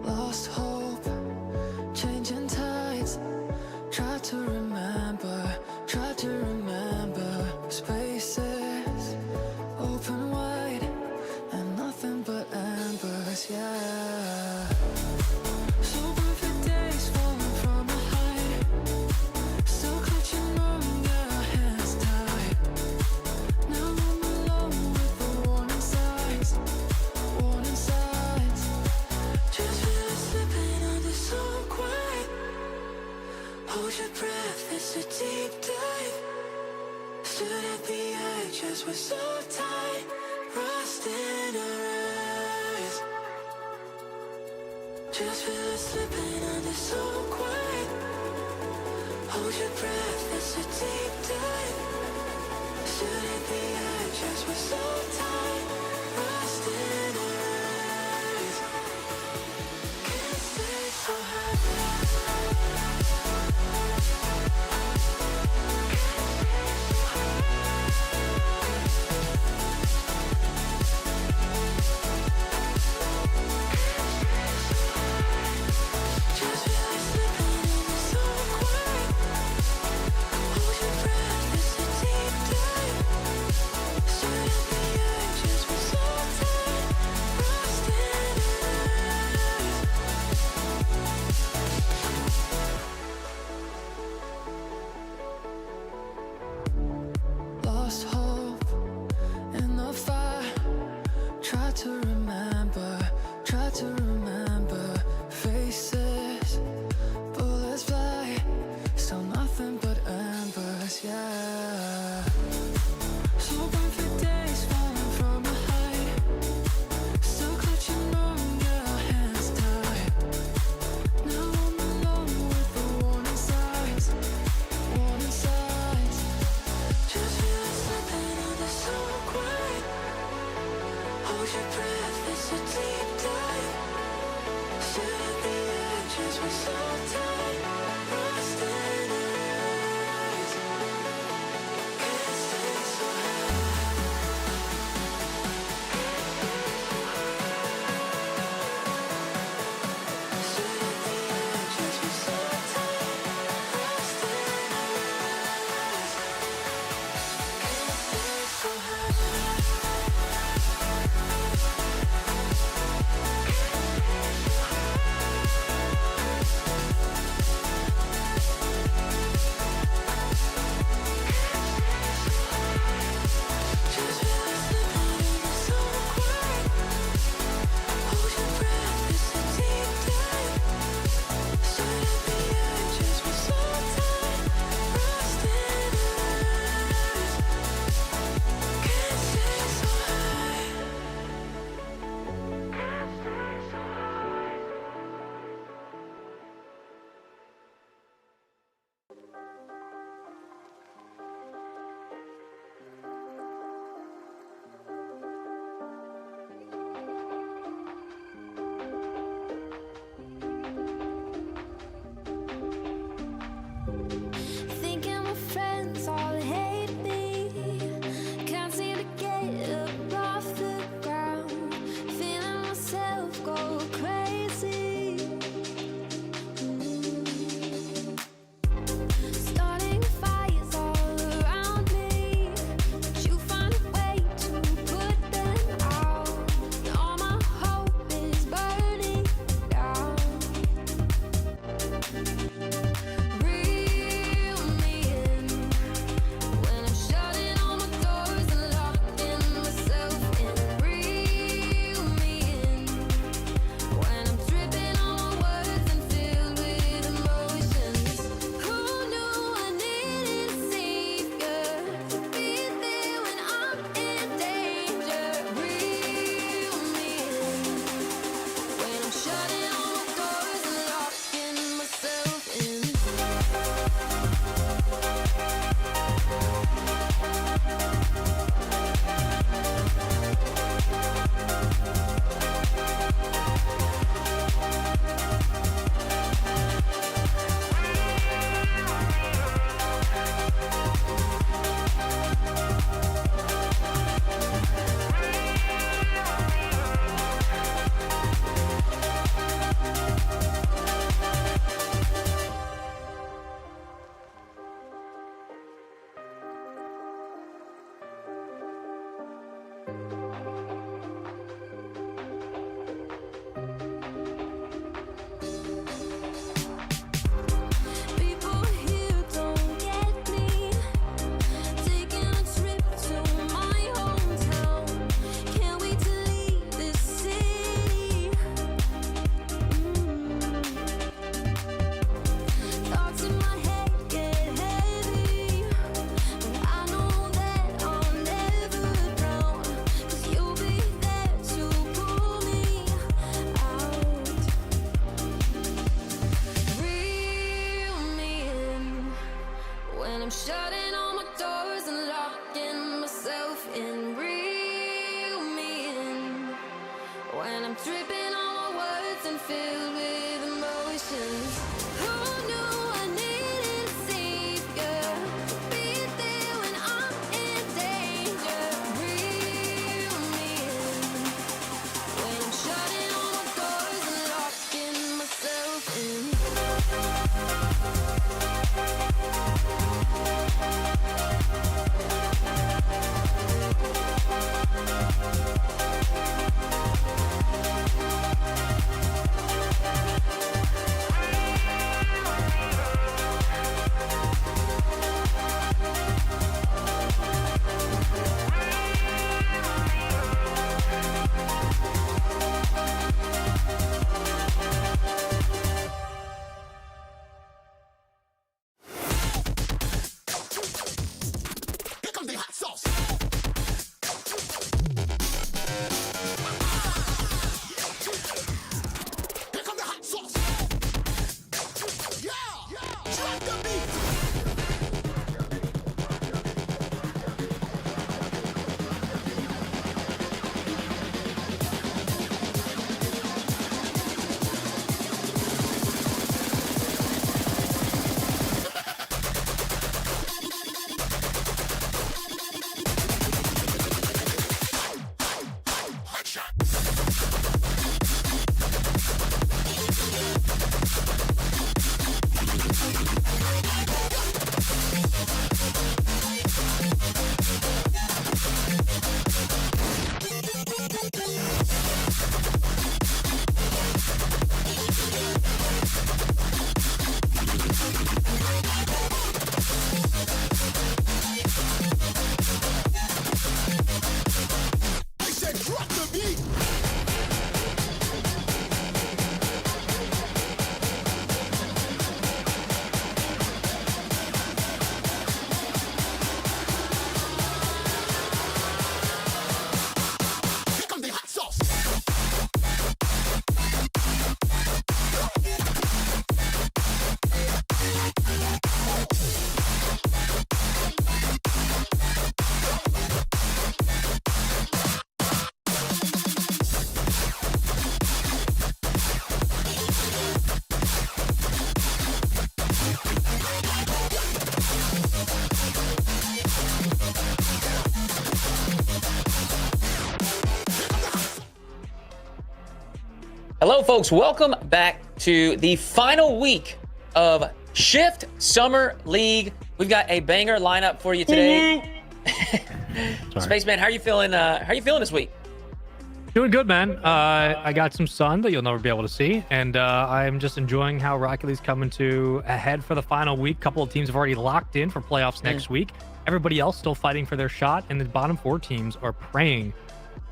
Lost hope, changing tides. Try to remember spaces open wide and nothing but embers, yeah. So perfect days falling from a height, still clutching on your hands tight. Now I'm alone with the warning signs. Just feel it slipping under so quiet. Hold your breath, it's a deep dive. Stood at the edge as we're so tight, rust in our eyes. Just feel it slipping under so quiet. Hold your breath, it's a deep dive. Stood at the edge as we're so tight, rust in our eyes. Can't stay so high. Lost hope in the fire. Try to remember faces. Bullets fly, still nothing but embers, yeah. So perfect days falling from a height, still clutching on your hands tight. Now I'm alone with the warning signs. Just feel it slipping under so quiet. Hold your breath, it's a deep dive. Stood at the edges, we're so tight, rust in our eyes. Can't stay so Stood at the edges, we're so tight, rust in our eyes. Can't stay so high. People here don't get me. Taking a trip to my hometown. Can't wait to leave this city. Thoughts in my head get heavy, but I know that I'll never drown. 'Cause you'll be there to pull me out. Reel me in when I'm shutting all my doors and locking myself in. Reel me in when I'm tripping on my words and filled with emotions. Who knew I needed a savior? Be there when I'm in danger. Reel me in when I'm shutting all my doors and locking myself in. Here comes the hot sauce. Here comes the hot sauce. Yeah. Drop the beat. I said drop the beat. Here comes the hot sauce. Hello, folks. Welcome back to the final week of Shift Summer League. We've got a banger lineup for you today. Spaceman, how are you feeling? How are you feeling this week? Doing good, man. I got some sun that you'll never be able to see, and I'm just enjoying how Rocket League's coming to a head for the final week. Couple of teams have already locked in for playoffs next week. Everybody else still fighting for their shot, and the bottom four teams are praying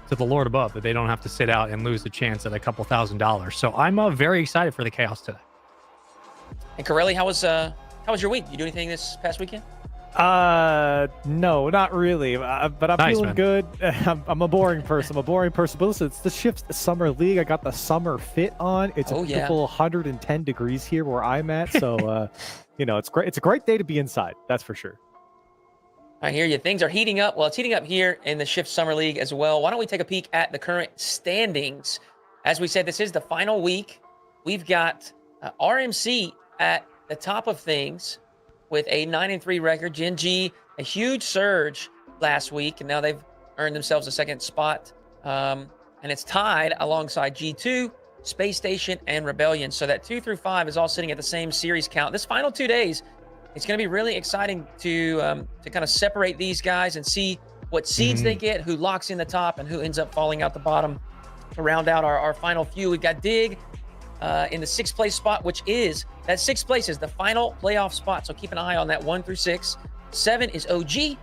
to the Lord above that they don't have to sit out and lose the chance at a couple $1,000s. So I'm very excited for the chaos today. And Corelli, how was your week? You do anything this past weekend? No, not really. But I'm Nice, feeling man. good. I'm a boring person. But listen, it's the Shift Summer League. I got the summer fit on. It's a beautiful 110 degrees here where I'm at. So, it's great. It's a great day to be inside. That's for sure. I hear you. Things are heating up. Well, it's heating up here in the Shift Summer League as well. Why don't we take a peek at the current standings? As we said, this is the final week. We've got RMC at the top of things with a 9-3 record. Gen.G, a huge surge last week, and now they've earned themselves a second spot. And it's tied alongside G2, Space Station, and Rebellion. So that 2 through 5 is all sitting at the same series count. This final 2 days, it's going to be really exciting to kind of separate these guys and see what seeds they get, who locks in the top, and who ends up falling out the bottom. To round out our final few, we've got Dig in the 6th place spot, which is that 6th place is the final playoff spot. So keep an eye on that 1 through 6. 7 is OG,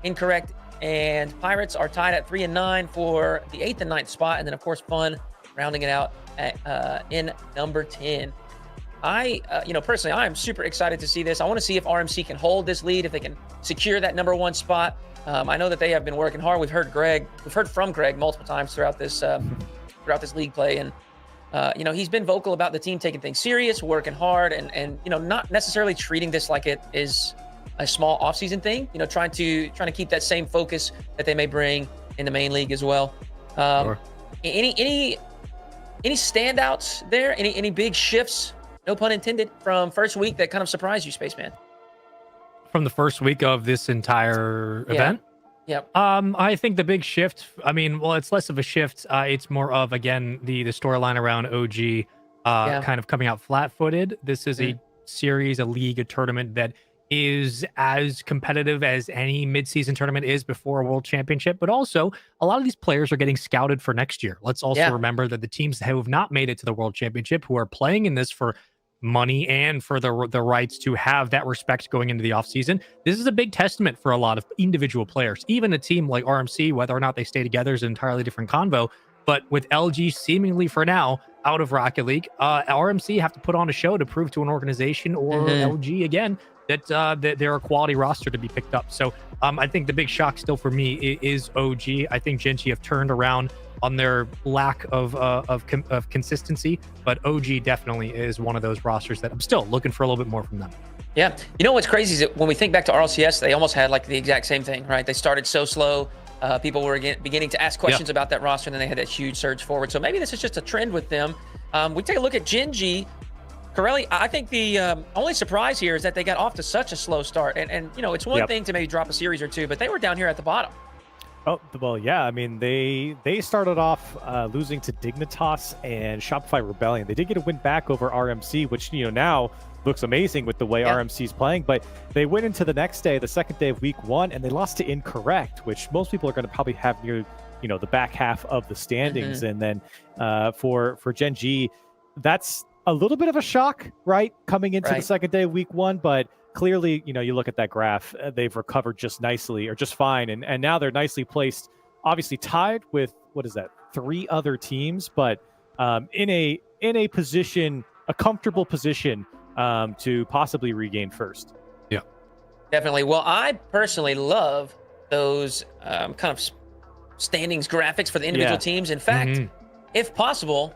incorrect. And Pirates are tied at 3 and 9 for the 8th and 9th spot. And then, of course, Fun rounding it out at, in number 10. Personally, I am super excited to see this. I want to see if RMC can hold this lead, if they can secure that number 1 spot. I know that they have been working hard. We've heard from Greg multiple times throughout this league play, and he's been vocal about the team taking things serious, working hard, and not necessarily treating this like it is a small offseason thing. Trying to keep that same focus that they may bring in the main league as well. Sure. Any standouts there? Any big shifts? No pun intended, from first week that kind of surprised you, Spaceman? From the first week of this entire event? Yep. I think the big shift, it's less of a shift. It's more of, again, the storyline around OG kind of coming out flat-footed. This is a series, a league, a tournament that is as competitive as any midseason tournament is before a world championship, but also a lot of these players are getting scouted for next year. Let's also remember that the teams who have not made it to the world championship, who are playing in this for money and for the rights to have that respect going into the offseason, this is a big testament for a lot of individual players. Even a team like RMC, whether or not they stay together is an entirely different convo. But with LG seemingly for now out of Rocket League, RMC have to put on a show to prove to an organization or LG again that they're a quality roster to be picked up. So I think the big shock still for me is OG. I think Gen.G have turned around on their lack of consistency, but OG definitely is one of those rosters that I'm still looking for a little bit more from them. Yeah. What's crazy is that when we think back to RLCS, they almost had like the exact same thing, right? They started so slow. People were beginning to ask questions about that roster, and then they had that huge surge forward. So maybe this is just a trend with them. We take a look at Gen.G. Corelli, I think the only surprise here is that they got off to such a slow start. And it's one thing to maybe drop a series or two, but they were down here at the bottom. Oh, well, yeah. I mean, they started off losing to Dignitas and Shopify Rebellion. They did get a win back over RMC, which, now looks amazing with the way RMC's playing. But they went into the next day, the second day of week 1, and they lost to Incorrect, which most people are going to probably have near, the back half of the standings. And then for Gen.G, that's a little bit of a shock, right? Coming into the second day of week 1, but clearly, you look at that graph, they've recovered just nicely or just fine. And now they're nicely placed, obviously tied with, 3 other teams, but in a position, a comfortable position to possibly regain first. Yeah, definitely. Well, I personally love those kind of standings graphics for the individual teams. In fact, if possible,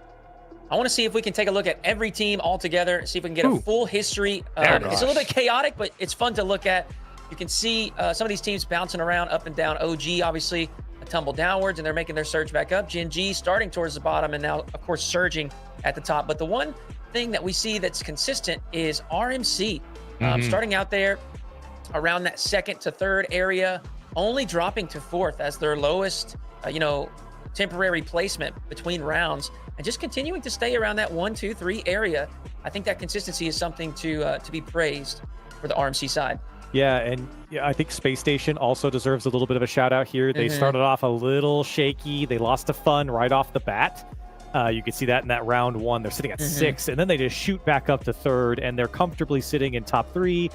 I want to see if we can take a look at every team all together, see if we can get a full history. It's a little bit chaotic, but it's fun to look at. You can see some of these teams bouncing around up and down. OG, obviously, a tumble downwards, and they're making their surge back up. Gen.G starting towards the bottom, and now, of course, surging at the top. But the one thing that we see that's consistent is RMC. Starting out there around that 2nd to 3rd area, only dropping to 4th as their lowest, temporary placement between rounds, and just continuing to stay around that 1, 2, 3 area. I think that consistency is something to be praised for the RMC side. Yeah, and I think Space Station also deserves a little bit of a shout out here. They started off a little shaky. They lost to Fun right off the bat. You can see that in that round 1. They're sitting at 6, and then they just shoot back up to 3rd, and they're comfortably sitting in top 3,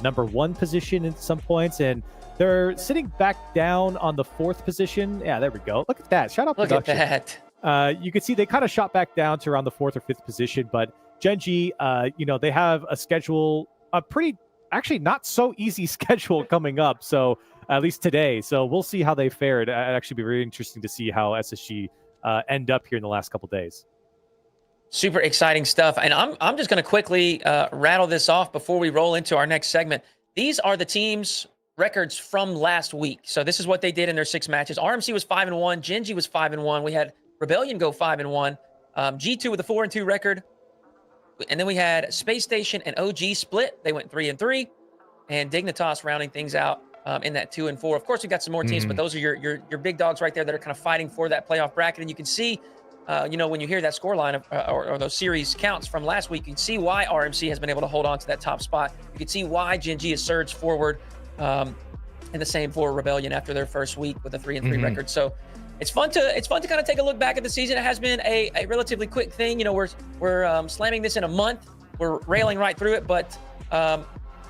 number 1 position at some points, and they're sitting back down on the 4th position. Yeah, there we go. Look at that. Shout out production. Look at that. You can see they kind of shot back down to around the 4th or 5th position, but Gen.G, they have a schedule, a pretty, actually not so easy schedule coming up. So at least today. So we'll see how they fared. It'd actually be very interesting to see how SSG end up here in the last couple days. Super exciting stuff. And I'm just going to quickly rattle this off before we roll into our next segment. These are the teams' records from last week. So this is what they did in their 6 matches. RMC was 5-1. Gen.G was 5-1. We had Rebellion go 5-1. G2 with a 4-2 record. And then we had Space Station and OG split. They went 3-3. And Dignitas rounding things out in that 2-4. Of course, we've got some more teams, but those are your big dogs right there that are kind of fighting for that playoff bracket. And you can see, when you hear that score line or those series counts from last week, you can see why RMC has been able to hold on to that top spot. You can see why Gen.G has surged forward. and the same for Rebellion after their first week with a 3-3 record. So it's fun to kind of take a look back at the season. It has been a relatively quick thing. You know, we're slamming this in a month. We're railing right through it, but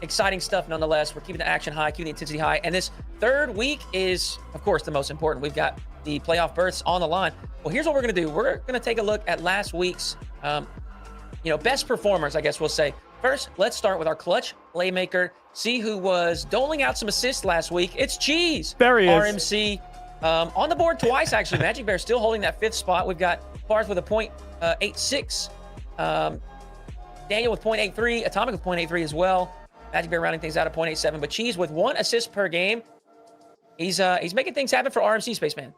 exciting stuff nonetheless. We're keeping the action high, keeping the intensity high. And this third week is, of course, the most important. We've got the playoff berths on the line. Well, here's what we're going to do. We're going to take a look at last week's, best performers, I guess we'll say. First, let's start with our clutch playmaker. See who was doling out some assists last week. It's Cheese. There he is. RMC on the board twice, actually. Magic Bear still holding that 5th spot. We've got Bars with a .86. Daniel with .83. Atomic with .83 as well. Magic Bear rounding things out at .87. But Cheese with 1 assist per game. He's making things happen for RMC, Spaceman.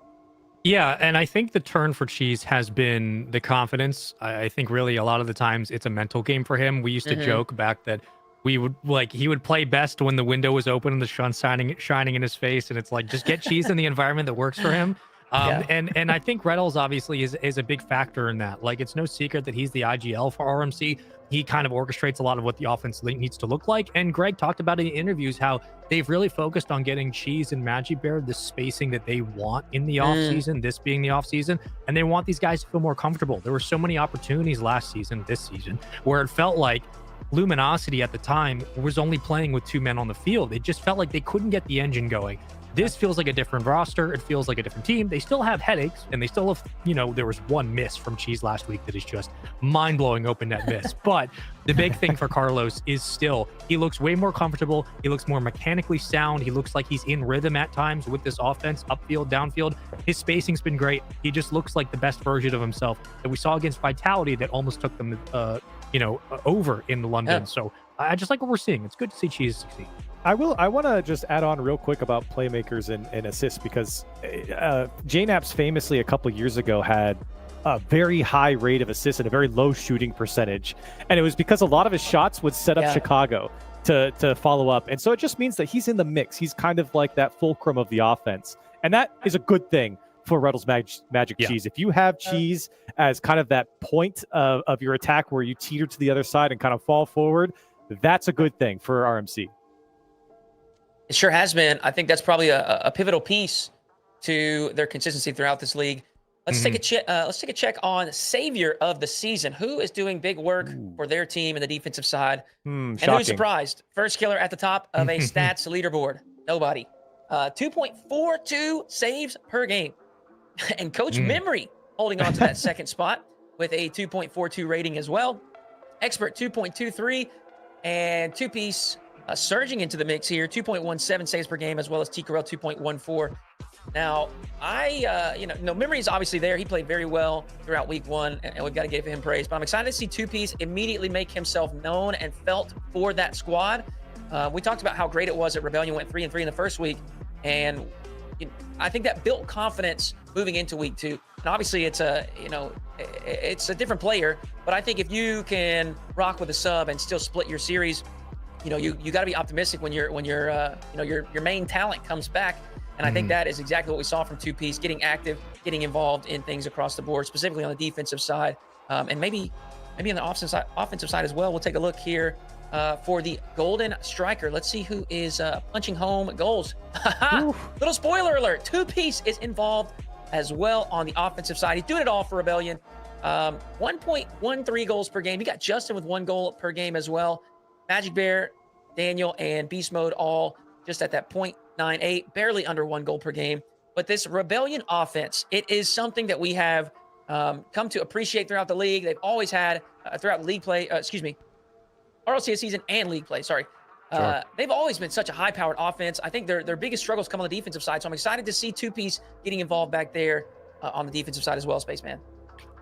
Yeah, and I think the turn for Cheese has been the confidence. I think really a lot of the times it's a mental game for him. We used to joke back that he would play best when the window was open and the sun shining in his face, and it's like, just get Cheese in the environment that works for him. And I think Reynolds obviously is a big factor in that. Like, it's no secret that he's the IGL for RMC. He kind of orchestrates a lot of what the offense needs to look like. And Greg talked about in the interviews how they've really focused on getting Cheese and Magic Bear the spacing that they want in the offseason, this being the offseason. And they want these guys to feel more comfortable. There were so many opportunities last season, this season, where it felt like Luminosity at the time was only playing with 2 men on the field. It just felt like they couldn't get the engine going. This feels like a different roster. It feels like a different team. They still have headaches, and they still have, there was 1 miss from Cheese last week that is just mind-blowing open net miss. But the big thing for Carlos is still, he looks way more comfortable. He looks more mechanically sound. He looks like he's in rhythm at times with this offense, upfield, downfield. His spacing's been great. He just looks like the best version of himself that we saw against Vitality that almost took them, over in London. Yeah. So I just like what we're seeing. It's good to see Cheese succeed. I want to just add on real quick about playmakers and assists, because JNaps famously a couple years ago had a very high rate of assists and a very low shooting percentage. And it was because a lot of his shots would set up Chicago to follow up. And so it just means that he's in the mix. He's kind of like that fulcrum of the offense. And that is a good thing for Reynolds Magic Cheese. If you have Cheese as kind of that point of your attack where you teeter to the other side and kind of fall forward, that's a good thing for RMC. It sure has been. I think that's probably a pivotal piece to their consistency throughout this league. Let's take a check. Let's take a check on savior of the season. Who is doing big work for their team in the defensive side? And who's surprised? First killer at the top of a stats leaderboard. Nobody. 2.42 saves per game, and Coach Memory holding on to that second spot with a 2.42 rating as well. Expert 2.23, and two-piece. Surging into the mix here, 2.17 saves per game, as well as T. Carell 2.14. Now, Memory is obviously there. He played very well throughout week 1, and we've got to give him praise. But I'm excited to see two-piece immediately make himself known and felt for that squad. We talked about how great it was that Rebellion went 3-3 in the first week, and I think that built confidence moving into week 2. And obviously, it's a different player, but I think if you can rock with a sub and still split your series, you got to be optimistic when your main talent comes back. And I think that is exactly what we saw from two-piece, getting active, getting involved in things across the board, specifically on the defensive side, and maybe on the offensive side as well. We'll take a look here for the Golden Striker. Let's see who is punching home goals. Little spoiler alert: two-piece is involved as well on the offensive side. He's doing it all for Rebellion. 1.13 goals per game. You got Justin with 1 goal per game as well. Magic Bear, Daniel, and Beast Mode all just at that 0.98, barely under 1 goal per game. But this Rebellion offense, it is something that we have come to appreciate throughout the league. They've always had throughout league play, RLCS season and league play, sorry. They've always been such a high-powered offense. I think their biggest struggles come on the defensive side, so I'm excited to see two-piece getting involved back there on the defensive side as well, Spaceman.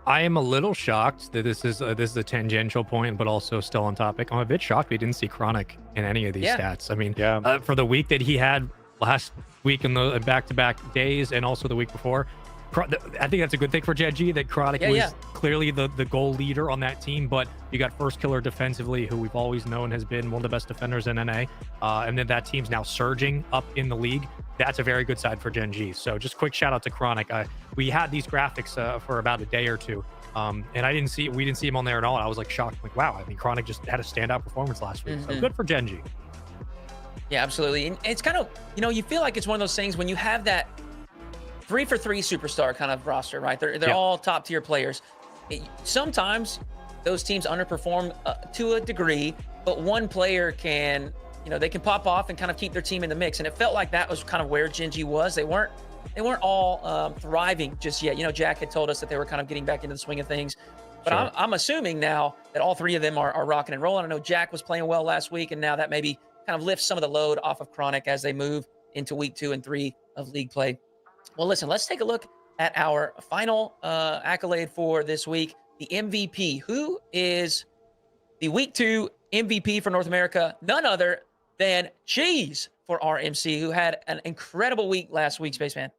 I am a little shocked that this is a tangential point, but also still on topic. I'm a bit shocked we didn't see Chronic in any of these stats. I mean, for the week that he had last week in the back-to-back days and also the week before, I think that's a good thing for Gen.G that Chronic was clearly the goal leader on that team, but you got First Killer defensively, who we've always known has been one of the best defenders in NA, and then that team's now surging up in the league. That's a very good side for Gen.G. So just quick shout out to Chronic. We had these graphics for about a day or two, and we didn't see him on there at all. And I was like shocked, like, wow, I mean, Chronic just had a standout performance last week. So good for Gen.G. Yeah, absolutely. And it's kind of, you feel like it's one of those things when you have that 3-for-3 superstar kind of roster, right? They're all top tier players. Sometimes those teams underperform to a degree, but one player can, they can pop off and kind of keep their team in the mix. And it felt like that was kind of where Gen.G was. They weren't all thriving just yet. Jack had told us that they were kind of getting back into the swing of things. But sure. I'm assuming now that all three of them are rocking and rolling. I know Jack was playing well last week, and now that maybe kind of lifts some of the load off of Chronic as they move into week 2 and 3 of league play. Well, listen, let's take a look at our final accolade for this week, the MVP. Who is the week 2 MVP for North America? None other than Cheese for RMC, who had an incredible week last week, Spaceman.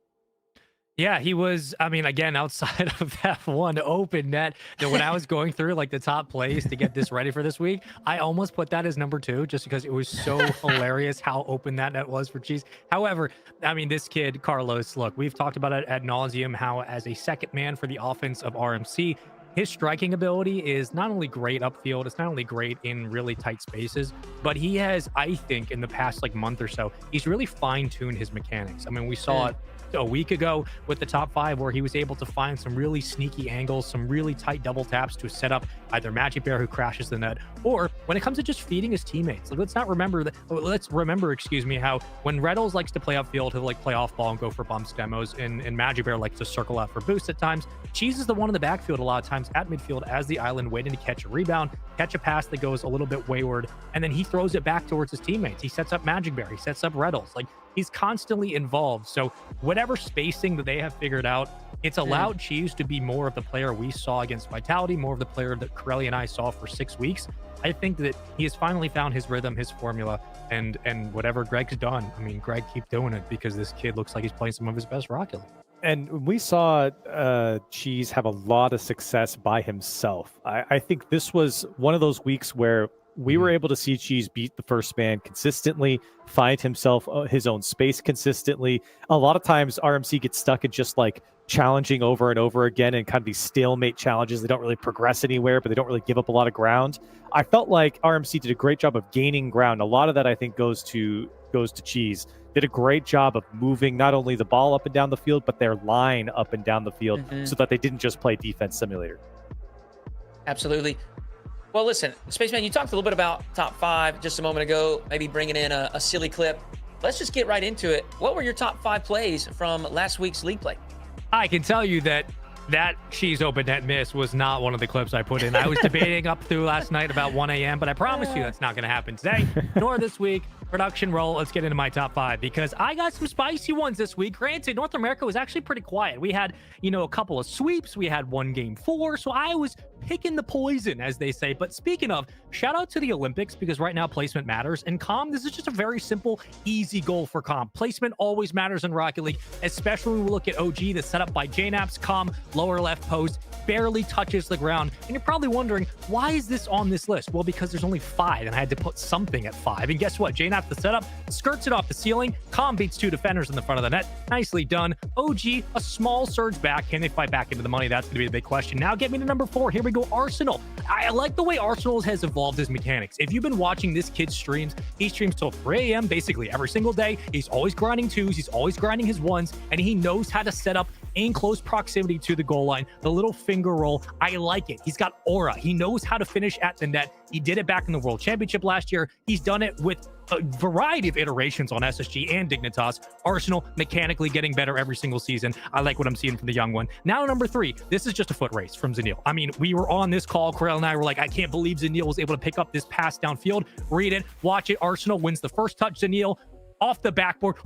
Yeah, he was, again, outside of that one open net, that when I was going through like the top plays to get this ready for this week, I almost put that as number 2 just because it was so hilarious how open that net was for Cheese. However, this kid, Carlos, look, we've talked about it ad nauseum, how as a second man for the offense of RMC, his striking ability is not only great upfield, it's not only great in really tight spaces, but he has, I think, in the past month or so, he's really fine-tuned his mechanics. We saw it a week ago with the top 5 where he was able to find some really sneaky angles, some really tight double taps to set up either Magic Bear who crashes the net, or when it comes to just feeding his teammates. Let's remember, how when Reynolds likes to play upfield, he'll play off ball and go for bumps demos, and Magic Bear likes to circle out for boosts at times. Cheese is the one in the backfield a lot of times at midfield as the island, waiting to catch a rebound, catch a pass that goes a little bit wayward, and then he throws it back towards his teammates. He sets up Magic Bear, he sets up Reynolds. He's constantly involved. So whatever spacing that they have figured out, it's allowed Cheese to be more of the player we saw against Vitality, more of the player that Corelli and I saw for 6 weeks. I think that he has finally found his rhythm, his formula, and whatever Greg's done. Greg, keep doing it, because this kid looks like he's playing some of his best Rocket League. And we saw Cheese have a lot of success by himself. I think this was one of those weeks where we were able to see Cheese beat the first man consistently, find himself his own space consistently. A lot of times RMC gets stuck in just challenging over and over again and kind of these stalemate challenges. They don't really progress anywhere, but they don't really give up a lot of ground. I felt like RMC did a great job of gaining ground. A lot of that, I think, goes to Cheese. Did a great job of moving not only the ball up and down the field, but their line up and down the field, so that they didn't just play defense simulator. Absolutely. Well, listen, Spaceman, you talked a little bit about top 5 just a moment ago, maybe bringing in a silly clip. Let's just get right into it. What were your top 5 plays from last week's league play? I can tell you that Cheese open net miss was not one of the clips I put in. I was debating up through last night about 1 a.m., but I promise you that's not going to happen today, nor this week. Production roll. Let's get into my top 5 because I got some spicy ones this week. Granted, North America was actually pretty quiet. We had, a couple of sweeps. We had 1 game 4. So I was picking the poison, as they say. But speaking of, shout out to the Olympics, because right now placement matters. And Calm, this is just a very simple, easy goal for Calm. Placement always matters in Rocket League, especially when we look at OG, that's set up by JNAPS. Calm, lower left post, barely touches the ground. And you're probably wondering, why is this on this list? Well, because there's only 5, and I had to put something at 5. And guess what? JNAPS, the setup, skirts it off the ceiling. Calm beats 2 defenders in the front of the net. Nicely done. OG, a small surge back. Can they fight back into the money? That's going to be the big question. Now get me to number 4. Here we go, Arsenal. I like the way Arsenal has evolved his mechanics. If you've been watching this kid's streams, he streams till 3 a.m. basically every single day. He's always grinding 2s. He's always grinding his 1s, and he knows how to set up in close proximity to the goal line, the little finger roll. I like it. He's got aura. He knows how to finish at the net. He did it back in the World Championship last year. He's done it with a variety of iterations on SSG and Dignitas. Arsenal mechanically getting better every single season. I like what I'm seeing from the young one. Now, number 3, this is just a foot race from Zanil. We were on this call. Corell and I were like, I can't believe Zanil was able to pick up this pass downfield. Read it, watch it. Arsenal wins the first touch. Zanil off the backboard,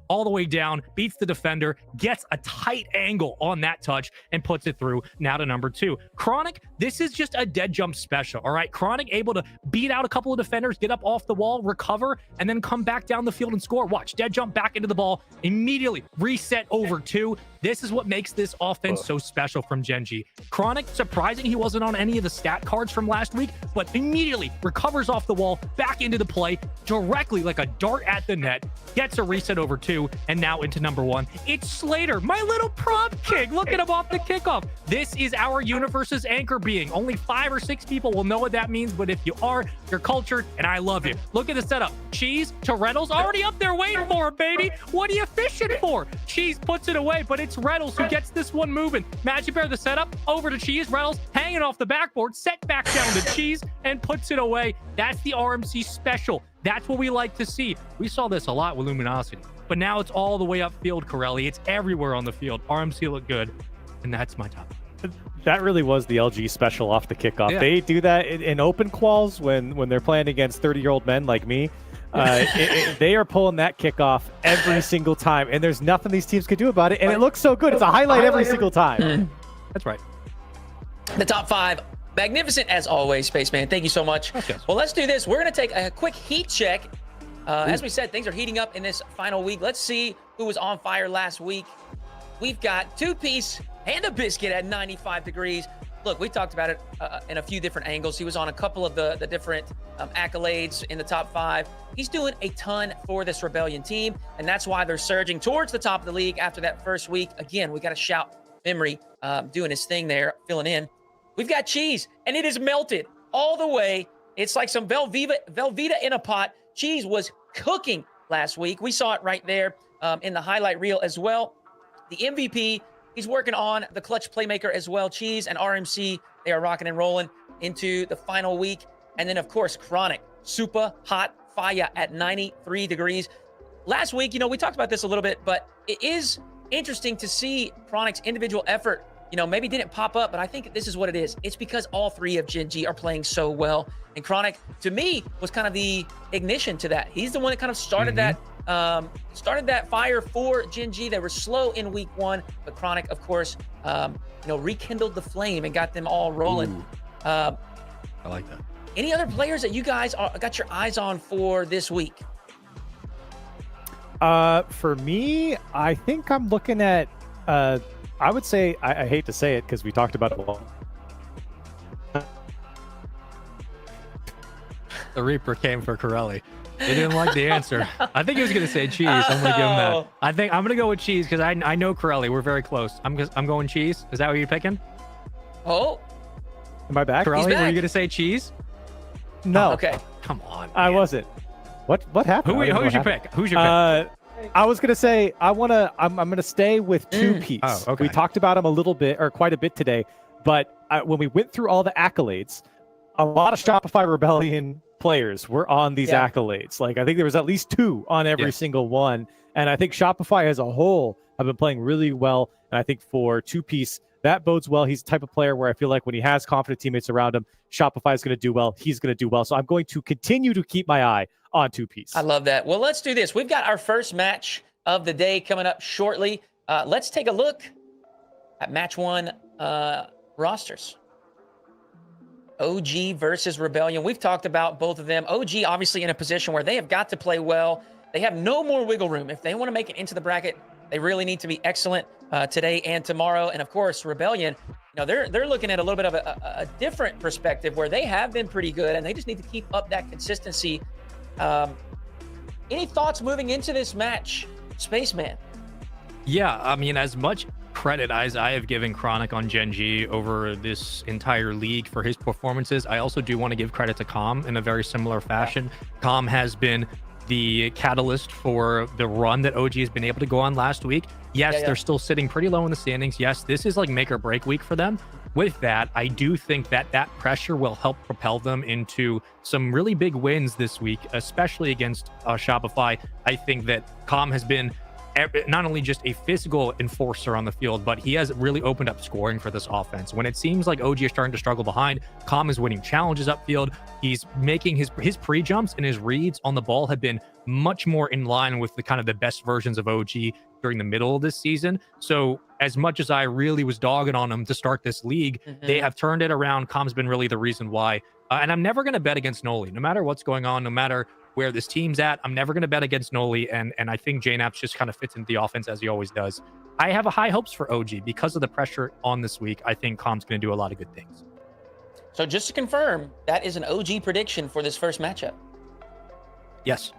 all the way down, beats the defender, gets a tight angle on that touch, and puts it through. Now to number 2. Chronic, this is just a dead jump special, all right? Chronic able to beat out a couple of defenders, get up off the wall, recover, and then come back down the field and score. Watch, dead jump back into the ball, immediately reset over 2. This is what makes this offense so special from Gen.G. Chronic, surprising he wasn't on any of the stat cards from last week, but immediately recovers off the wall, back into the play, directly like a dart at the net, gets a reset over 2, and now into number 1. It's Slater, my little prop king. Look at him off the kickoff. This is our universe's anchor being. Only 5 or 6 people will know what that means, but if you are, you're cultured, and I love you. Look at the setup. Cheese to Reynolds, already up there waiting for him, baby. What are you fishing for? Cheese puts it away, but it's Reynolds who gets this one moving. Magic Bear the setup, over to Cheese. Reynolds hanging off the backboard, set back down to Cheese, and puts it away. That's the RMC special. That's what we like to see. We saw this a lot with Luminosity, but now it's all the way upfield, Corelli. It's everywhere on the field. RMC look good, and that's my top. That really was the LG special off the kickoff. Yeah. They do that in open quals when they're playing against 30-year-old men like me. They are pulling that kickoff every single time, and there's nothing these teams could do about it, and it looks so good. It's a highlight every single time. That's right. The top 5, magnificent as always, Spaceman. Thank you so much. Okay. Well, let's do this. We're going to take a quick heat check. As we said, things are heating up in this final week. Let's see who was on fire last week. We've got Two-Piece and a Biscuit at 95 degrees. Look, we talked about it in a few different angles. He was on a couple of the different accolades in the top 5. He's doing a ton for this Rebellion team, and that's why they're surging towards the top of the league after that first week. Again, we got to shout Memory doing his thing there, filling in. We've got Cheese, and it is melted all the way. It's like some Velveeta in a pot. Cheese was cooking last week. We saw it right there in the highlight reel as well. The MVP, he's working on the clutch playmaker as well. Cheese and RMC, they are rocking and rolling into the final week. And then, of course, Chronic, super hot fire at 93 degrees. Last week, we talked about this a little bit, but it is interesting to see Chronic's individual effort. Maybe didn't pop up, but I think this is what it is. It's because all 3 of Gen.G are playing so well. And Chronic, to me, was kind of the ignition to that. He's the one that kind of started that fire for Gen.G. They were slow in week 1, but Chronic, of course, rekindled the flame and got them all rolling. I like that. Any other players that you guys got your eyes on for this week? For me, I think I'm looking at, I would say, I hate to say it because we talked about it a lot. The Reaper came for Corelli. He didn't like the answer. I think he was going to say Cheese. I'm going to give him that. I think I'm going to go with Cheese because I know Corelli. We're very close. I'm going Cheese. Is that what you're picking? Oh. Am I back? Corelli, back. were you going to say Cheese? No. Oh, okay. Come on. I wasn't. What happened? Who's your pick? Who's your pick? I was gonna say I'm gonna stay with Two-Piece. Oh, okay. We talked about him a little bit or quite a bit today, but when we went through all the accolades, a lot of Shopify Rebellion players were on these accolades. Like I think there was at least 2 on every single one, and I think Shopify as a whole have been playing really well. And I think for Two-Piece, that bodes well. He's the type of player where I feel like when he has confident teammates around him, Shopify is going to do well. He's going to do well. So I'm going to continue to keep my eye on Two-Piece. I love that. Well, let's do this. We've got our first match of the day coming up shortly. Let's take a look at match 1 rosters. OG versus Rebellion. We've talked about both of them. OG obviously in a position where they have got to play well. They have no more wiggle room. If they want to make it into the bracket, they really need to be excellent today and tomorrow. And of course, Rebellion, they're looking at a little bit of a different perspective where they have been pretty good and they just need to keep up that consistency. Any thoughts moving into this match, Spaceman? Yeah, I mean, as much credit as I have given Chronic on Gen.G over this entire league for his performances, I also do want to give credit to Calm in a very similar fashion. Calm has been the catalyst for the run that OG has been able to go on last week. Yes, they're still sitting pretty low in the standings. Yes, this is like make or break week for them. With that, I do think that pressure will help propel them into some really big wins this week, especially against Shopify. I think that Calm has been not only just a physical enforcer on the field, but he has really opened up scoring for this offense. When it seems like OG is starting to struggle behind, Calm is winning challenges upfield. He's making his pre-jumps and his reads on the ball have been much more in line with the kind of the best versions of OG during the middle of this season. So as much as I really was dogging on them to start this league, they have turned it around. Calm's been really the reason why. And I'm never going to bet against Noli, no matter what's going on, no matter where this team's at. I'm never going to bet against Noli, and I think JNaps just kind of fits into the offense as he always does. I have high hopes for OG because of the pressure on this week. I think Calm's going to do a lot of good things. So just to confirm, that is an OG prediction for this first matchup. Yes.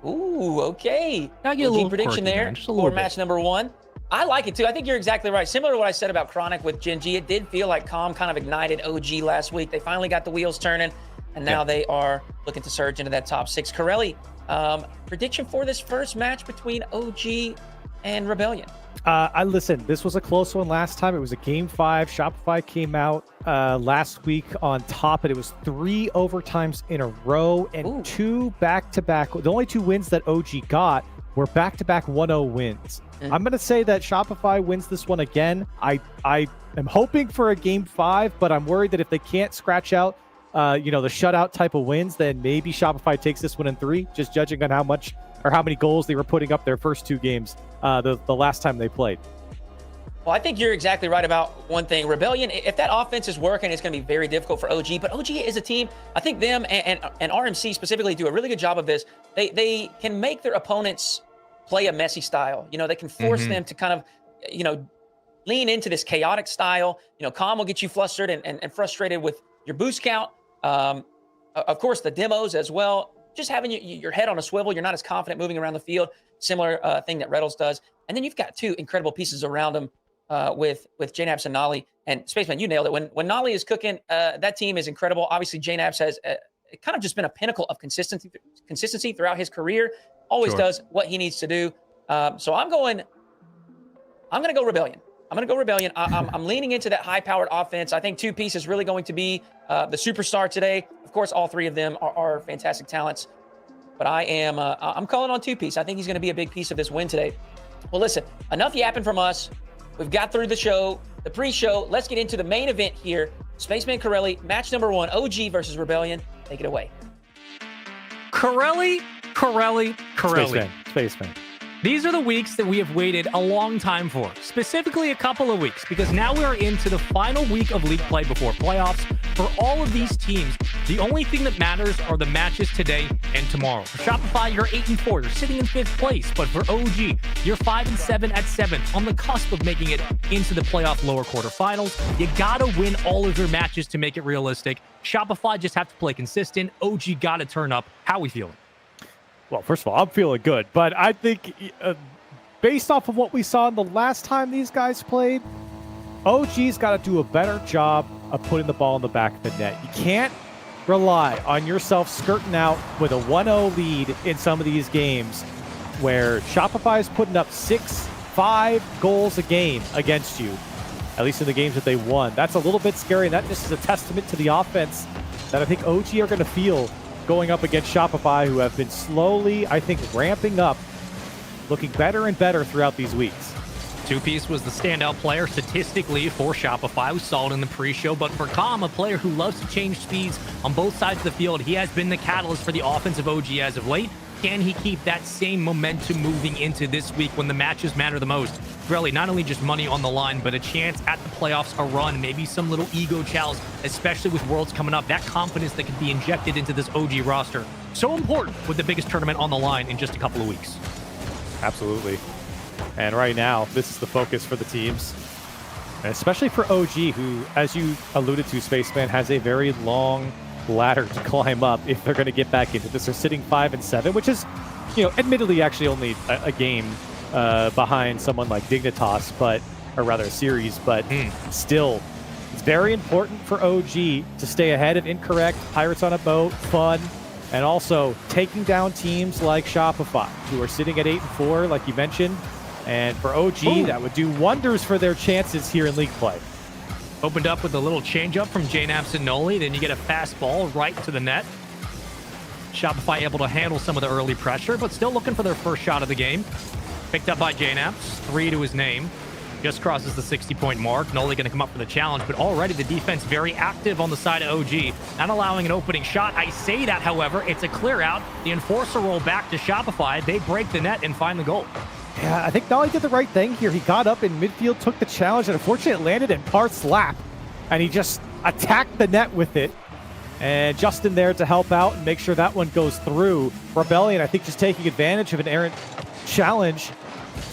Ooh, okay. I get a OG little prediction quirky, there man, just a little for bit. match number 1. I like it too. I think you're exactly right. Similar to what I said about Chronic with Gen.G, it did feel like Calm kind of ignited OG last week. They finally got the wheels turning, and now they are looking to surge into that top 6. Corelli, prediction for this first match between OG and Rebellion? I listen. This was a close one last time. It was a game 5. Shopify came out last week on top, and it was 3 overtimes in a row and 2 back-to-back. The only 2 wins that OG got were back-to-back 1-0 wins. I'm going to say that Shopify wins this one again. I am hoping for a game 5, but I'm worried that if they can't scratch out, the shutout type of wins, then maybe Shopify takes this one in 3. Just judging on how much or how many goals they were putting up their first 2 games the last time they played. Well, I think you're exactly right about one thing. Rebellion, if that offense is working, it's going to be very difficult for OG. But OG is a team, I think them and RMC specifically do a really good job of this. They can make their opponents play a messy style. They can force them to kind of, lean into this chaotic style. Calm will get you flustered and frustrated with your boost count. Of course, the demos as well. Just having your head on a swivel, you're not as confident moving around the field. Similar thing that Reddles does. And then you've got 2 incredible pieces around him with JNABS and Nolly. And Spaceman, you nailed it. When Nolly is cooking, that team is incredible. Obviously, JNABS has kind of just been a pinnacle of consistency throughout his career. Always does what he needs to do. So I'm going to go Rebellion. I'm leaning into that high-powered offense. I think 2-piece is really going to be the superstar today. Of course, all 3 of them are fantastic talents. But I'm calling on 2-piece. I think he's going to be a big piece of this win today. Well, listen, enough yapping from us. We've got through the show, the pre-show. Let's get into the main event here. Spaceman Corelli, match number 1, OG versus Rebellion. Take it away. Corelli. Spaceman. These are the weeks that we have waited a long time for, specifically a couple of weeks, because now we are into the final week of league play before playoffs. For all of these teams, the only thing that matters are the matches today and tomorrow. For Shopify, you're 8-4, you're sitting in 5th place, but for OG, you're 5-7 at 7th, on the cusp of making it into the playoff lower quarterfinals. You gotta win all of your matches to make it realistic. Shopify just have to play consistent. OG gotta turn up. How we feeling? Well, first of all, I'm feeling good, but I think based off of what we saw in the last time these guys played, OG's got to do a better job of putting the ball in the back of the net. You can't rely on yourself skirting out with a 1-0 lead in some of these games where Shopify is putting up 6-5 goals a game against you, at least in the games that they won. That's a little bit scary, and that just is a testament to the offense that I think OG are going to feel going up against Shopify, who have been slowly, I think, ramping up, looking better and better throughout these weeks. 2-piece was the standout player statistically for Shopify. We saw it in the pre-show, but for Calm, a player who loves to change speeds on both sides of the field, he has been the catalyst for the offensive OG as of late. Can he keep that same momentum moving into this week when the matches matter the most? Really, not only just money on the line, but a chance at the playoffs, a run, maybe some little ego chows, especially with Worlds coming up. That confidence that can be injected into this OG roster. So important with the biggest tournament on the line in just a couple of weeks. Absolutely. And right now, this is the focus for the teams. And especially for OG, who, as you alluded to, Spaceman, has a very long ladder to climb up if they're going to get back into this. They're sitting 5-7, which is, admittedly actually only a game behind someone like Dignitas, or rather a series, but still, it's very important for OG to stay ahead of Incorrect, Pirates on a Boat, Fun, and also taking down teams like Shopify, who are sitting at 8-4, like you mentioned. And for OG, that would do wonders for their chances here in league play. Opened up with a little changeup from JNABS and Noli. Then you get a fastball right to the net. Shopify able to handle some of the early pressure, but still looking for their first shot of the game. Picked up by JNABS, 3 to his name. Just crosses the 60-point mark. Noli going to come up for the challenge, but already the defense very active on the side of OG, not allowing an opening shot. I say that, however, it's a clear out. The enforcer roll back to Shopify. They break the net and find the goal. Yeah, I think Nolly did the right thing here. He got up in midfield, took the challenge, and unfortunately it landed in Part's lap. And he just attacked the net with it. And Justin there to help out and make sure that one goes through. Rebellion, I think, just taking advantage of an errant challenge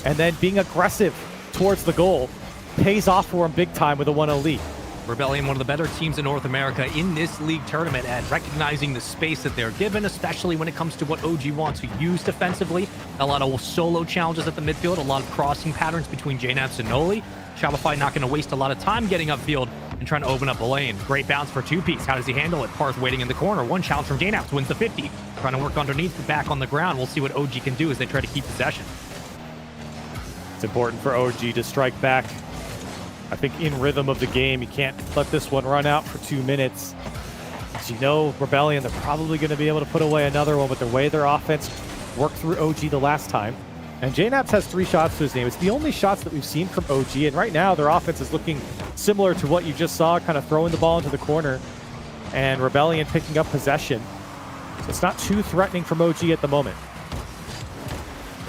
and then being aggressive towards the goal pays off for him big time with a 1-0 lead. Rebellion, one of the better teams in North America in this league tournament at recognizing the space that they're given, especially when it comes to what OG wants to use defensively. A lot of solo challenges at the midfield, a lot of crossing patterns between JNaps and Noli. Shopify not going to waste a lot of time getting upfield and trying to open up a lane. Great bounce for 2-piece. How does he handle it? Parth waiting in the corner. One challenge from JNaps wins the 50. Trying to work underneath, back on the ground. We'll see what OG can do as they try to keep possession. It's important for OG to strike back. I think in rhythm of the game, you can't let this one run out for 2 minutes. As you know, Rebellion, they're probably going to be able to put away another one with the way their offense worked through OG the last time. And JNaps has 3 shots to his name. It's the only shots that we've seen from OG, and right now their offense is looking similar to what you just saw, kind of throwing the ball into the corner, and Rebellion picking up possession. So it's not too threatening from OG at the moment.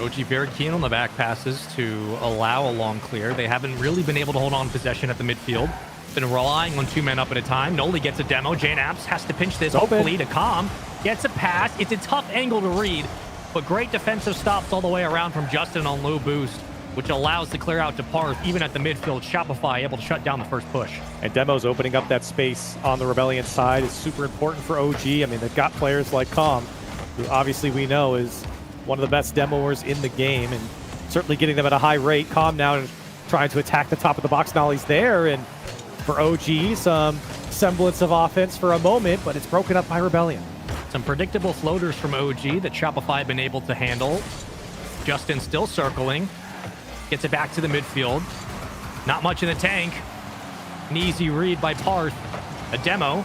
OG very keen on the back passes to allow a long clear. They haven't really been able to hold on possession at the midfield. Been relying on 2 men up at a time. Noli gets a demo. JNaps has to pinch this, hopefully, to calm. Gets a pass. It's a tough angle to read, but great defensive stops all the way around from Justin on low boost, which allows the clear out to Parth, even at the midfield. Shopify able to shut down the first push. And Demo's opening up that space on the Rebellion side is super important for OG. I mean, they've got players like Calm, who obviously we know is one of the best demoers in the game, and certainly getting them at a high rate. Calm now trying to attack the top of the box. Nolly's there, and for OG, some semblance of offense for a moment, but it's broken up by Rebellion. Some predictable floaters from OG that Shopify have been able to handle. Justin still circling. Gets it back to the midfield. Not much in the tank. An easy read by Parth. A demo,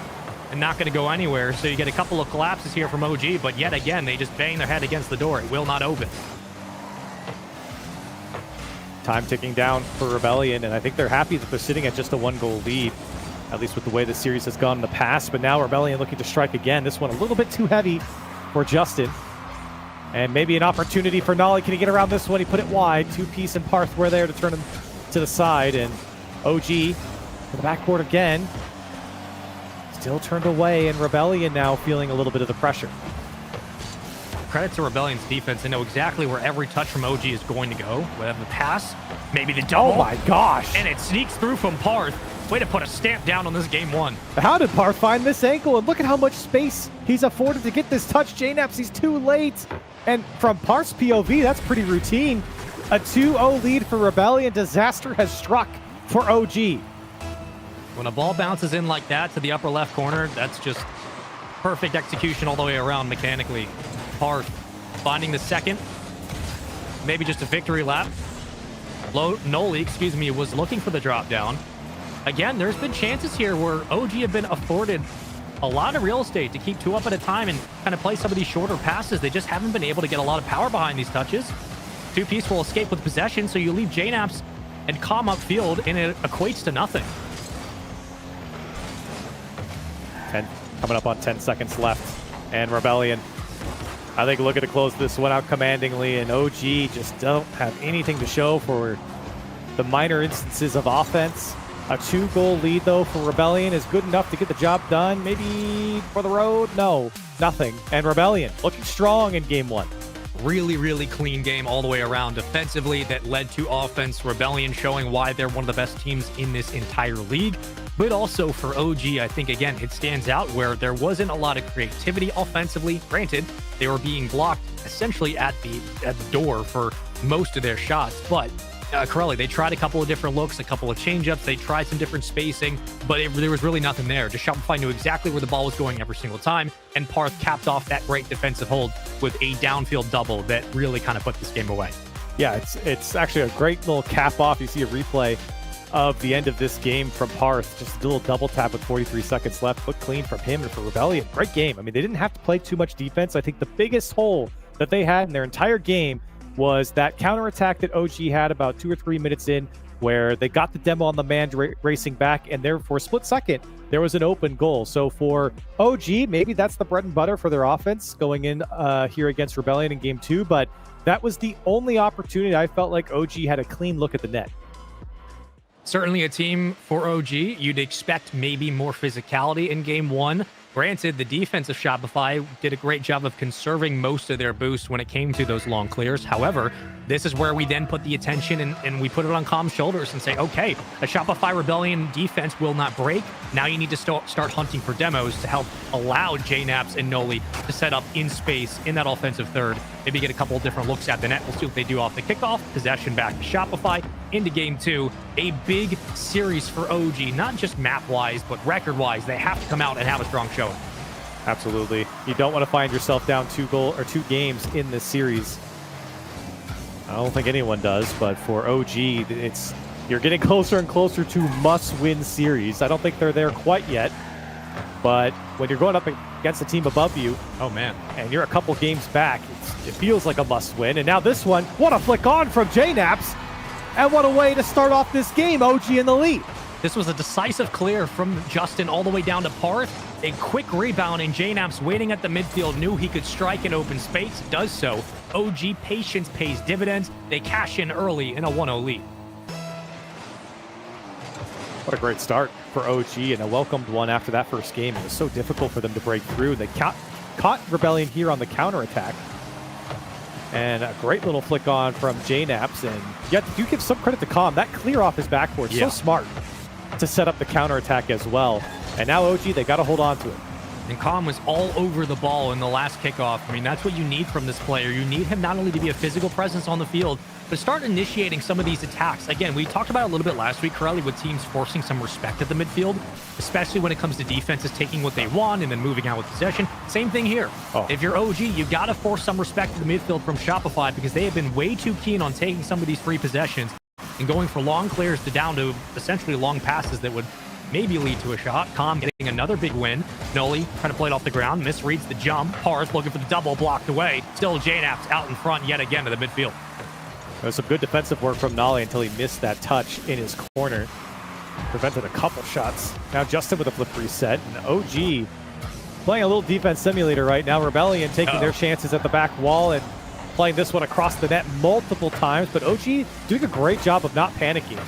and not going to go anywhere. So you get a couple of collapses here from OG, but yet again, they just bang their head against the door. It will not open. Time ticking down for Rebellion, and I think they're happy that they're sitting at just a 1-goal lead, at least with the way the series has gone in the past. But now Rebellion looking to strike again. This one a little bit too heavy for Justin. And maybe an opportunity for Nolly. Can he get around this one? He put it wide. 2-piece and Parth were there to turn him to the side, and OG to the backcourt again. Still turned away, and Rebellion now feeling a little bit of the pressure. Credit to Rebellion's defense. They know exactly where every touch from OG is going to go. Whether the pass, maybe the double. Oh my gosh. And it sneaks through from Parth. Way to put a stamp down on this game one. How did Parth find this ankle? And look at how much space he's afforded to get this touch. JNaps, he's too late. And from Parth's POV, that's pretty routine. A 2-0 lead for Rebellion. Disaster has struck for OG. When a ball bounces in like that to the upper left corner, that's just perfect execution all the way around mechanically. Parth finding the second. Maybe just a victory lap. Noli, was looking for the drop down. Again, there's been chances here where OG have been afforded a lot of real estate to keep 2 up at a time and kind of play some of these shorter passes. They just haven't been able to get a lot of power behind these touches. 2-piece will escape with possession, so you leave JNaps and Calm upfield, and it equates to nothing. 10 coming up on 10 seconds left, and Rebellion, I think, looking to close this one out commandingly, and OG just don't have anything to show for the minor instances of offense. A 2-goal lead, though, for Rebellion is good enough to get the job done. Maybe for the road? No, nothing. And Rebellion looking strong in game one. Really, really clean game all the way around. Defensively, that led to offense. Rebellion showing why they're one of the best teams in this entire league. But also for OG, I think, again, it stands out where there wasn't a lot of creativity offensively. Granted, they were being blocked essentially at the door for most of their shots. But Corelli, they tried a couple of different looks, a couple of changeups. They tried some different spacing, but there was really nothing there. Just Shopify knew exactly where the ball was going every single time, and Parth capped off that great defensive hold with a downfield double that really kind of put this game away. Yeah, it's actually a great little cap off. You see a replay of the end of this game from Parth. Just a little double tap with 43 seconds left. Put clean from him, and for Rebellion, great game. I mean, they didn't have to play too much defense. I think the biggest hole that they had in their entire game was that counterattack that OG had about 2 or 3 minutes in, where they got the demo on the man racing back, and there for a split second, there was an open goal. So for OG, maybe that's the bread and butter for their offense going in here against Rebellion in game 2, but that was the only opportunity I felt like OG had a clean look at the net. Certainly a team for OG. You'd expect maybe more physicality in game 1. Granted, the defense of Shopify did a great job of conserving most of their boost when it came to those long clears. However, this is where we then put the attention and we put it on Calm's shoulders and say, okay, a Shopify Rebellion defense will not break. Now you need to start hunting for demos to help allow JNaps and Noli to set up in space in that offensive third. Maybe get a couple of different looks at the net. We'll see what they do off the kickoff. Possession back to Shopify into game 2. A big series for OG, not just map-wise, but record-wise. They have to come out and have a strong showing. Absolutely. You don't want to find yourself down 2 games in this series. I don't think anyone does, but for OG, you're getting closer and closer to must-win series. I don't think they're there quite yet, but when you're going up against a team above you, oh man, and you're a couple games back, it feels like a must-win. And now this one, what a flick on from JNaps, and what a way to start off this game. OG in the lead. This was a decisive clear from Justin all the way down to Parth. A quick rebound, and JNaps waiting at the midfield knew he could strike in open space. Does so. OG patience pays dividends. They cash in early in a 1-0 lead. What a great start for OG, and a welcomed one after that first game. It was so difficult for them to break through. They caught Rebellion here on the counterattack. And a great little flick on from JNaps. And yet, you give some credit to Calm. That clear off his backboard, so smart to set up the counterattack as well. And now OG, they got to hold on to it. And Calm was all over the ball in the last kickoff. I mean, that's what you need from this player. You need him not only to be a physical presence on the field, but start initiating some of these attacks. Again, we talked about it a little bit last week, Corelli, with teams forcing some respect at the midfield, especially when it comes to defenses taking what they want and then moving out with possession. Same thing here. If you're OG, you got to force some respect to the midfield from Shopify, because they have been way too keen on taking some of these free possessions and going for long clears to down to essentially long passes that would maybe lead to a shot. Calm getting another big win. Noli trying to play it off the ground, misreads the jump. Parth looking for the double, blocked away. Still JNaps out in front yet again to the midfield. There was some good defensive work from Nolly until he missed that touch in his corner. Prevented a couple shots. Now Justin with a flip reset. And OG playing a little defense simulator right now. Rebellion taking their chances at the back wall and playing this one across the net multiple times. But OG doing a great job of not panicking.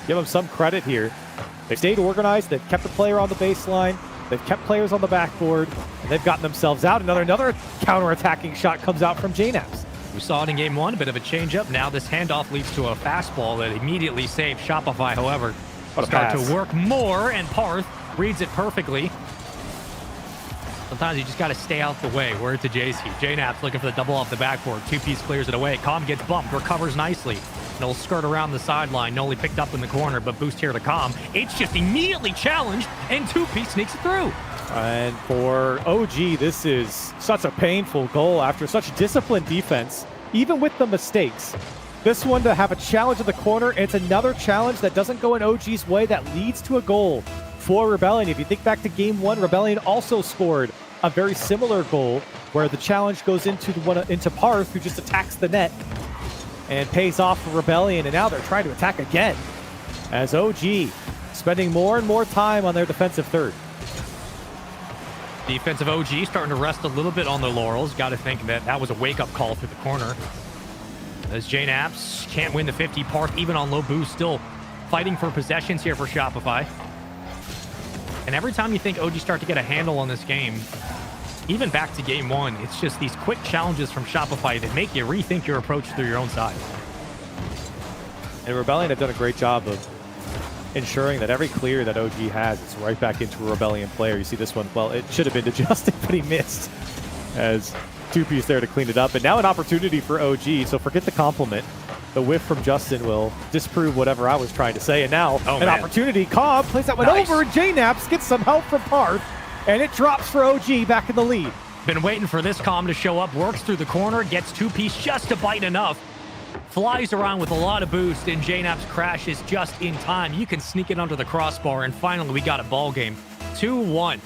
Give them some credit here. They stayed organized. They've kept the player on the baseline. They've kept players on the backboard. And they've gotten themselves out. Another counter-attacking shot comes out from JNaps. We saw it in game 1, a bit of a change-up. Now this handoff leads to a fastball that immediately saves Shopify, however. Start to work more, and Parth reads it perfectly. Sometimes you just got to stay out the way. Word to JC. JNaps looking for the double off the backboard. Two-piece clears it away. Calm gets bumped, recovers nicely. And it'll skirt around the sideline. Noli picked up in the corner, but boost here to Calm. H just immediately challenged, and two-piece sneaks it through. And for OG, this is such a painful goal after such disciplined defense, even with the mistakes. This one to have a challenge in the corner, and it's another challenge that doesn't go in OG's way that leads to a goal for Rebellion. If you think back to game 1, Rebellion also scored a very similar goal where the challenge goes into Parth, who just attacks the net and pays off for Rebellion, and now they're trying to attack again as OG spending more and more time on their defensive third. Defensive OG starting to rest a little bit on their laurels. Got to think that was a wake-up call through the corner. As JNaps can't win the 50. Parth, even on low boost, still fighting for possessions here for Shopify. And every time you think OG start to get a handle on this game, even back to game 1, it's just these quick challenges from Shopify that make you rethink your approach through your own side. And Rebellion have done a great job of ensuring that every clear that OG has is right back into a Rebellion player. You see this one, well, it should have been to Justin, but he missed as two-piece there to clean it up. And now an opportunity for OG, so forget the compliment. The whiff from Justin will disprove whatever I was trying to say. And now an opportunity. Cobb plays that one over, and JNaps gets some help from Parth, and it drops for OG back in the lead. Been waiting for this Comm to show up, works through the corner, gets two-piece just to bite enough. Flies around with a lot of boost, and JNaps crashes just in time. You can sneak it under the crossbar, and finally we got a ball game. 2-1.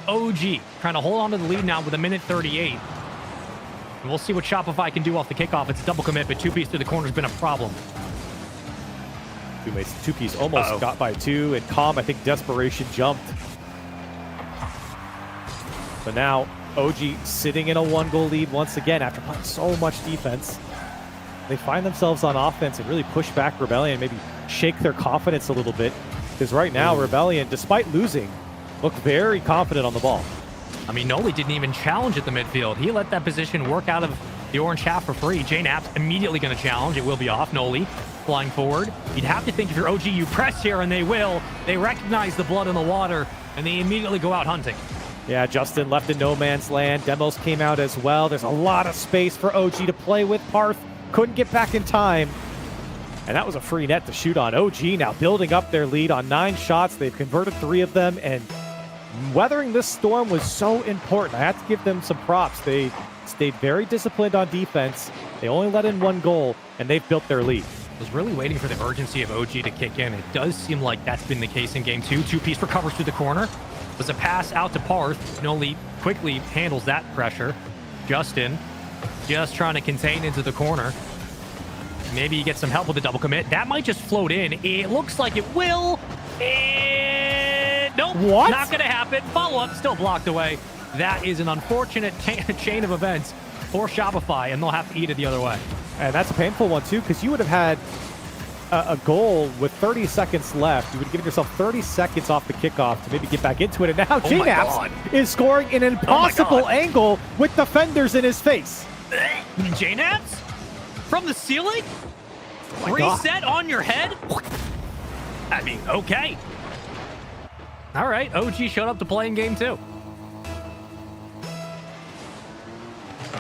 OG trying to hold on to the lead now with 1:38. And we'll see what Shopify can do off the kickoff. It's a double commit, but two-piece through the corner has been a problem. Two-piece almost got by 2, and Calm, I think, desperation jumped. So now OG sitting in a 1-goal lead once again after playing so much defense. They find themselves on offense and really push back Rebellion, maybe shake their confidence a little bit. Because right now, Rebellion, despite losing, look very confident on the ball. I mean, Noli didn't even challenge at the midfield. He let that position work out of the orange half for free. J-Nap's immediately going to challenge. It will be off. Noli flying forward. You'd have to think if you're OG, you press here, and they will. They recognize the blood in the water, and they immediately go out hunting. Yeah, Justin left in no man's land. Demos came out as well. There's a lot of space for OG to play with. Parth couldn't get back in time. And that was a free net to shoot on. OG now building up their lead on 9 shots. They've converted 3 of them, and weathering this storm was so important. I have to give them some props. They stayed very disciplined on defense. They only let in 1 goal, and they've built their lead. I was really waiting for the urgency of OG to kick in. It does seem like that's been the case in game 2. Two-piece recovers through the corner. Was a pass out to Parth. Noli quickly handles that pressure. Justin just trying to contain into the corner. Maybe he gets some help with the double commit. That might just float in. It looks like it will. And nope, what? Not going to happen. Follow-up still blocked away. That is an unfortunate chain of events for Shopify, and they'll have to eat it the other way. And that's a painful one, too, because you would have had a goal with 30 seconds left. You would have given yourself 30 seconds off the kickoff to maybe get back into it. And now J-Naps is scoring an impossible angle with defenders in his face. J-Naps? From the ceiling? Reset on your head? I mean, okay. All right, OG showed up to play in game 2.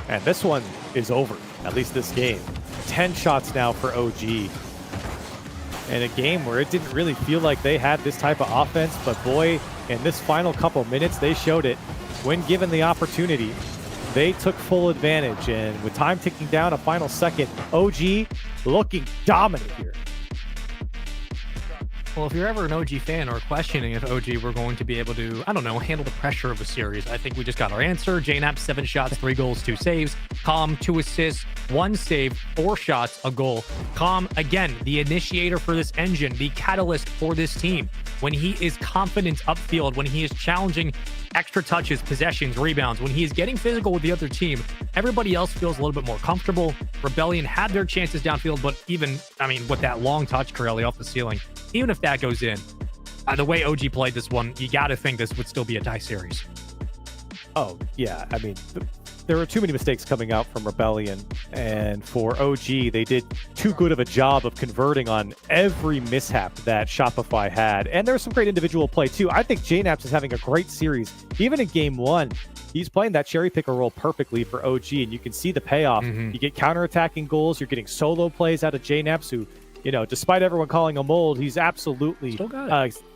And this one is over, at least this game. 10 shots now for OG. In a game where it didn't really feel like they had this type of offense, but boy, in this final couple minutes, they showed it. When given the opportunity, they took full advantage. And with time ticking down, a final second, OG looking dominant here. Well, if you're ever an OG fan or questioning if OG were going to be able to, I don't know, handle the pressure of a series, I think we just got our answer. J-Nap, 7 shots, 3 goals, 2 saves. Calm, 2 assists, 1 save, 4 shots, a goal. Calm, again, the initiator for this engine, the catalyst for this team. When he is confident upfield, when he is challenging extra touches, possessions, rebounds, when he is getting physical with the other team, everybody else feels a little bit more comfortable. Rebellion had their chances downfield, but even, I mean, with that long touch, Corelli off the ceiling, even if that goes in, the way OG played this one, you got to think this would still be a tie series. Oh, yeah. I mean, there were too many mistakes coming out from Rebellion. And for OG, they did too good of a job of converting on every mishap that Shopify had. And there was some great individual play, too. I think J-Naps is having a great series. Even in game 1, he's playing that cherry picker role perfectly for OG. And you can see the payoff. You get counterattacking goals. You're getting solo plays out of J-Naps, who, you know, despite everyone calling him old, he's absolutely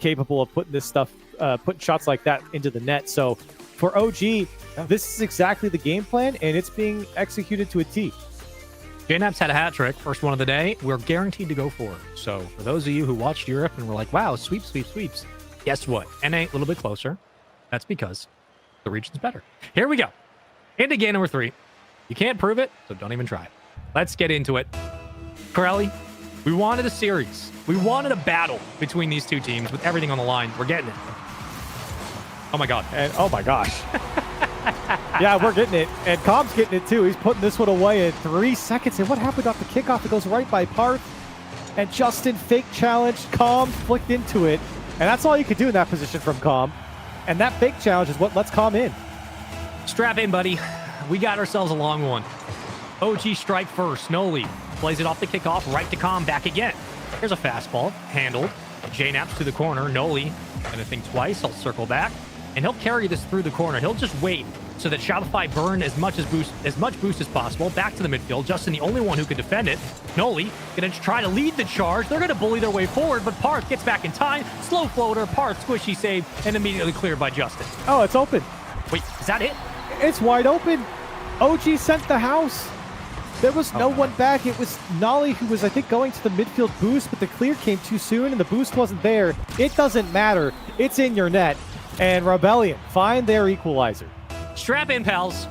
capable of putting this stuff, putting shots like that into the net. So for OG, this is exactly the game plan, and it's being executed to a T. J-Naps had a hat trick, first one of the day. We're guaranteed to go for it. So for those of you who watched Europe and were like, wow, sweeps, guess what? NA a little bit closer. That's because the region's better. Here we go. Into game number 3. You can't prove it, so don't even try. Let's get into it. Corelli, we wanted a series. We wanted a battle between these two teams with everything on the line. We're getting it. Oh my God. And oh my gosh. Yeah, we're getting it. And Calm's getting it too. He's putting this one away in 3 seconds. And what happened off the kickoff? It goes right by Parth. And Justin fake challenge. Calm flicked into it. And that's all you could do in that position from Calm. And that fake challenge is what lets Calm in. Strap in, buddy. We got ourselves a long one. OG strike first. No lead. Plays it off the kickoff. Right to Calm. Back again. Here's a fastball. Handled. J-Naps to the corner. Noli. Gonna think twice. I'll circle back. And he'll carry this through the corner. He'll just wait so that Shopify burn as much boost as possible. Back to the midfield. Justin, the only one who can defend it. Noli gonna try to lead the charge. They're gonna bully their way forward, but Parth gets back in time. Slow floater. Parth squishy save and immediately cleared by Justin. Oh, it's open. Wait, is that it? It's wide open. OG sent the house. There was no one back. It was Nolly who was, I think, going to the midfield boost, but the clear came too soon and the boost wasn't there. It doesn't matter. It's in your net. And Rebellion find their equalizer. Strap in, pals.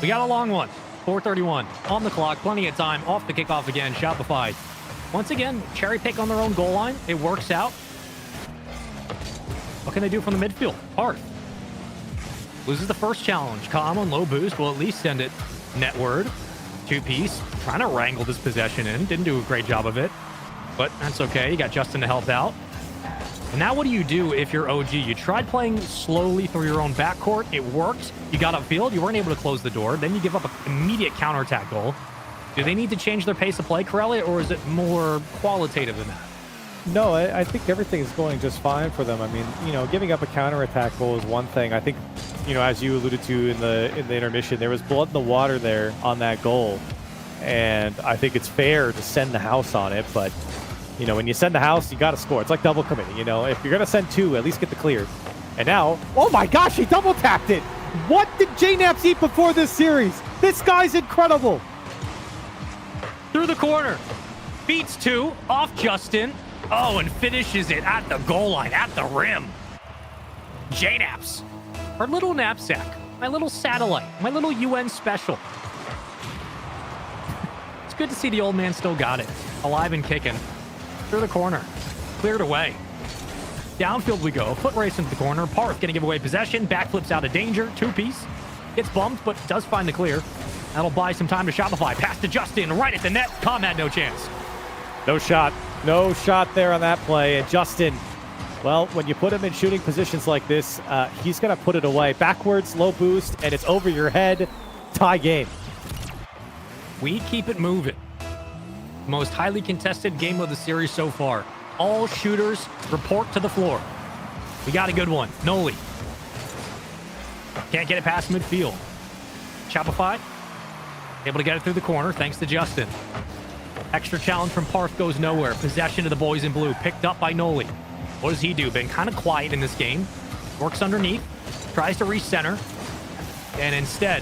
We got a long one. 4:31 on the clock. Plenty of time. Off the kickoff again. Shopify. Once again, cherry pick on their own goal line. It works out. What can they do from the midfield? Parth loses the first challenge. Calm on low boost. Will at least send it netward. Two-piece. Trying to wrangle this possession in. Didn't do a great job of it. But that's okay. You got Justin to help out. And now what do you do if you're OG? You tried playing slowly through your own backcourt. It worked. You got upfield. You weren't able to close the door. Then you give up an immediate counterattack goal. Do they need to change their pace of play, Corelli, or is it more qualitative than that? No, I think everything is going just fine for them. I mean, giving up a counterattack goal is one thing. I think, as you alluded to in the intermission, there was blood in the water there on that goal. And I think it's fair to send the house on it, but when you send the house, you got to score. It's like double committing. If you're going to send 2, at least get the clear. And now, oh my gosh, he double tapped it. What did JNaps eat before this series? This guy's incredible. Through the corner. Beats 2 off Justin. Oh, and finishes it at the goal line, at the rim. JNaps. Our little knapsack. My little satellite. My little UN special. It's good to see the old man still got it. Alive and kicking. Through the corner. Cleared away. Downfield we go. Foot race into the corner. Parth going to give away possession. Backflips out of danger. 2-piece. Gets bumped, but does find the clear. That'll buy some time to Shopify. Pass to Justin. Right at the net. Com had no chance. No shot. No shot there on that play. And Justin, well, when you put him in shooting positions like this, he's going to put it away. Backwards, low boost, and it's over your head. Tie game. We keep it moving. Most highly contested game of the series so far. All shooters report to the floor. We got a good one. Noli. Can't get it past midfield. Shopify. Able to get it through the corner thanks to Justin. Extra challenge from Parth goes nowhere. Possession to the boys in blue. Picked up by Noli. What does he do? Been kind of quiet in this game. Works underneath. Tries to recenter. And instead,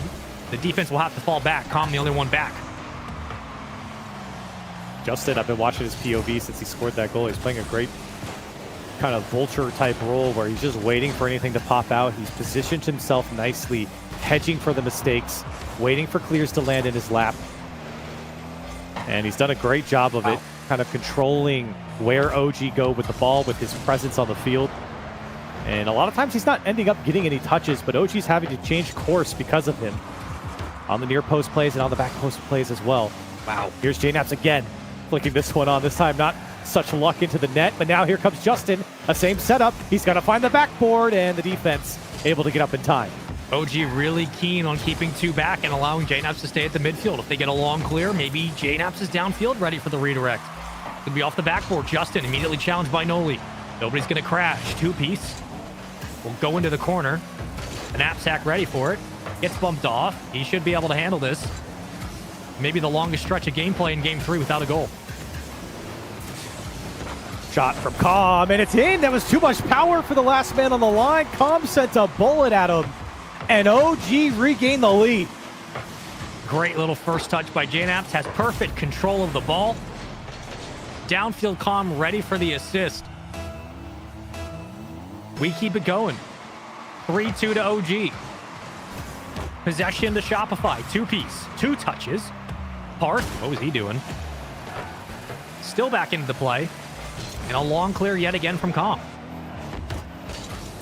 the defense will have to fall back. Com the only one back. Justin, I've been watching his POV since he scored that goal. He's playing a great kind of vulture type role where he's just waiting for anything to pop out. He's positioned himself nicely, hedging for the mistakes, waiting for clears to land in his lap. And he's done a great job of it, kind of controlling where OG go with the ball with his presence on the field. And a lot of times he's not ending up getting any touches, but OG's having to change course because of him on the near post plays and on the back post plays as well. Wow. Here's JNaps again. Flicking this one on, this time not such luck into the net, but now here comes Justin, a same setup. He's got to find the backboard, and the defense able to get up in time. OG really keen on keeping 2 back and allowing JNaps to stay at the midfield. If they get a long clear, maybe JNaps is downfield ready for the redirect. Could be off the backboard. Justin immediately challenged by Noli. Nobody's going to crash. 2-piece. Will go into the corner. The knapsack ready for it. Gets bumped off. He should be able to handle this. Maybe the longest stretch of gameplay in Game 3 without a goal. Shot from Com, and it's in. That was too much power for the last man on the line. Com sent a bullet at him, and OG regained the lead. Great little first touch by JNaps. Has perfect control of the ball. Downfield Com ready for the assist. We keep it going. 3-2 to OG. Possession to Shopify. 2-piece. 2 touches. Parth, what was he doing? Still back into the play. And a long clear yet again from Com.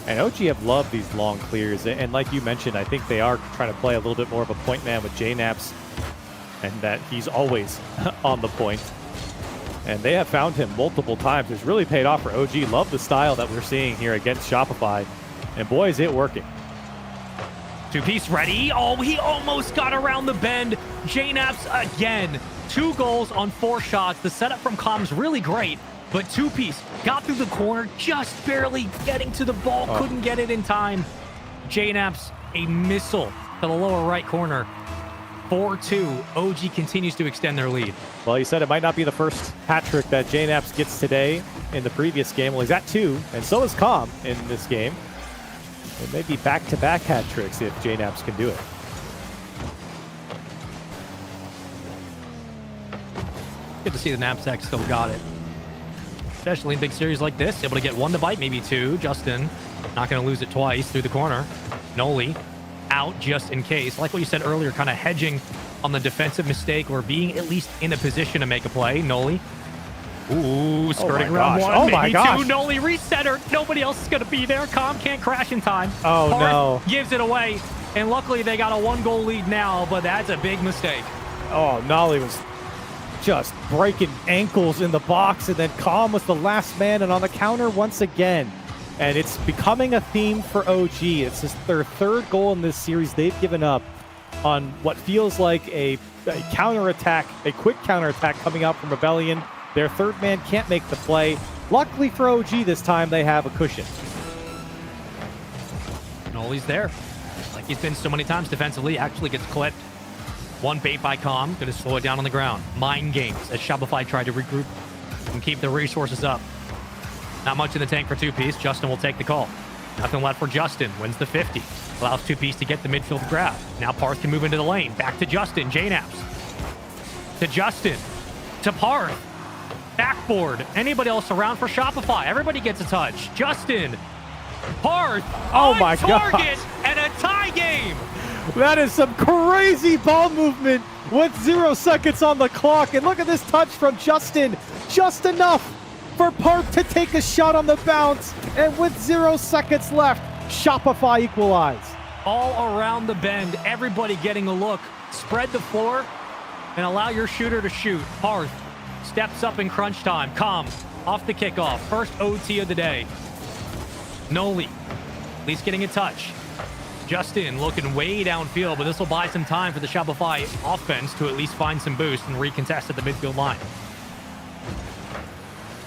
And OG have loved these long clears. And like you mentioned, I think they are trying to play a little bit more of a point man with JNaps. And that he's always on the point. And they have found him multiple times. It's really paid off for OG. Love the style that we're seeing here against Shopify. And boy, is it working. 2-piece ready. Oh, he almost got around the bend. JNaps again. 2 goals on 4 shots. The setup from Com's really great, but 2-piece got through the corner, just barely getting to the ball. Couldn't get it in time. JNaps, a missile to the lower right corner. 4-2. OG continues to extend their lead. Well, you said it might not be the first hat trick that JNaps gets today. In the previous game, well, he's at 2, and so is Com in this game. It may be back-to-back hat tricks if JNaps can do it. Good to see the knapsack still got it. Especially in big series like this. Able to get 1 to bite, maybe 2. Justin not going to lose it twice through the corner. Noli out just in case. Like what you said earlier, kind of hedging on the defensive mistake or being at least in a position to make a play. Noli. Ooh, skirting around 1. Oh my gosh. 2. Noli recenter. Nobody else is going to be there. Com can't crash in time. Oh, Parth no. gives it away. And luckily they got a 1-goal lead now, but that's a big mistake. Oh, Nolly was just breaking ankles in the box, and then Calm was the last man and on the counter once again. And it's becoming a theme for OG. It's just their third goal in this series they've given up on what feels like a counterattack, a quick counterattack coming out from Rebellion. Their third man can't make the play. Luckily for OG this time, they have a cushion. Noli's there. Like he's been so many times defensively, actually gets clipped. One bait by Calm, going to slow it down on the ground. Mind games as Shopify tried to regroup and keep the resources up. Not much in the tank for two-piece. Justin will take the call. Nothing left for Justin. Wins the 50. Allows two-piece to get the midfield grab. Now Parth can move into the lane. Back to Justin. JNaps. To Justin. To Parth. Backboard. Anybody else around for Shopify? Everybody gets a touch. Justin. Parth. Oh on my target gosh. and a tie game. That is some crazy ball movement with 0 seconds on the clock. And look at this touch from Justin. Just enough for Parth to take a shot on the bounce. And with 0 seconds left, Shopify equalize. All around the bend, everybody getting a look. Spread the floor and allow your shooter to shoot. Parth steps up in crunch time. Calm off the kickoff. First OT of the day. Noli, at least getting a touch. Justin looking way downfield, but this will buy some time for the Shopify offense to at least find some boost and recontest at the midfield line.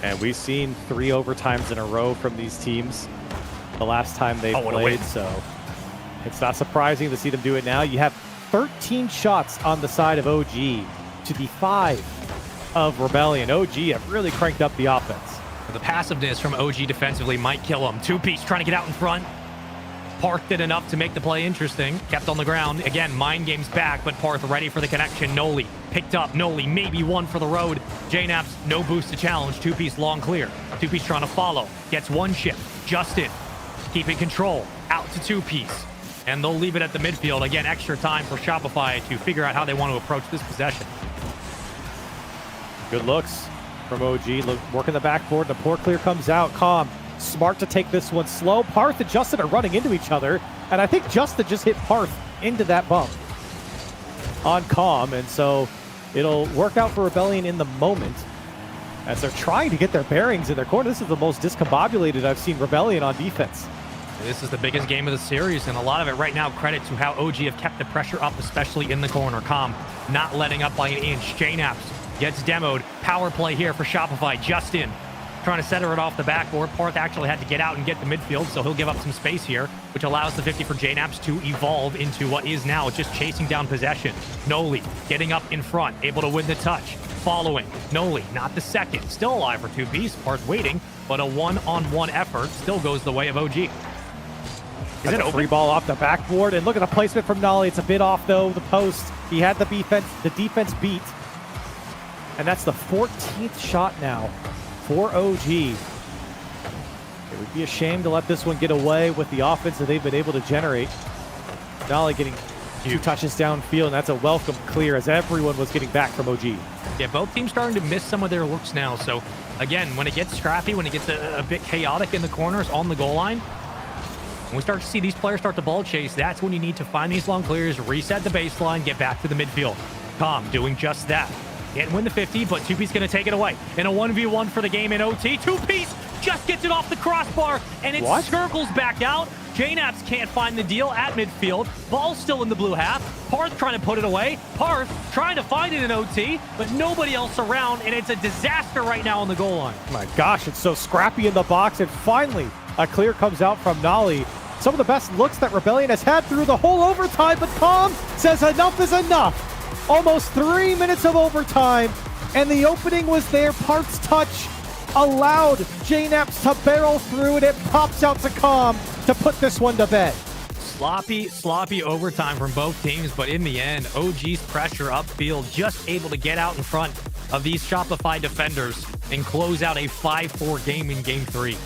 And we've seen 3 overtimes in a row from these teams the last time they played, so it's not surprising to see them do it now. You have 13 shots on the side of OG to the 5 of Rebellion. OG have really cranked up the offense. The passiveness from OG defensively might kill him. Two-piece trying to get out in front. Parth did enough to make the play interesting. Kept on the ground. Again, mind games back, but Parth ready for the connection. Noli picked up. Noli maybe one for the road. JNaps, no boost to challenge. Two-piece long clear. Two-piece trying to follow. Gets one chip. Justin keeping control. Out to two-piece. And they'll leave it at the midfield. Again, extra time for Shopify to figure out how they want to approach this possession. Good looks from OG. Look, working the backboard. The poor clear comes out. Calm. Smart to take this one slow. Parth and Justin are running into each other. And I think Justin just hit Parth into that bump on Calm. And so it'll work out for Rebellion in the moment as they're trying to get their bearings in their corner. This is the most discombobulated I've seen Rebellion on defense. This is the biggest game of the series, and a lot of it right now credit to how OG have kept the pressure up, especially in the corner. Calm not letting up by an inch. JNaps gets demoed. Power play here for Shopify. Justin trying to center it off the backboard. Parth actually had to get out and get the midfield, so he'll give up some space here, which allows the 50 for JNaps to evolve into what is now just chasing down possession. Noli getting up in front, able to win the touch. Following. Noli, not the second. Still alive for two-piece. Parth waiting, but a one-on-one effort still goes the way of OG. Is it a free ball off the backboard, and look at the placement from Nolly. It's a bit off though, the post. He had the defense beat. And that's the 14th shot now for OG. It would be a shame to let this one get away with the offense that they've been able to generate. Nolly getting 2 touches downfield, and that's a welcome clear as everyone was getting back from OG. Yeah, both teams starting to miss some of their looks now. So again, when it gets scrappy, when it gets a bit chaotic in the corners on the goal line, when we start to see these players start to ball chase, that's when you need to find these long clears, reset the baseline, get back to the midfield. Calm doing just that. Can't win the 50, but two-piece going to take it away. In a 1v1 for the game in OT. Two-piece just gets it off the crossbar, and it circles back out. JNaps can't find the deal at midfield. Ball's still in the blue half. Parth trying to put it away. Parth trying to find it in OT, but nobody else around, and it's a disaster right now on the goal line. Oh my gosh, it's so scrappy in the box, and finally a clear comes out from Nolly. Some of the best looks that Rebellion has had through the whole overtime, but Calm says enough is enough. Almost 3 minutes of overtime, and the opening was there. Parth's touch allowed JNaps to barrel through, and it pops out to Calm to put this one to bed. Sloppy overtime from both teams, but in the end, OG's pressure upfield just able to get out in front of these Shopify defenders and close out a 5-4 game in Game 3.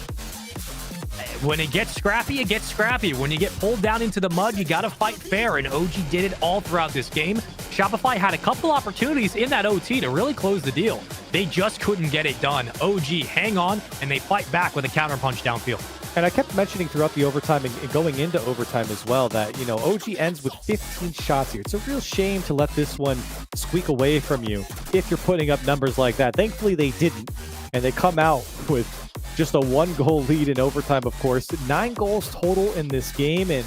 When it gets scrappy, it gets scrappy. When you get pulled down into the mud, you got to fight fair, and OG did it all throughout this game. Shopify had a couple opportunities in that OT to really close the deal, They just couldn't get it done. OG hang on, and they fight back with a counter punch downfield. And I kept mentioning throughout the overtime and going into overtime as well that, you know, OG ends with 15 shots here. It's a real shame to let this one squeak away from you if you're putting up numbers like that. Thankfully, they didn't. And they come out with just a 1-goal lead in overtime, of course. 9 goals total in this game, and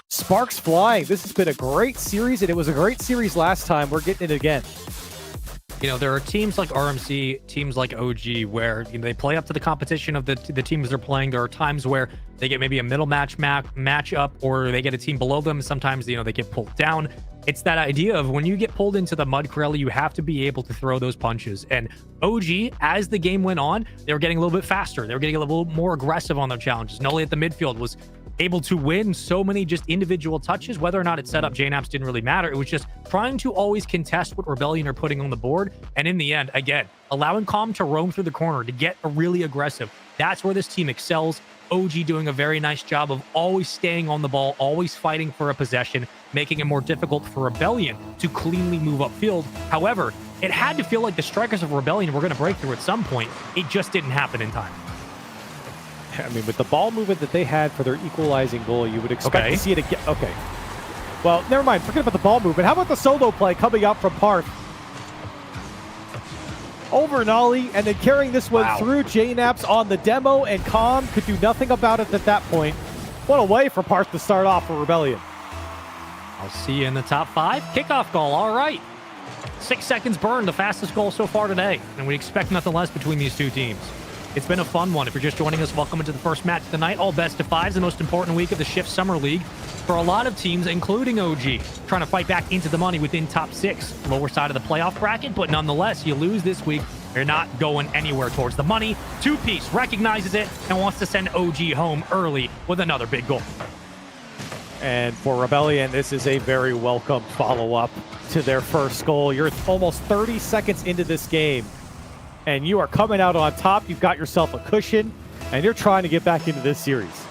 sparks flying. This has been a great series, and it was a great series last time. We're getting it again. You know, there are teams like RMC, teams like OG, where they play up to the competition of the teams they're playing. There are times where they get maybe a middle matchup, or they get a team below them. Sometimes, they get pulled down. It's that idea of when you get pulled into the mud, Corelli, you have to be able to throw those punches. And OG, as the game went on, they were getting a little bit faster. They were getting a little more aggressive on their challenges. Noli at the midfield was able to win so many just individual touches. Whether or not it set up J-Naps didn't really matter. It was just trying to always contest what Rebellion are putting on the board. And in the end, again, allowing Calm to roam through the corner, to get really aggressive. That's where this team excels. OG doing a very nice job of always staying on the ball, always fighting for a possession, making it more difficult for Rebellion to cleanly move upfield. However, it had to feel like the strikers of Rebellion were going to break through at some point. It just didn't happen in time. I mean, with the ball movement that they had for their equalizing goal, you would expect to see it again. Okay. Well, never mind. Forget about the ball movement. How about the solo play coming out from Parth? Over Nolly, and then carrying this one through. J-Naps on the demo, and Calm could do nothing about it at that point. What a way for Parth to start off for Rebellion. I'll see you in the top 5. Kickoff goal. All right. 6 seconds burned, the fastest goal so far today. And we expect nothing less between these two teams. It's been a fun one. If you're just joining us, welcome into the first match tonight. All best of 5s, the most important week of the Shift Summer League for a lot of teams, including OG, trying to fight back into the money within top 6. Lower side of the playoff bracket, but nonetheless, you lose this week, you're not going anywhere towards the money. Two-Piece recognizes it and wants to send OG home early with another big goal. And for Rebellion, this is a very welcome follow-up to their first goal. You're almost 30 seconds into this game, and you are coming out on top. You've got yourself a cushion, and you're trying to get back into this series.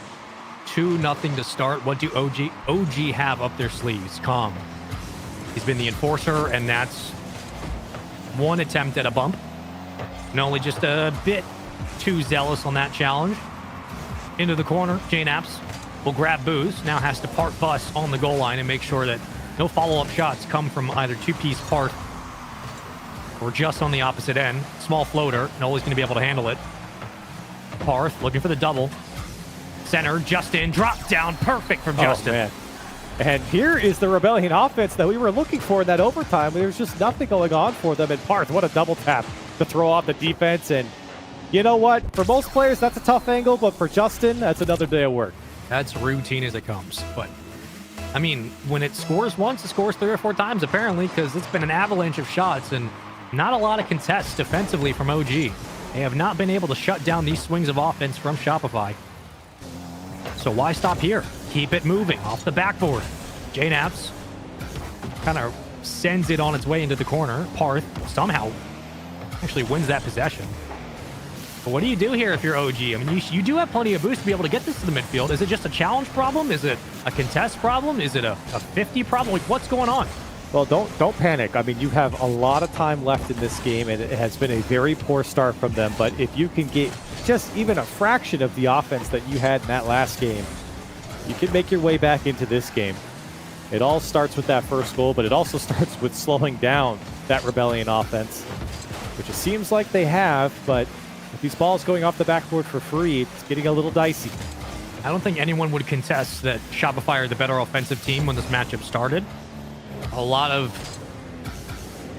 2-0 to start. What do OG have up their sleeves? Calm. He's been the enforcer, and that's one attempt at a bump. And only just a bit too zealous on that challenge. Into the corner, J-Naps will grab Booze. Now has to part bus on the goal line and make sure that no follow-up shots come from either Two-Piece Part or just on the opposite end. Small floater. Noli's going to be able to handle it. Parth looking for the double. Center, Justin, drop down. Perfect from Justin. Man. And here is the Rebellion offense that we were looking for in that overtime. There's just nothing going on for them. And Parth, what a double tap to throw off the defense. And you know what? For most players, that's a tough angle. But for Justin, that's another day of work. That's routine as it comes. But, I mean, when it scores once, it scores 3 or 4 times, apparently, because it's been an avalanche of shots and not a lot of contests defensively from OG. They have not been able to shut down these swings of offense from Shopify. So why stop here? Keep it moving off the backboard. J-Naps kind of sends it on its way into the corner. Parth somehow actually wins that possession. But what do you do here if you're OG? I mean, you do have plenty of boost to be able to get this to the midfield. Is it just a challenge problem? Is it a contest problem? Is it a 50 problem? Like, what's going on? Well, don't panic. I mean, you have a lot of time left in this game, and it has been a very poor start from them. But if you can get just even a fraction of the offense that you had in that last game, you can make your way back into this game. It all starts with that first goal, but it also starts with slowing down that Rebellion offense, which it seems like they have. But with these balls going off the backboard for free, it's getting a little dicey. I don't think anyone would contest that Shopify are the better offensive team when this matchup started. A lot of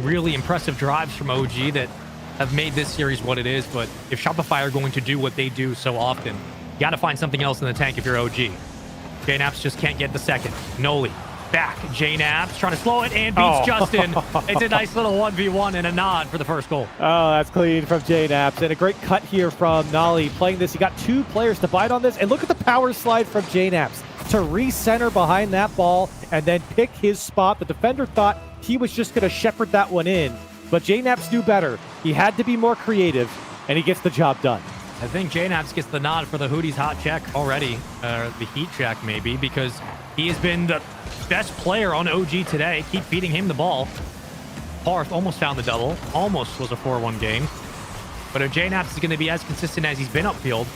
really impressive drives from OG that have made this series what it is, but if Shopify are going to do what they do so often, you got to find something else in the tank if you're OG. J-Naps just can't get the second. Noli back. J-Naps trying to slow it and beats Justin. It's a nice little 1v1 and a nod for the first goal. Oh, that's clean from J-Naps. And a great cut here from Nolly playing this. He got 2 players to bite on this. And look at the power slide from J-Naps to recenter behind that ball and then pick his spot. The defender thought he was just going to shepherd that one in, but J-Naps knew better. He had to be more creative, and he gets the job done. I think J-Naps gets the nod for the Hootie's hot check already, the heat check maybe, because he has been the best player on OG today. Keep feeding him the ball. Parth almost found the double. Almost was a 4-1 game. But if JNaps is going to be as consistent as he's been upfield,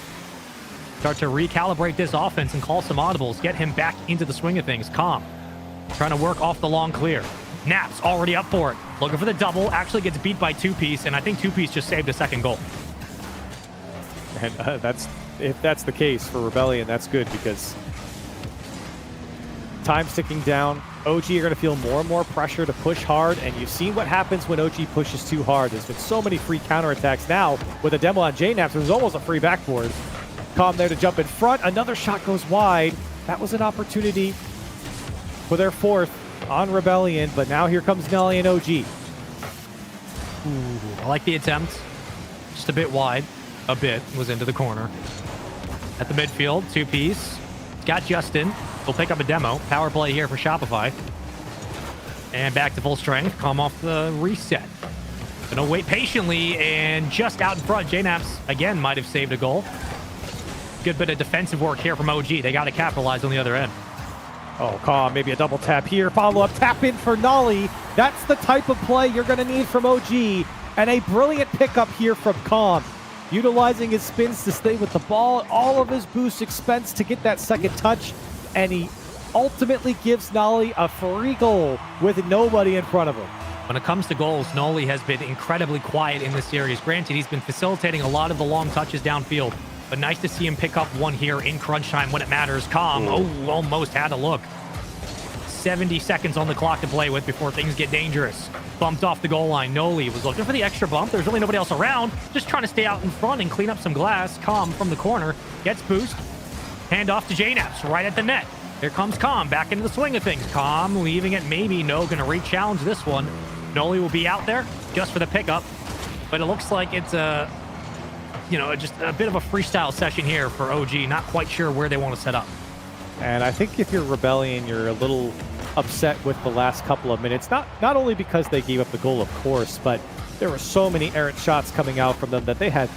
start to recalibrate this offense and call some audibles, get him back into the swing of things. Calm. Trying to work off the long clear. Naps already up for it. Looking for the double. Actually gets beat by 2-piece, and I think 2-piece just saved a second goal. And if that's the case for Rebellion, that's good because time's ticking down. OG are going to feel more and more pressure to push hard, and you've seen what happens when OG pushes too hard. There's been so many free counterattacks. Now, with a demo on JNaps, there's almost a free backboard. Calm there to jump in front. Another shot goes wide. That was an opportunity for their fourth on Rebellion, but now here comes Nelly and OG. Ooh, I like the attempt. Just a bit wide. A bit. Was into the corner. At the midfield, 2-piece. Got Justin. We'll pick up a demo. Power play here for Shopify. And back to full strength. Come off the reset. Gonna wait patiently, and just out in front, JNaps again might have saved a goal. Good bit of defensive work here from OG. They got to capitalize on the other end. Oh, Calm, maybe a double tap here. Follow-up tap in for Nolly. That's the type of play you're going to need from OG. And a brilliant pickup here from Calm. Utilizing his spins to stay with the ball. All of his boost expense to get that second touch. And he ultimately gives Nolly a free goal with nobody in front of him. When it comes to goals, Nolly has been incredibly quiet in this series. Granted, he's been facilitating a lot of the long touches downfield. But nice to see him pick up one here in crunch time when it matters. Calm, almost had a look. 70 seconds on the clock to play with before things get dangerous. Bumped off the goal line. Noli was looking for the extra bump. There's really nobody else around. Just trying to stay out in front and clean up some glass. Calm from the corner. Gets boost. Hand off to JNaps right at the net. Here comes Calm back into the swing of things. Calm leaving it. Maybe No going to re-challenge this one. Noli will be out there just for the pickup. But it looks like it's just a bit of a freestyle session here for OG. Not quite sure where they want to set up. And I think if you're Rebellion, you're a little upset with the last couple of minutes. Not only because they gave up the goal, of course, but there were so many errant shots coming out from them that they had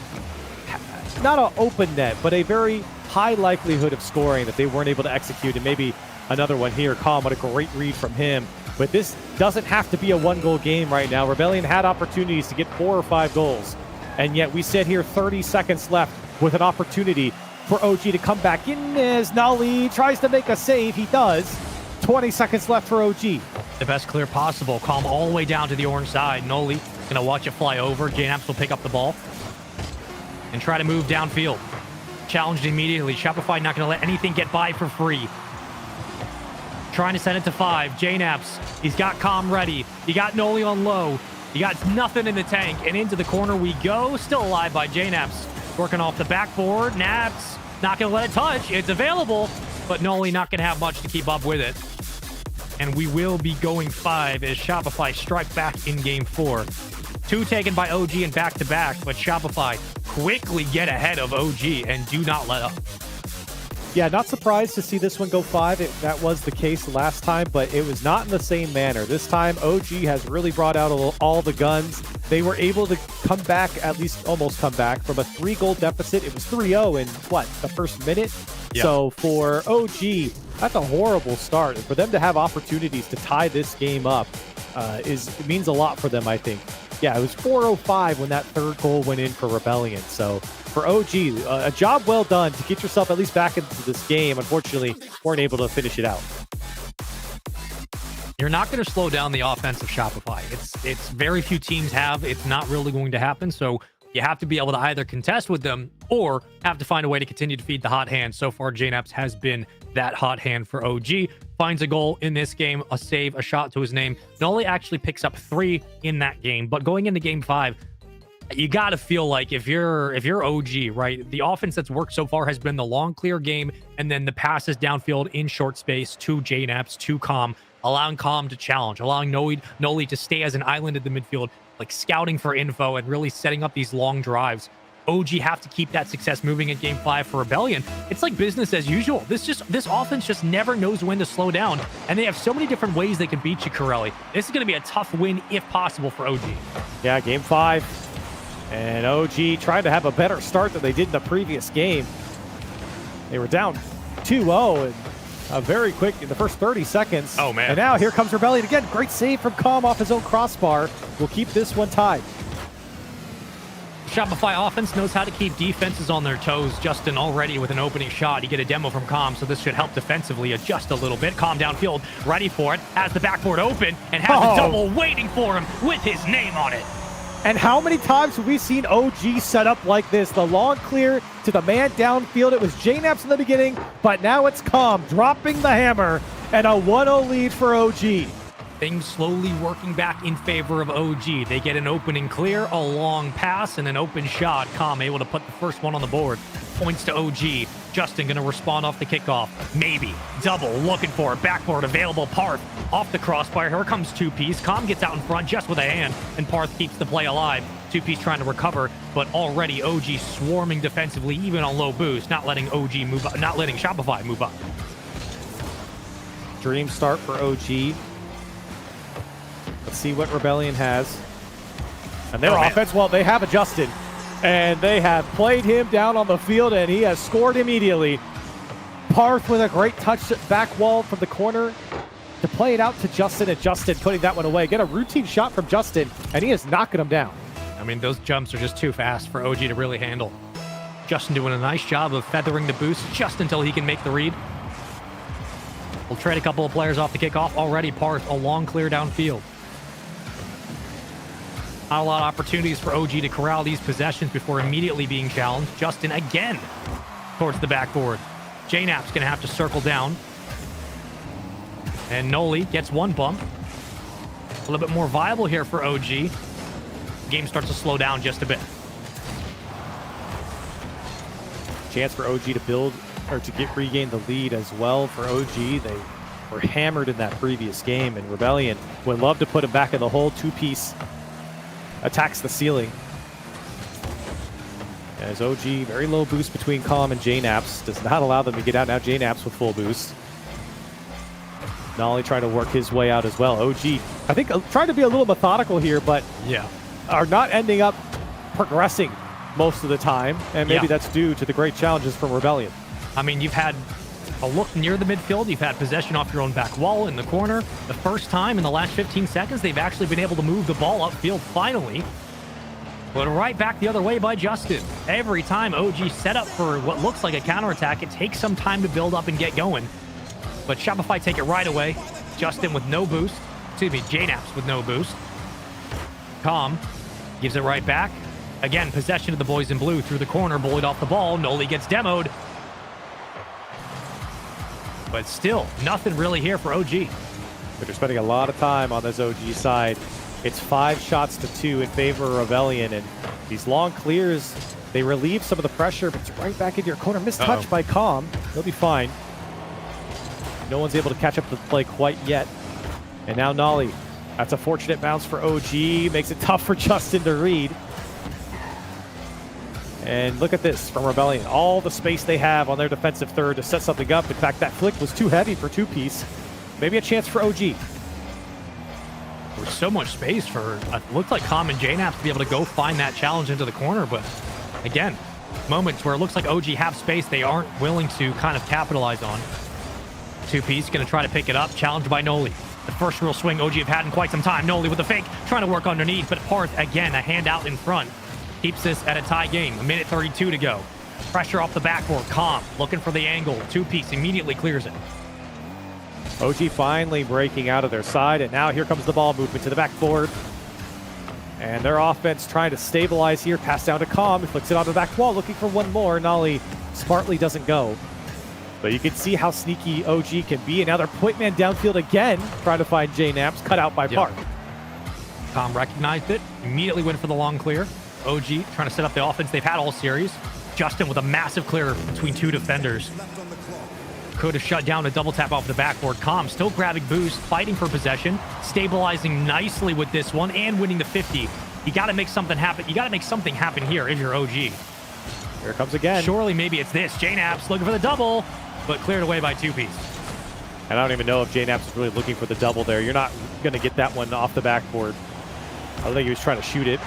not an open net, but a very high likelihood of scoring that they weren't able to execute. And maybe another one here. Calm, what a great read from him. But this doesn't have to be a one-goal game right now. Rebellion had opportunities to get 4 or 5 goals. And yet we sit here 30 seconds left with an opportunity for OG to come back in as Nali tries to make a save. He does. 20 seconds left for OG. The best clear possible. Calm all the way down to the orange side. Noli going to watch it fly over. JNaps will pick up the ball and try to move downfield. Challenged immediately. Shopify not going to let anything get by for free. Trying to send it to 5. JNaps, he's got Calm ready. He got Noli on low. He got nothing in the tank, and into the corner we go. Still alive by JNaps. Working off the backboard. Naps not going to let it touch. It's available, but Noli not going to have much to keep up with it. And we will be going 5 as Shopify strike back in game 4. 2 taken by OG and back-to-back, but Shopify quickly get ahead of OG and do not let up. Yeah, not surprised to see this one go 5. That was the case last time, but it was not in the same manner. This time, OG has really brought out all the guns. They were able to come back, at least almost come back, from a 3-goal deficit. It was 3-0 in, the first minute? Yeah. So for OG, that's a horrible start. And for them to have opportunities to tie this game up it means a lot for them, I think. Yeah, it was 4:05 when that 3rd goal went in for Rebellion. So for OG, a job well done to get yourself at least back into this game. Unfortunately, weren't able to finish it out. You're not going to slow down the offense of Shopify. It's very few teams have. It's not really going to happen. So you have to be able to either contest with them or have to find a way to continue to feed the hot hand. So far, JNaps has been that hot hand for OG. Finds a goal in this game, a save, a shot to his name. Noli actually picks up 3 in that game. But going into game 5, you got to feel like if you're OG, right, the offense that's worked so far has been the long clear game and then the passes downfield in short space to JNaps, to Calm, allowing Calm to challenge, allowing Noli to stay as an island at the midfield, like scouting for info and really setting up these long drives. OG have to keep that success moving in game 5 for Rebellion. It's like business as usual. This offense just never knows when to slow down, and they have so many different ways they can beat you, Corelli. This is going to be a tough win if possible for OG. Yeah, game 5. And OG tried to have a better start than they did in the previous game. They were down 2-0, and Very quick in the first 30 seconds. Oh, man. And now here comes Rebellion again. Great save from Calm off his own crossbar. We'll keep this one tied. Shopify offense knows how to keep defenses on their toes. Justin already with an opening shot. You get a demo from Calm, so this should help defensively adjust a little bit. Calm downfield, ready for it, has the backboard open, and has a double waiting for him with his name on it. And how many times have we seen OG set up like this? The long clear to the man downfield. It was JNaps in the beginning, but now it's Calm dropping the hammer and a 1-0 lead for OG. Things slowly working back in favor of OG. They get an opening clear, a long pass, and an open shot. Calm able to put the first one on the board. Points to OG. Justin going to respond off the kickoff. Maybe. Double. Looking for it. Backboard available. Parth off the crossbar. Here comes two-piece. Calm gets out in front just with a hand, and Parth keeps the play alive. Two-piece trying to recover, but already OG swarming defensively, even on low boost, not letting OG move up, not letting Shopify move up. Dream start for OG. Let's see what Rebellion has. And their offense, well, they have adjusted. And they have played him down on the field, and he has scored immediately. Parth with a great touch back wall from the corner to play it out to Justin, and Justin putting that one away. Get a routine shot from Justin, and he is knocking him down. I mean, those jumps are just too fast for OG to really handle. Justin doing a nice job of feathering the boost just until he can make the read. We'll trade a couple of players off the kickoff. Already Parth, a long clear downfield. Not a lot of opportunities for OG to corral these possessions before immediately being challenged. Justin again towards the backboard. JNap's going to have to circle down. And Noli gets one bump. A little bit more viable here for OG. The game starts to slow down just a bit. Chance for OG to build or to regain the lead as well for OG. They were hammered in that previous game, and Rebellion would love to put him back in the hole. Two-piece attacks the ceiling. As OG, very low boost between Calm and JNaps. Does not allow them to get out. Now JNaps with full boost. Nolly trying to work his way out as well. OG, I think, trying to be a little methodical here, but yeah, are not ending up progressing most of the time. And maybe that's due to the great challenges from Rebellion. I mean, you've had a look near the midfield. You've had possession off your own back wall in the corner. The first time in the last 15 seconds, they've actually been able to move the ball upfield finally. But right back the other way by Justin. Every time OG set up for what looks like a counterattack, it takes some time to build up and get going. But Shopify take it right away. Justin with no boost. Excuse me, JNaps with no boost. Calm gives it right back. Again, possession of the boys in blue through the corner, bullied off the ball. Noli gets demoed. But still, nothing really here for OG. But they're spending a lot of time on this OG side. It's 5 shots to 2 in favor of Rebellion, and these long clears, they relieve some of the pressure, but it's right back into your corner. Missed touch by Calm. He'll be fine. No one's able to catch up to the play quite yet. And now Nolly. That's a fortunate bounce for OG. Makes it tough for Justin to read. And look at this from Rebellion. All the space they have on their defensive third to set something up. In fact, that flick was too heavy for two-piece. Maybe a chance for OG. There's so much space for, it looked like Calm and JNaps to be able to go find that challenge into the corner. But again, moments where it looks like OG have space they aren't willing to kind of capitalize on. Two-piece going to try to pick it up. Challenged by Noli. The first real swing OG have had in quite some time. Noli with the fake, trying to work underneath. But Parth, again, a handout in front. Keeps this at a tie game. 1:32 to go. Pressure off the backboard. Calm looking for the angle. Two-piece immediately clears it. OG finally breaking out of their side, and now here comes the ball movement to the backboard. And their offense trying to stabilize here. Pass down to Calm. He flicks it onto the back wall, looking for one more. Nolly smartly doesn't go. But you can see how sneaky OG can be. And now they're point man downfield again, trying to find JNaps, cut out by Park. Calm recognized it, immediately went for the long clear. OG trying to set up the offense they've had all series. Justin with a massive clear between two defenders. Could have shut down a double tap off the backboard. Calm still grabbing boost, fighting for possession, stabilizing nicely with this one, and winning the 50. You got to make something happen. You got to make something happen here if you're OG. Here it comes again. Surely maybe it's this. JNaps looking for the double, but cleared away by two-piece. And I don't even know if JNaps is really looking for the double there. You're not going to get that one off the backboard. I think he was trying to shoot it.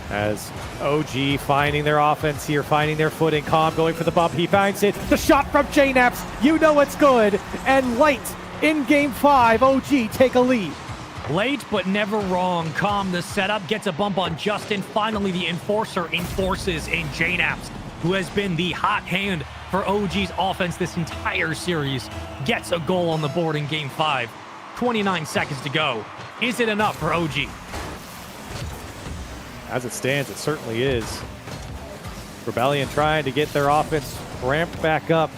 As OG finding their offense here, finding their footing. Calm going for the bump. He finds it. The shot from JNaps. You know it's good. And late in game 5, OG take a lead. Late but never wrong. Calm the setup, gets a bump on Justin. Finally, the enforcer enforces in JNaps, who has been the hot hand for OG's offense this entire series. Gets a goal on the board in game 5. 29 seconds to go. Is it enough for OG? As it stands, it certainly is. Rebellion trying to get their offense ramped back up.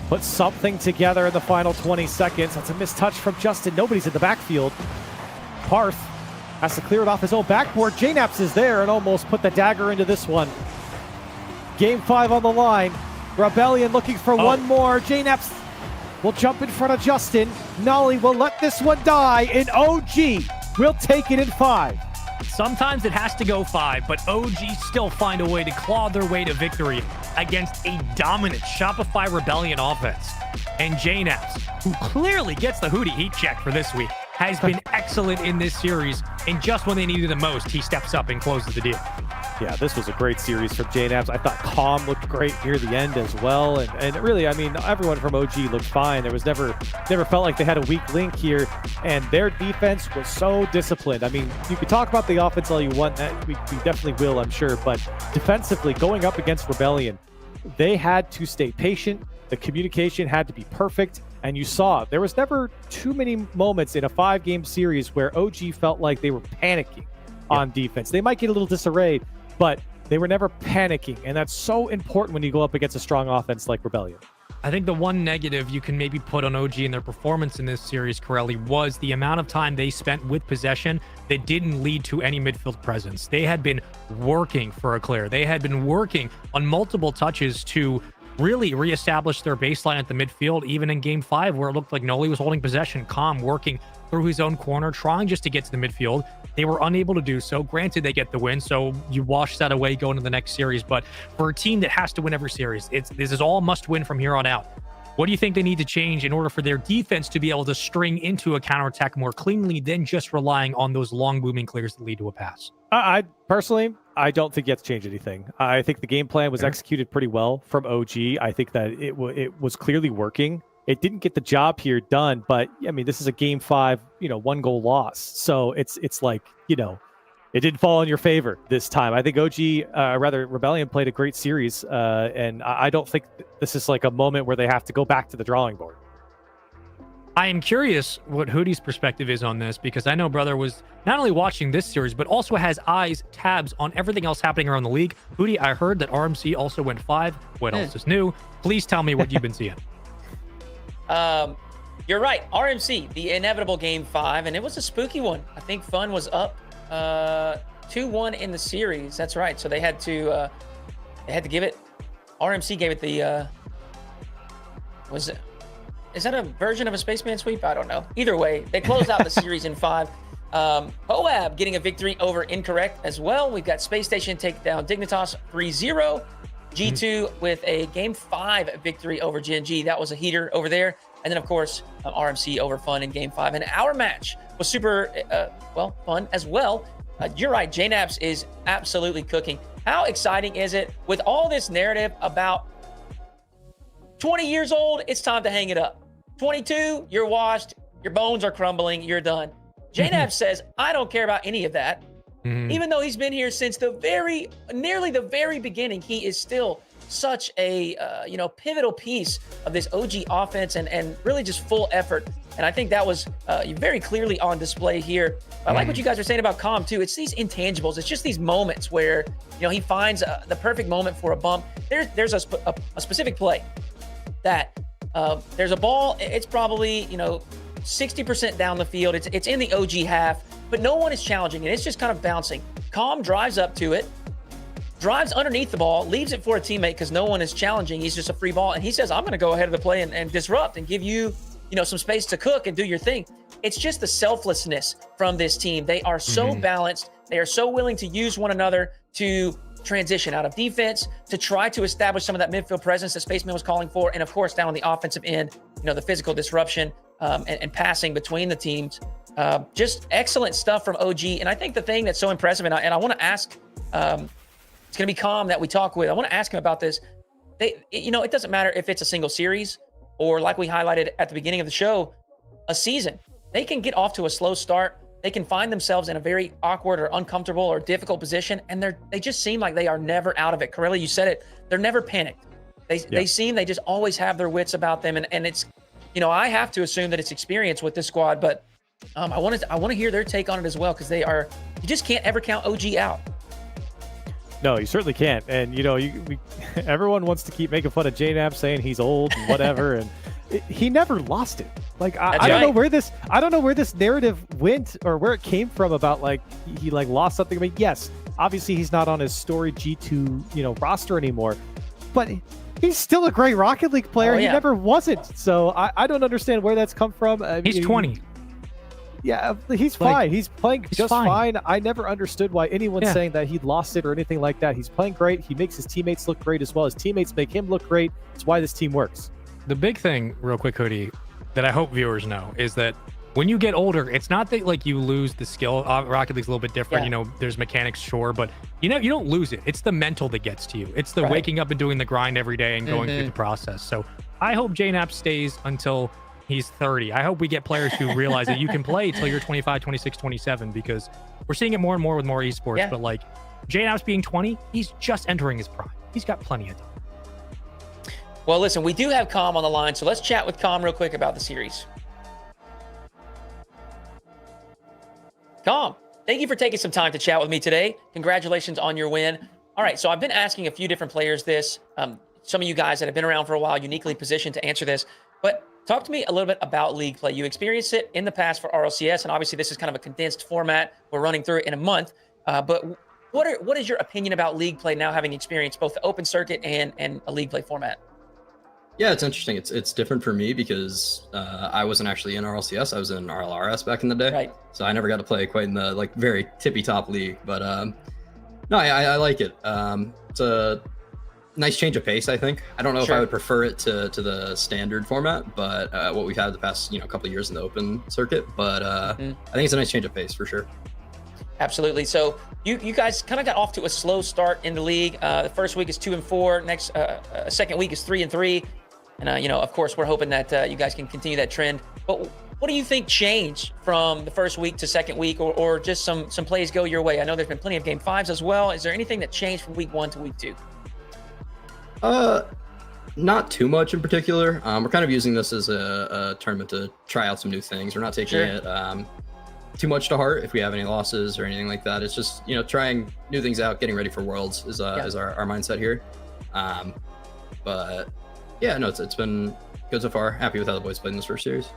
Put something together in the final 20 seconds. That's a missed touch from Justin. Nobody's in the backfield. Parth has to clear it off his own backboard. JNaps is there and almost put the dagger into this one. Game 5 on the line. Rebellion looking for one more. JNaps will jump in front of Justin. Nolly will let this one die, and OG will take it in 5. Sometimes it has to go 5, but OG still find a way to claw their way to victory against a dominant Shopify Rebellion offense. And JNaps, who clearly gets the Hootie heat check for this week, has been excellent in this series, and just when they needed the most, he steps up and closes the deal. Yeah, this was a great series from JNaps. I thought Calm looked great near the end as well. And really, I mean, everyone from OG looked fine. There was never felt like they had a weak link here. And their defense was so disciplined. I mean, you could talk about the offense all you want. That we definitely will, I'm sure. But defensively, going up against Rebellion, they had to stay patient. The communication had to be perfect. And you saw there was never too many moments in a 5-game series where OG felt like they were panicking on defense. They might get a little disarrayed, but they were never panicking. And that's so important when you go up against a strong offense like Rebellion. I think the one negative you can maybe put on OG and their performance in this series, Corelli, was the amount of time they spent with possession that didn't lead to any midfield presence. They had been working for a clear. They had been working on multiple touches to really reestablish their baseline at the midfield, even in game 5, where it looked like Noli was holding possession, Calm working through his own corner, trying just to get to the midfield. They were unable to do so. Granted, they get the win, so you wash that away going to the next series. But for a team that has to win every series, this is all must win from here on out. What do you think they need to change in order for their defense to be able to string into a counterattack more cleanly than just relying on those long booming clears that lead to a pass? I personally, I don't think you have to change anything. I think the game plan was executed pretty well from OG. I think that it was clearly working. It didn't get the job here done, but I mean, this is a game 5, 1-goal loss. So it's like, it didn't fall in your favor this time. I think Rebellion played a great series, and I don't think this is like a moment where they have to go back to the drawing board. I am curious what Hootie's perspective is on this, because I know brother was not only watching this series, but also has tabs on everything else happening around the league. Hootie, I heard that RMC also went 5. What else is new? Please tell me what you've been seeing. You're right. RMC, the inevitable game 5, and it was a spooky one. I think Fun was up 2-1 in the series. That's right. So they had to give it. RMC gave it the. Is that a version of a spaceman sweep? I don't know. Either way, they closed out the series in 5. Hoab getting a victory over Incorrect as well. We've got Space Station take down Dignitas 3-0. G2 with a game 5 victory over Gen.G. That was a heater over there. And then, of course, RMC over Fun in game 5. And our match was super, fun as well. You're right. JNaps is absolutely cooking. How exciting is it with all this narrative about 20 years old, it's time to hang it up. 22, you're washed, your bones are crumbling, you're done. JNaps says, I don't care about any of that. Even though he's been here since nearly the very beginning, he is still such a, pivotal piece of this OG offense and really just full effort. And I think that was very clearly on display here. I like what you guys are saying about Calm too. It's these intangibles. It's just these moments where, he finds the perfect moment for a bump. There's a specific play that there's a ball. It's probably, 60% down the field. It's in the OG half, but no one is challenging it. It's just kind of bouncing. Calm drives up to it, drives underneath the ball, leaves it for a teammate because no one is challenging. He's just a free ball. And he says, I'm going to go ahead of the play and disrupt and give you, some space to cook and do your thing. It's just the selflessness from this team. They are so balanced. They are so willing to use one another to transition out of defense, to try to establish some of that midfield presence that Spaceman was calling for. And of course, down on the offensive end, the physical disruption. and passing between the teams. Just excellent stuff from OG. And I think the thing that's so impressive, and I want to ask, it's going to be Calm that we talk with. I want to ask him about this. It doesn't matter if it's a single series or, like we highlighted at the beginning of the show, a season. They can get off to a slow start. They can find themselves in a very awkward or uncomfortable or difficult position, and they just seem like they are never out of it. Corelli, you said it. They're never panicked. They just always have their wits about them, and it's, I have to assume that it's experience with this squad, but I want to hear their take on it as well, because you just can't ever count OG out. No, you certainly can't. And everyone wants to keep making fun of J-Nap, saying he's old and whatever, and he never lost it. Like I don't know where this narrative went or where it came from about like he like lost something. I mean, yes, obviously he's not on his storied G2 roster anymore, but he's still a great Rocket League player. He never wasn't. So I don't understand where that's come from. He's 20. Yeah, he's fine. He's playing just fine. I never understood why anyone's saying that he lost it or anything like that. He's playing great. He makes his teammates look great as well. His teammates make him look great. It's why this team works. The big thing, real quick, Hoodie, that I hope viewers know is that when you get older, it's not that like you lose the skill. Rocket League's a little bit different. There's mechanics, sure, but you don't lose it. It's the mental that gets to you. It's the waking up and doing the grind every day and going through the process. So I hope JNAP stays until he's 30. I hope we get players who realize that you can play till you're 25, 26, 27, because we're seeing it more and more with more esports. Yeah. But like JNAP's being 20, he's just entering his prime. He's got plenty of time. Well, listen, we do have Calm on the line, so let's chat with Calm real quick about the series. Calm, thank you for taking some time to chat with me today. Congratulations on your win. All right, so I've been asking a few different players this. Some of you guys that have been around for a while, uniquely positioned to answer this. But talk to me a little bit about league play. You experienced it in the past for RLCS, and obviously this is kind of a condensed format. We're running through it in a month. But what is your opinion about league play now, having experienced both the open circuit and a league play format? Yeah, it's interesting. It's different for me because I wasn't actually in RLCS. I was in RLRS back in the day. Right. So I never got to play quite in the very tippy top league. But no, I like it. It's a nice change of pace, I think. I don't know if I would prefer it to the standard format, but what we've had the past couple of years in the open circuit. But I think it's a nice change of pace for sure. Absolutely. So you guys kind of got off to a slow start in the league. The first week is 2-4. Next second week is 3-3. And of course, we're hoping that you guys can continue that trend. But what do you think changed from the first week to second week, or just some plays go your way? I know there's been plenty of game 5s as well. Is there anything that changed from week 1 to week 2? Not too much in particular. We're kind of using this as a tournament to try out some new things. We're not taking it too much to heart if we have any losses or anything like that. It's just trying new things out, getting ready for Worlds is our mindset here. But yeah, no, it's been good so far. Happy with how the boys played in this first series.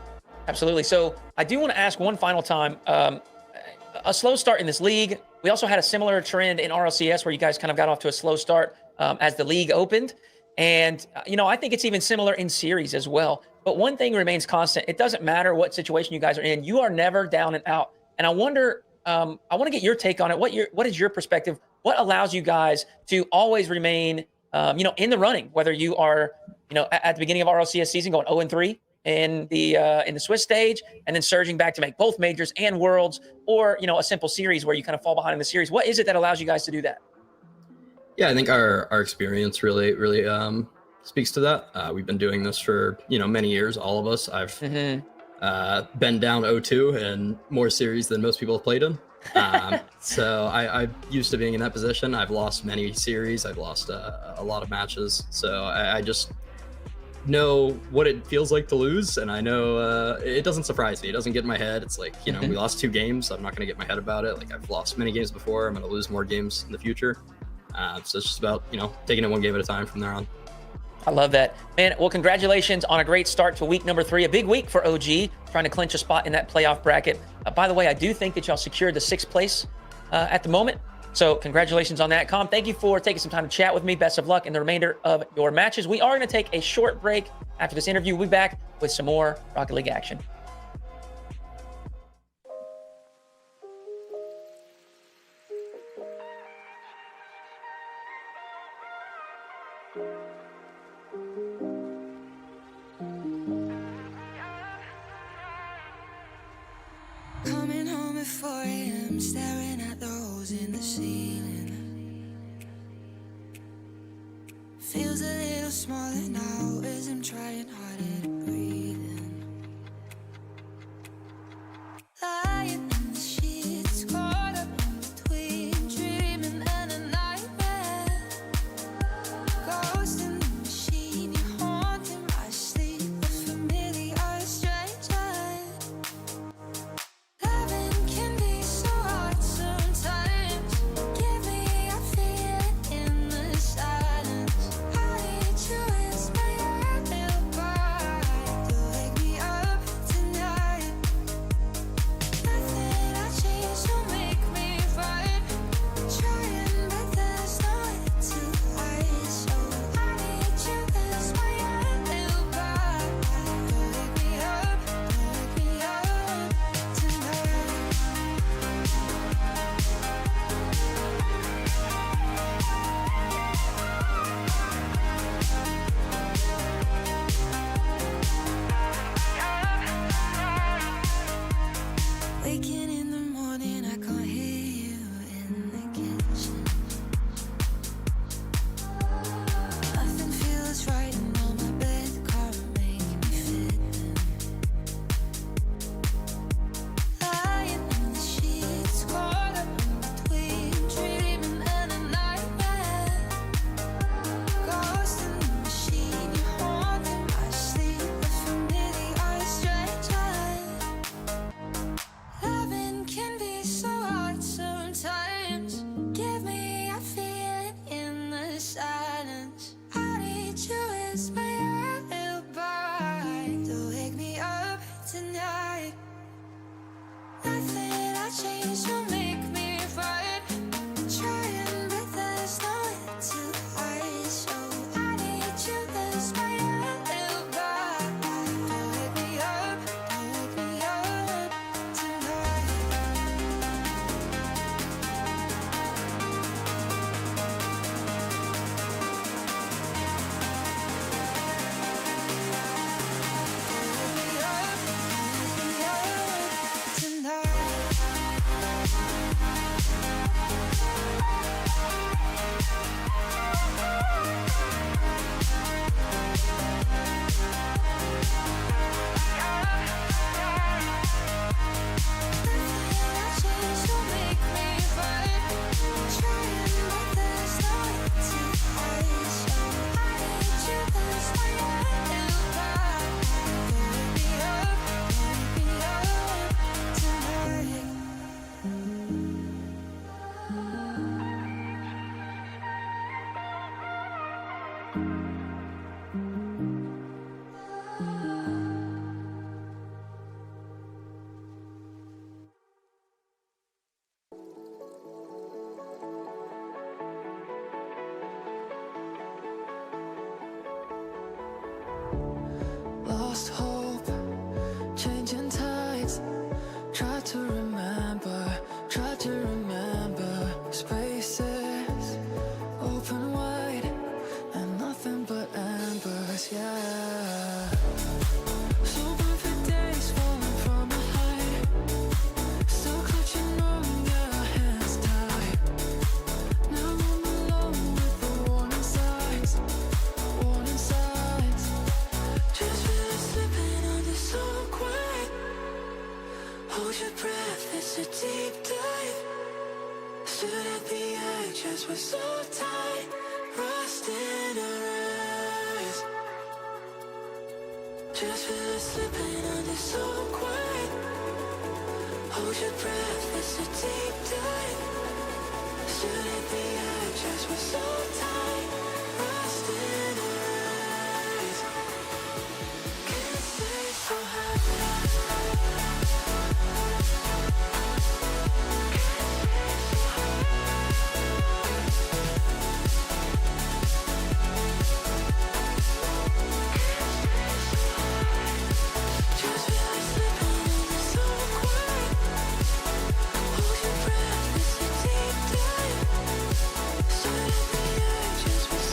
Absolutely. So I do want to ask one final time, a slow start in this league. We also had a similar trend in RLCS where you guys kind of got off to a slow start as the league opened. And, I think it's even similar in series as well. But one thing remains constant. It doesn't matter what situation you guys are in. You are never down and out. And I wonder, I want to get your take on it. What is your perspective? What allows you guys to always remain, in the running, whether you are, at the beginning of RLCS season going 0-3 in the Swiss stage and then surging back to make both majors and Worlds, or, a simple series where you kind of fall behind in the series? What is it that allows you guys to do that? Yeah, I think our experience really speaks to that. We've been doing this for many years, all of us. I've been down 0-2 in more series than most people have played in. So I'm used to being in that position. I've lost many series. I've lost a lot of matches. So I just know what it feels like to lose, and I know it doesn't surprise me. It doesn't get in my head. It's like we lost 2 games. I'm not going to get in my head about it. Like, I've lost many games before. I'm going to lose more games in the future. So it's just about taking it one game at a time from there on. I love that, man. Well, congratulations on a great start to week number 3, a big week for OG, trying to clinch a spot in that playoff bracket. By the way, I do think that y'all secured the 6th place at the moment. So congratulations on that. Calm, thank you for taking some time to chat with me. Best of luck in the remainder of your matches. We are going to take a short break after this interview. We'll be back with some more Rocket League action. I'm staring at the holes in the ceiling. Feels a little smaller now as I'm trying harder to breathe in. Lying in the sheets, caught up in between dreaming and a nightmare. Ghost in the machine, you're haunting my sleep, a familiar stranger. Loving can be so hard sometimes. Give me a feeling in the silence. I need you as my alibi to wake me up tonight. Nothing I change to make me right. Trying, but there's nowhere to hide. So I need you as my alibi to wake me up tonight. Waking in the morning, I can't hear you in the kitchen. Nothing feels right, and on my bed can't make me fit in. Lying in the sheets, caught up in between dreaming and a nightmare. Ghost in the machine, you're haunting my sleep, a familiar stranger. Loving can be so hard sometimes. Give me a feeling in the silence. I need you as my alibi to wake me up tonight. Nothing I change to make me right. Trying, but there's nowhere to hide. So I need you as my alibi to wake me up tonight. Lost hope, changing tides. Try to remember spaces open wide and nothing but embers, yeah. So perfect days falling from behind, still clutching on your hands tight. Now I'm alone with the warning signs. Just feel it slipping under so quiet. Hold your breath, it's a deep dive. Stood at the edge as we're so tight, rust in our eyes. Just feel it slipping under so quiet. Hold your breath, it's a deep dive. Stood at the edge as we're so tight, rust in our eyes. Can't stay so high. Just feel it slipping under so quiet. Hold your breath, it's a deep dive. Stood at the edge as we're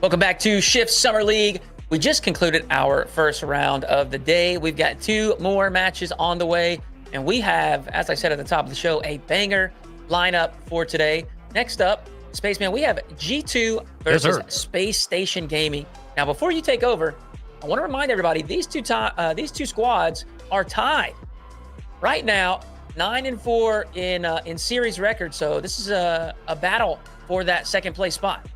Welcome back to Shift Summer League. We just concluded our first round of the day. We've got 2 more matches on the way, and we have, as I said at the top of the show, a banger lineup for today. Next up, Spaceman, we have G2 versus Space Station Gaming. Now, before you take over, I want to remind everybody these two squads are tied right now, 9-4 in series record. So this is a battle for that second place spot.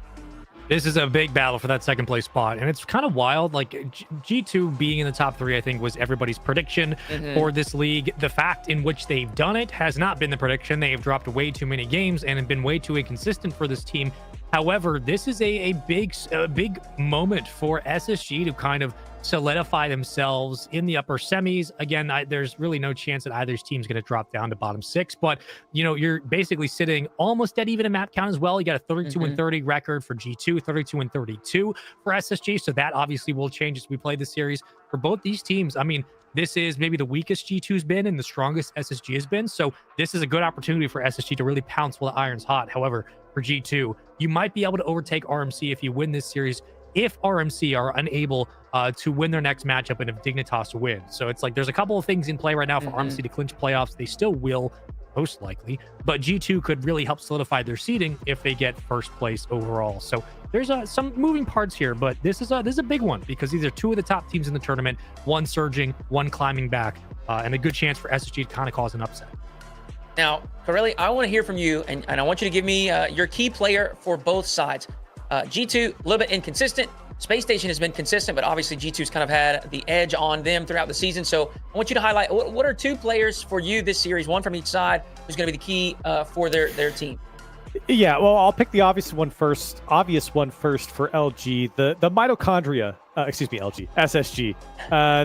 This is a big battle for that second place spot. And it's kind of wild. Like G2 being in the top 3, I think, was everybody's prediction for this league. The fact in which they've done it has not been the prediction. They have dropped way too many games and have been way too inconsistent for this team. However, this is a big moment for SSG to kind of solidify themselves in the upper semis. Again, there's really no chance that either team's going to drop down to bottom 6, but you're basically sitting almost dead even in map count as well. You got a 32-30 record for G2, 32-32 for SSG, so that obviously will change as we play the series. For both these teams, I mean, this is maybe the weakest G2's been and the strongest SSG has been, so this is a good opportunity for SSG to really pounce while the iron's hot. However, for G2, you might be able to overtake RMC if you win this series, if RMC are unable to win their next matchup and if Dignitas win. So it's like there's a couple of things in play right now for RMC to clinch playoffs. They still will, most likely, but G2 could really help solidify their seeding if they get first place overall. So there's some moving parts here, but this is a big one because these are 2 of the top teams in the tournament, one surging, one climbing back, and a good chance for SSG to kind of cause an upset. Now, Corelli, I want to hear from you, and I want you to give me your key player for both sides. G2, a little bit inconsistent. Space Station has been consistent, but obviously G2's kind of had the edge on them throughout the season. So I want you to highlight what are 2 players for you this series, one from each side, who's going to be the key for their team. Yeah, well, I'll pick the obvious one first for LG. The mitochondria, LG, SSG.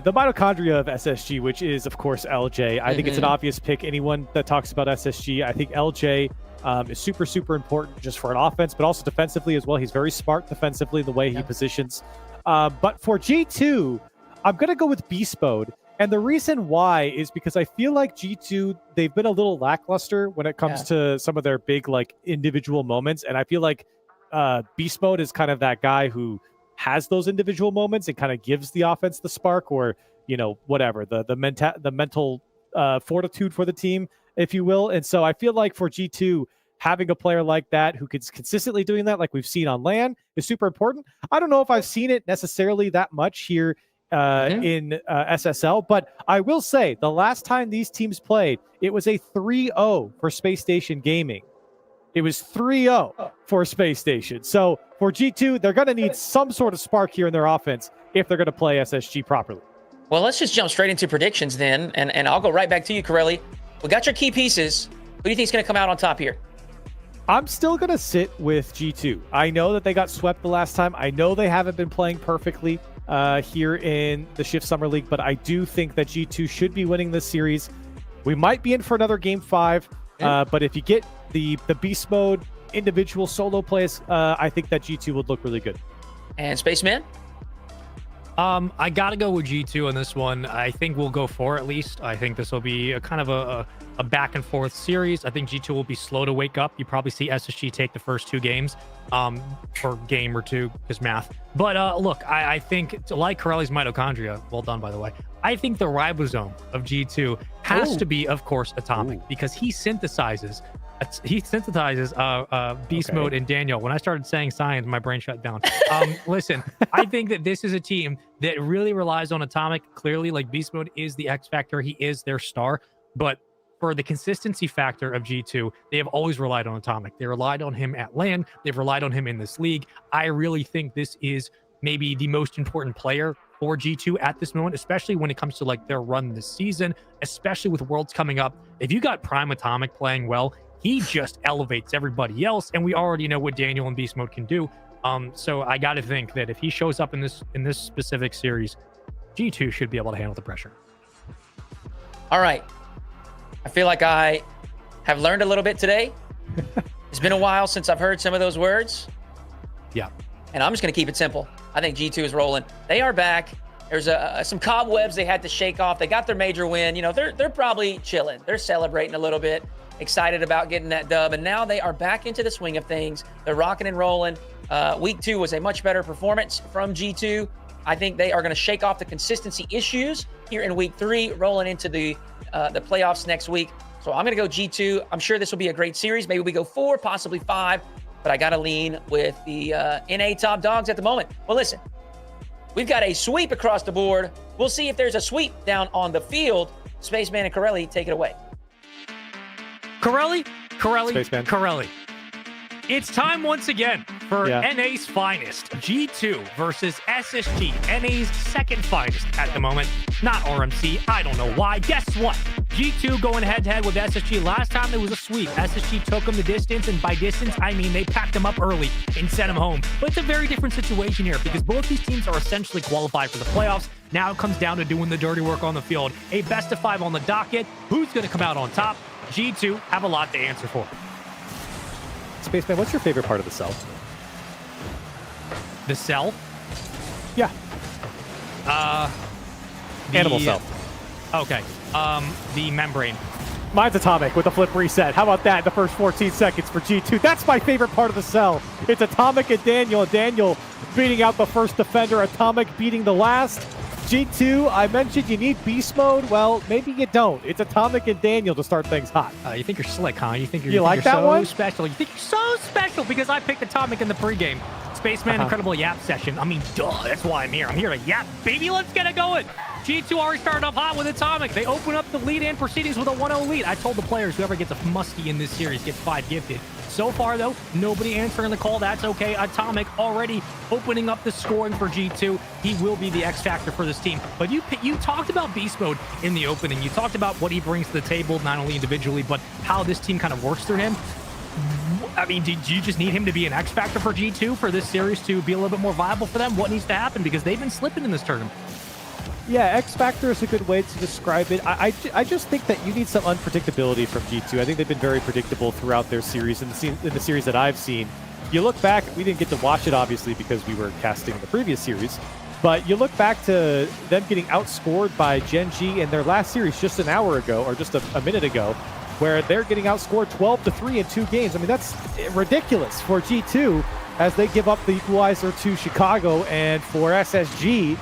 The mitochondria of SSG, which is, of course, LJ. I think it's an obvious pick. Anyone that talks about SSG, I think LJ is super, super important just for an offense, but also defensively as well. He's very smart defensively, the way he positions. But for G2, I'm going to go with Beast Mode. And the reason why is because I feel like G2, they've been a little lackluster when it comes to some of their big, like, individual moments. And I feel like Beast Mode is kind of that guy who has those individual moments and kind of gives the offense the spark, or, whatever, the mental fortitude for the team, if you will. And so I feel like for G2, having a player like that who is consistently doing that, like we've seen on LAN, is super important. I don't know if I've seen it necessarily that much here in SSL, but I will say the last time these teams played, it was a 3-0 for Space Station Gaming. It was 3-0 for Space Station. So for G2, they're going to need some sort of spark here in their offense if they're going to play SSG properly. Well, let's just jump straight into predictions then, and I'll go right back to you, Corelli. We got your key pieces. Who do you think is going to come out on top here? I'm still going to sit with G2. I know that they got swept the last time. I know they haven't been playing perfectly here in the Shift Summer League, but I do think that G2 should be winning this series. We might be in for another Game 5, but if you get the Beast Mode individual solo plays, I think that G2 would look really good. And Spaceman? I got to go with G2 on this one. I think we'll go 4 at least. I think this will be a kind of a back and forth series. I think G2 will be slow to wake up. You probably see SSG take the first 2 games, or game or 2, because math. But look, I think, like Corelli's mitochondria, well done, by the way, I think the ribosome of G2 has to be, of course, Atomic, because he synthesizes Beast Mode and Daniel. When I started saying science, my brain shut down. Listen, I think that this is a team that really relies on Atomic. Clearly, like, Beast Mode is the X factor. He is their star. But for the consistency factor of G2, they have always relied on Atomic. They relied on him at LAN. They've relied on him in this league. I really think this is maybe the most important player for G2 at this moment, especially when it comes to, like, their run this season, especially with Worlds coming up. If you got Prime Atomic playing well, he just elevates everybody else, and we already know what Daniel and Beast Mode can do. So I got to think that if he shows up in this specific series, G2 should be able to handle the pressure. All right. I feel like I have learned a little bit today. It's been a while since I've heard some of those words. Yeah. And I'm just going to keep it simple. I think G2 is rolling. They are back. There's some cobwebs they had to shake off. They got their major win. You know, they're probably chilling. They're celebrating a little bit, excited about getting that dub. And now they are back into the swing of things. They're rocking and rolling. Week 2 was a much better performance from G2. I think they are going to shake off the consistency issues here in week 3, rolling into the playoffs next week. So I'm going to go G2. I'm sure this will be a great series. Maybe we go 4, possibly 5, but I got to lean with the NA top dogs at the moment. Well, listen, we've got a sweep across the board. We'll see if there's a sweep down on the field. Spaceman and Corelli, take it away. Corelli, Spaceman. Corelli. It's time once again for NA's finest, G2 versus SSG, NA's second finest at the moment, not RMC. I don't know why. Guess what? G2 going head-to-head with SSG. Last time it was a sweep. SSG took them the distance, and by distance, I mean they packed them up early and sent them home. But it's a very different situation here because both these teams are essentially qualified for the playoffs. Now it comes down to doing the dirty work on the field. A best-of-5 on the docket. Who's going to come out on top? G2 have a lot to answer for. Spaceman, what's your favorite part of the cell? The cell? Yeah. Animal cell. Okay. The membrane. Mine's Atomic with a flip reset. How about that in the first 14 seconds for G2? That's my favorite part of the cell. It's Atomic and Daniel. Daniel beating out the first defender. Atomic beating the last. G2, I mentioned you need beast mode. Well, maybe you don't. It's Atomic and Daniel to start things hot. You think you're slick, huh? You think you're so special. You think you're so special because I picked Atomic in the pregame. Spaceman Incredible Yap session. I mean, duh, that's why I'm here. I'm here to yap, baby. Let's get it going. G2 already started off hot with Atomic. They open up the lead and proceedings with a 1-0 lead. I told the players whoever gets a musty in this series gets 5 gifted. So far, though, nobody answering the call. That's okay. Atomic already opening up the scoring for G2. He will be the X factor for this team. But you talked about beast mode in the opening. You talked about what he brings to the table, not only individually, but how this team kind of works through him. I mean, did you just need him to be an X factor for G2 for this series to be a little bit more viable for them? What needs to happen? Because they've been slipping in this tournament. Yeah, X Factor is a good way to describe it. I just think that you need some unpredictability from G2. I think they've been very predictable throughout their series. In the series that I've seen, you look back, we didn't get to watch it, obviously, because we were casting the previous series. But you look back to them getting outscored by Gen.G in their last series just an hour ago, or just a minute ago, where they're getting outscored 12-3 in 2 games. I mean, that's ridiculous for G2 as they give up the equalizer to Chicago. And for SSG,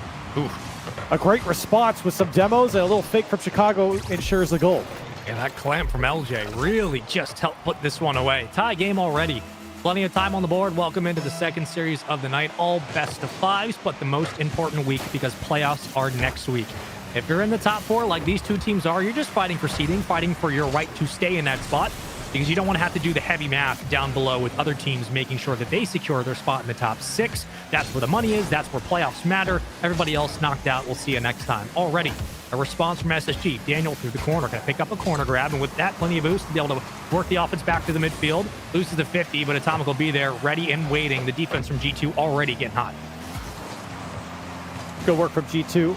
a great response with some demos and a little fake from Chicago ensures the goal. Yeah, that clamp from LJ really just helped put this one away. Tie game already. Plenty of time on the board. Welcome into the second series of the night. All best of 5s, but the most important week because playoffs are next week. If you're in the top 4 like these two teams are, you're just fighting for seeding, fighting for your right to stay in that spot because you don't want to have to do the heavy math down below with other teams making sure that they secure their spot in the top 6. That's where the money is. That's where playoffs matter. Everybody else knocked out. We'll see you next time. Already a response from SSG. Daniel through the corner. Going to pick up a corner grab. And with that, plenty of boost to be able to work the offense back to the midfield. Loses the 50, but Atomic will be there ready and waiting. The defense from G2 already getting hot. Good work from G2.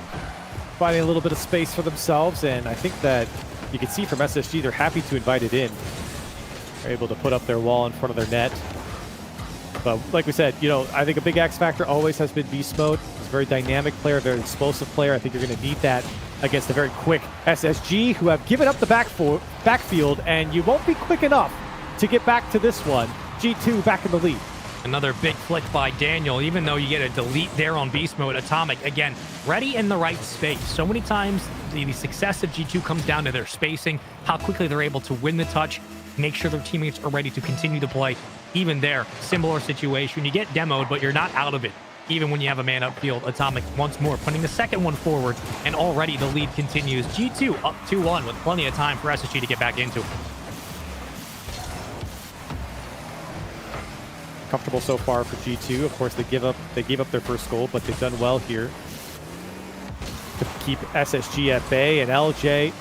Finding a little bit of space for themselves. And I think that you can see from SSG, they're happy to invite it in. They're able to put up their wall in front of their net. But like we said, I think a big X factor always has been beast mode. He's a very dynamic player, very explosive player. I think you're going to need that against a very quick SSG who have given up the backfield, and you won't be quick enough to get back to this one. G2 back in the lead. Another big flick by Daniel, even though you get a delete there on beast mode. Atomic, again, ready in the right space. So many times the success of G2 comes down to their spacing, how quickly they're able to win the touch, make sure their teammates are ready to continue to play. Even there, similar situation. You get demoed, but you're not out of it. Even when you have a man upfield, Atomic once more putting the second one forward, and already the lead continues. G2 up 2-1 with plenty of time for SSG to get back into it. Comfortable so far for G2. Of course, they gave up their first goal, but they've done well here to keep SSG at bay. And LJ,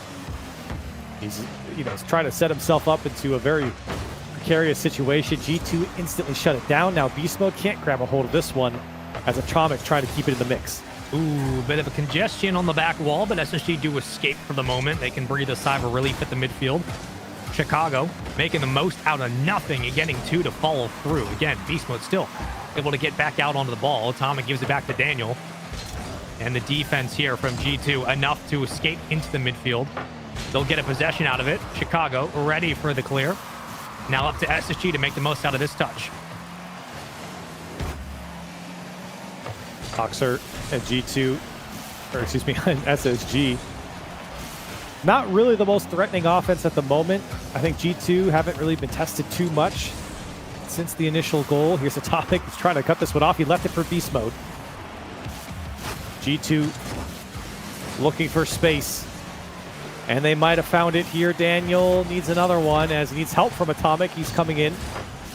he's trying to set himself up into a very precarious situation. G2 instantly shut it down. Now beast mode can't grab a hold of this one as Atomic trying to keep it in the mix. Ooh, bit of a congestion on the back wall, but SSG do escape for the moment. They can breathe a sigh of relief at the midfield. Chicago making the most out of nothing and getting 2 to follow through. Again, beast mode still able to get back out onto the ball. Atomic gives it back to Daniel. And the defense here from G2 enough to escape into the midfield. They'll get a possession out of it. Chicago ready for the clear. Now up to SSG to make the most out of this touch. Hoxer and G2, or excuse me, and SSG. Not really the most threatening offense at the moment. I think G2 haven't really been tested too much since the initial goal. Here's Atomic. He's trying to cut this one off. He left it for beast mode. G2 looking for space. And they might have found it here. Daniel needs another one as he needs help from Atomic. He's coming in.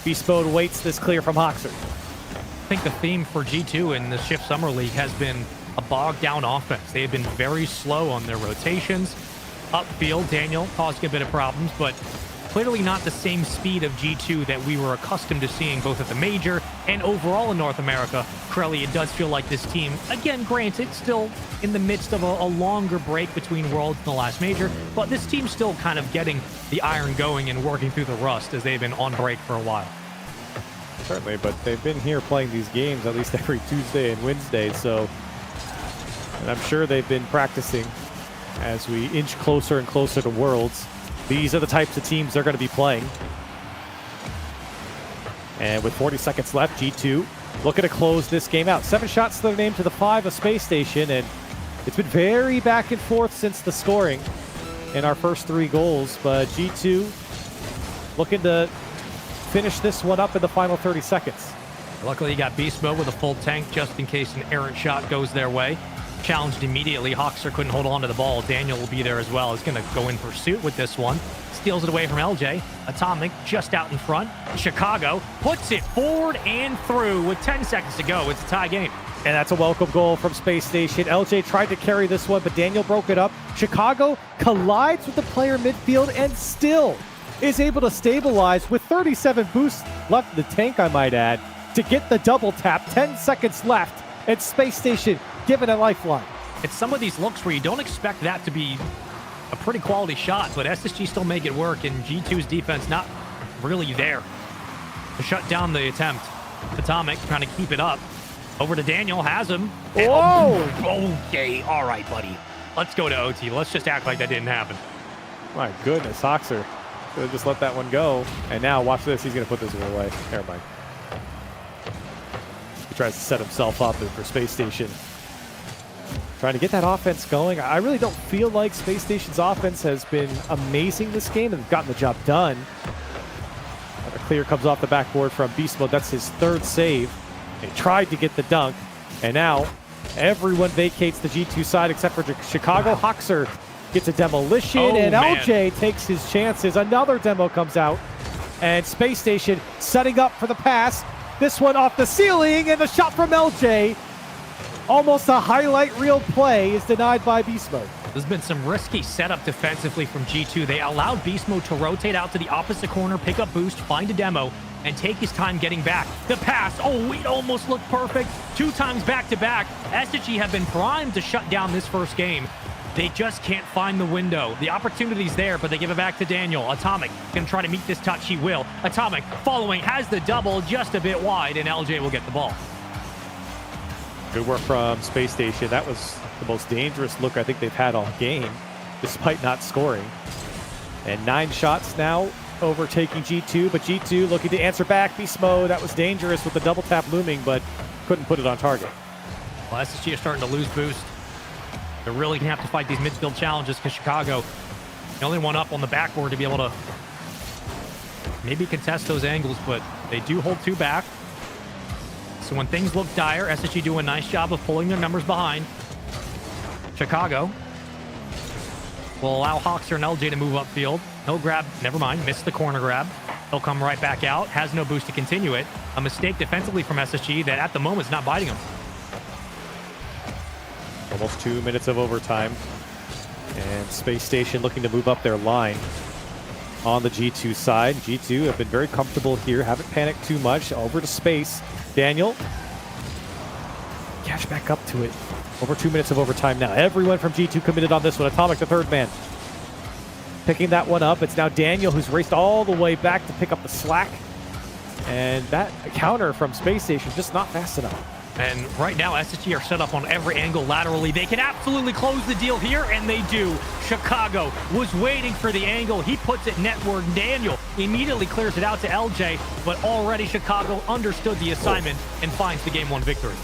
Beast mode waits this clear from Hoxer. I think the theme for G2 in the Shift Summer League has been a bogged down offense. They have been very slow on their rotations. Upfield, Daniel causing a bit of problems, but clearly not the same speed of G2 that we were accustomed to seeing both at the Major and overall in North America. Crelly, it does feel like this team, again, granted, still in the midst of a longer break between Worlds and the last Major, but this team's still kind of getting the iron going and working through the rust as they've been on break for a while. Certainly, but they've been here playing these games at least every Tuesday and Wednesday, so and I'm sure they've been practicing as we inch closer and closer to Worlds. These are the types of teams they're going to be playing. And with 40 seconds left, G2 looking to close this game out. 7 shots to their name to the 5 of Space Station, and it's been very back and forth since the scoring in our first 3 goals, but G2 looking to finish this one up in the final 30 seconds. Luckily, you got Beast Mode with a full tank just in case an errant shot goes their way. Challenged immediately. Hoxer couldn't hold on to the ball. Daniel will be there as well. He's going to go in pursuit with this one. Steals it away from LJ. Atomic just out in front. Chicago puts it forward and through with 10 seconds to go. It's a tie game. And that's a welcome goal from Space Station. LJ tried to carry this one, but Daniel broke it up. Chicago collides with the player midfield and still is able to stabilize with 37 boosts left in the tank, I might add, to get the double tap. 10 seconds left, and Space Station given a lifeline. It's some of these looks where you don't expect that to be a pretty quality shot, but SSG still make it work, and G2's defense not really there to shut down the attempt. Atomic trying to keep it up. Over to Daniel, has him. Whoa! Okay, all right, buddy. Let's go to OT. Let's just act like that didn't happen. My goodness, Hoxer could have just let that one go. And now, watch this. He's going to put this one away. Never mind. He tries to set himself up for Space Station. Trying to get that offense going. I really don't feel like Space Station's offense has been amazing this game and gotten the job done. A clear comes off the backboard from Beast Mode. That's his 3rd save. He tried to get the dunk, and now everyone vacates the G2 side except for Chicago. Hoxer gets a demolition, and man. LJ takes his chances. Another demo comes out, and Space Station setting up for the pass. This one off the ceiling, and the shot from LJ. Almost a highlight reel play is denied by Beast Mode. There's been some risky setup defensively from G2. They allowed Beast Mode to rotate out to the opposite corner, pick up boost, find a demo, and take his time getting back. The pass, it almost looked perfect. 2 times back-to-back. SSG have been primed to shut down this first game. They just can't find the window. The opportunity's there, but they give it back to Daniel. Atomic gonna try to meet this touch. He will. Atomic following, has the double just a bit wide, and LJ will get the ball. Good work from Space Station. That was the most dangerous look I think they've had all game, despite not scoring. And 9 shots now overtaking G2, but G2 looking to answer back. Beast Mode, that was dangerous with the double tap looming, but couldn't put it on target. Well, SSG are starting to lose boost. They're really going to have to fight these midfield challenges because Chicago, the only one up on the backboard to be able to maybe contest those angles, but they do hold 2 back. So when things look dire, SSG do a nice job of pulling their numbers behind. Chicago will allow Hoxer and LJ to move upfield. No grab, never mind, missed the corner grab. He'll come right back out, has no boost to continue it. A mistake defensively from SSG that at the moment is not biting him. Almost 2 minutes of overtime. And Space Station looking to move up their line on the G2 side. G2 have been very comfortable here, haven't panicked too much. Over to Space. Daniel. Catch back up to it. Over 2 minutes of overtime now. Everyone from G2 committed on this one. Atomic, the 3rd man. Picking that one up. It's now Daniel who's raced all the way back to pick up the slack. And that counter from Space Station just not fast enough. And right now, SSG are set up on every angle laterally. They can absolutely close the deal here, and they do. Chicago was waiting for the angle. He puts it netward. Daniel immediately clears it out to LJ, but already Chicago understood the assignment and finds the Game 1 victory.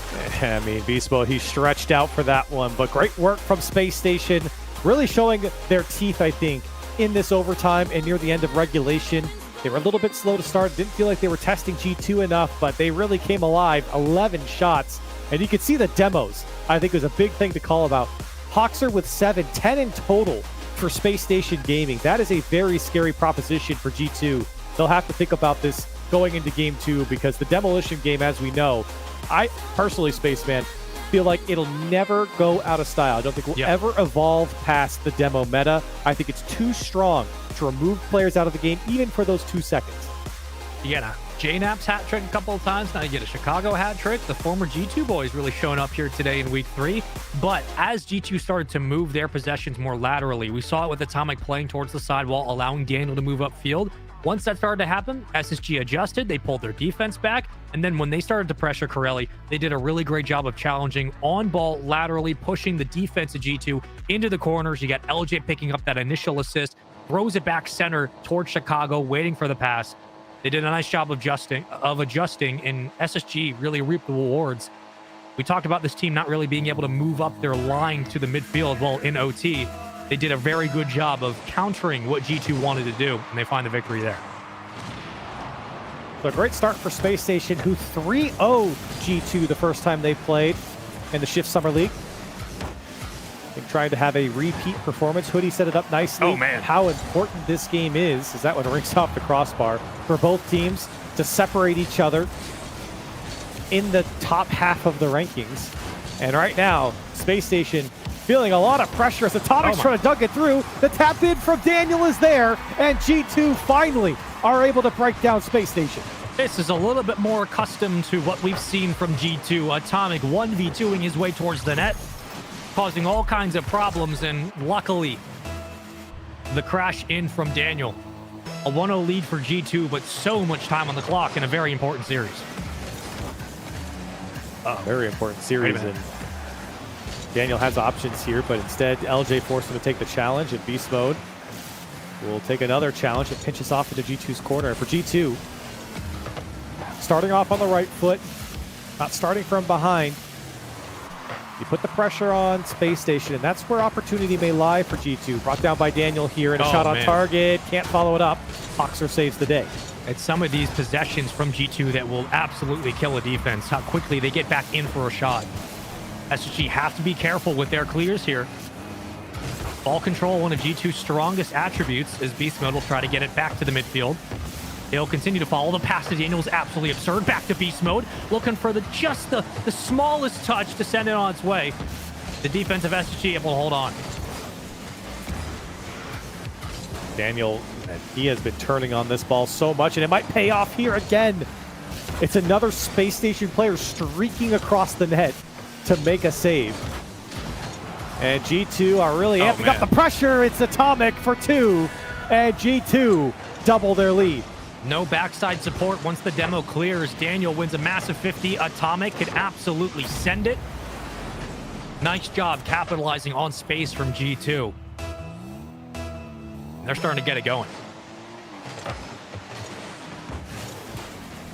I mean, Beast Mode, he stretched out for that one, but great work from Space Station, really showing their teeth, I think, in this overtime and near the end of regulation. They were a little bit slow to start. Didn't feel like they were testing G2 enough, but they really came alive. 11 shots. And you could see the demos. I think was a big thing to call about. Hawkser with 7, 10 in total for Space Station Gaming. That is a very scary proposition for G2. They'll have to think about this going into Game 2 because the demolition game, as we know, I personally, Spaceman, feel like it'll never go out of style. I don't think we'll ever evolve past the demo meta. I think it's too strong to remove players out of the game, even for those 2 seconds. You get a JNAP's hat trick a couple of times. Now you get a Chicago hat trick. The former G2 boys really showing up here today in week 3. But as G2 started to move their possessions more laterally, we saw it with Atomic playing towards the sidewall, allowing Daniel to move upfield. Once that started to happen, SSG adjusted. They pulled their defense back. And then when they started to pressure Corelli, they did a really great job of challenging on ball laterally, pushing the defense of G2 into the corners. You got LJ picking up that initial assist, throws it back center towards Chicago, waiting for the pass. They did a nice job of adjusting, and SSG really reaped the rewards. We talked about this team not really being able to move up their line to the midfield. Well, in OT, they did a very good job of countering what G2 wanted to do, and they find the victory there. So a great start for Space Station, who 3-0 G2 the first time they played in the Shift Summer League. And trying to have a repeat performance. Hoodie set it up nicely. Oh, man. How important this game is that one rings off the crossbar for both teams to separate each other in the top half of the rankings. And right now, Space Station feeling a lot of pressure as Atomic's trying to dunk it through. The tap in from Daniel is there, and G2 finally are able to break down Space Station. This is a little bit more accustomed to what we've seen from G2. Atomic 1v2ing his way towards the net, causing all kinds of problems, and luckily, the crash in from Daniel. A 1-0 lead for G2, but so much time on the clock in a very important series. Very important series, and Daniel has options here, but instead LJ forced him to take the challenge, and Beast Mode will take another challenge that pinches off into G2's corner. For G2, starting off on the right foot, not starting from behind. You put the pressure on Space Station, and that's where opportunity may lie for G2. Brought down by Daniel here, and a shot on target. Can't follow it up. Hawkser saves the day. It's some of these possessions from G2 that will absolutely kill a defense. How quickly they get back in for a shot. SSG have to be careful with their clears here. Ball control, one of G2's strongest attributes, as Beast Mode will try to get it back to the midfield. He'll continue to follow. The pass to Daniel is absolutely absurd. Back to Beast Mode, looking for just the smallest touch to send it on its way. The defense of SSG able to hold on. Daniel, he has been turning on this ball so much, and it might pay off here again. It's another Space Station player streaking across the net to make a save. And G2 are really amping up the pressure. It's Atomic for 2, and G2 double their lead. No backside support once the demo clears. Daniel wins a massive 50. Atomic can absolutely send it. Nice job capitalizing on space from G2. They're starting to get it going.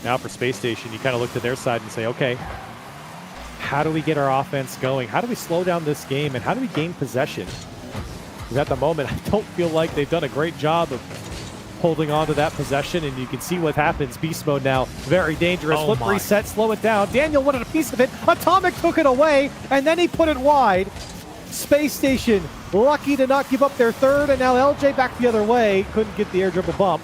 Now for Space Station, you kind of look to their side and say, okay, how do we get our offense going? How do we slow down this game? And how do we gain possession? Because at the moment, I don't feel like they've done a great job of holding on to that possession, and you can see what happens. Beast Mode now, very dangerous. Flip reset, slow it down. Daniel wanted a piece of it. Atomic took it away, and then he put it wide. Space Station lucky to not give up their third, and now LJ back the other way. Couldn't get the air dribble bump.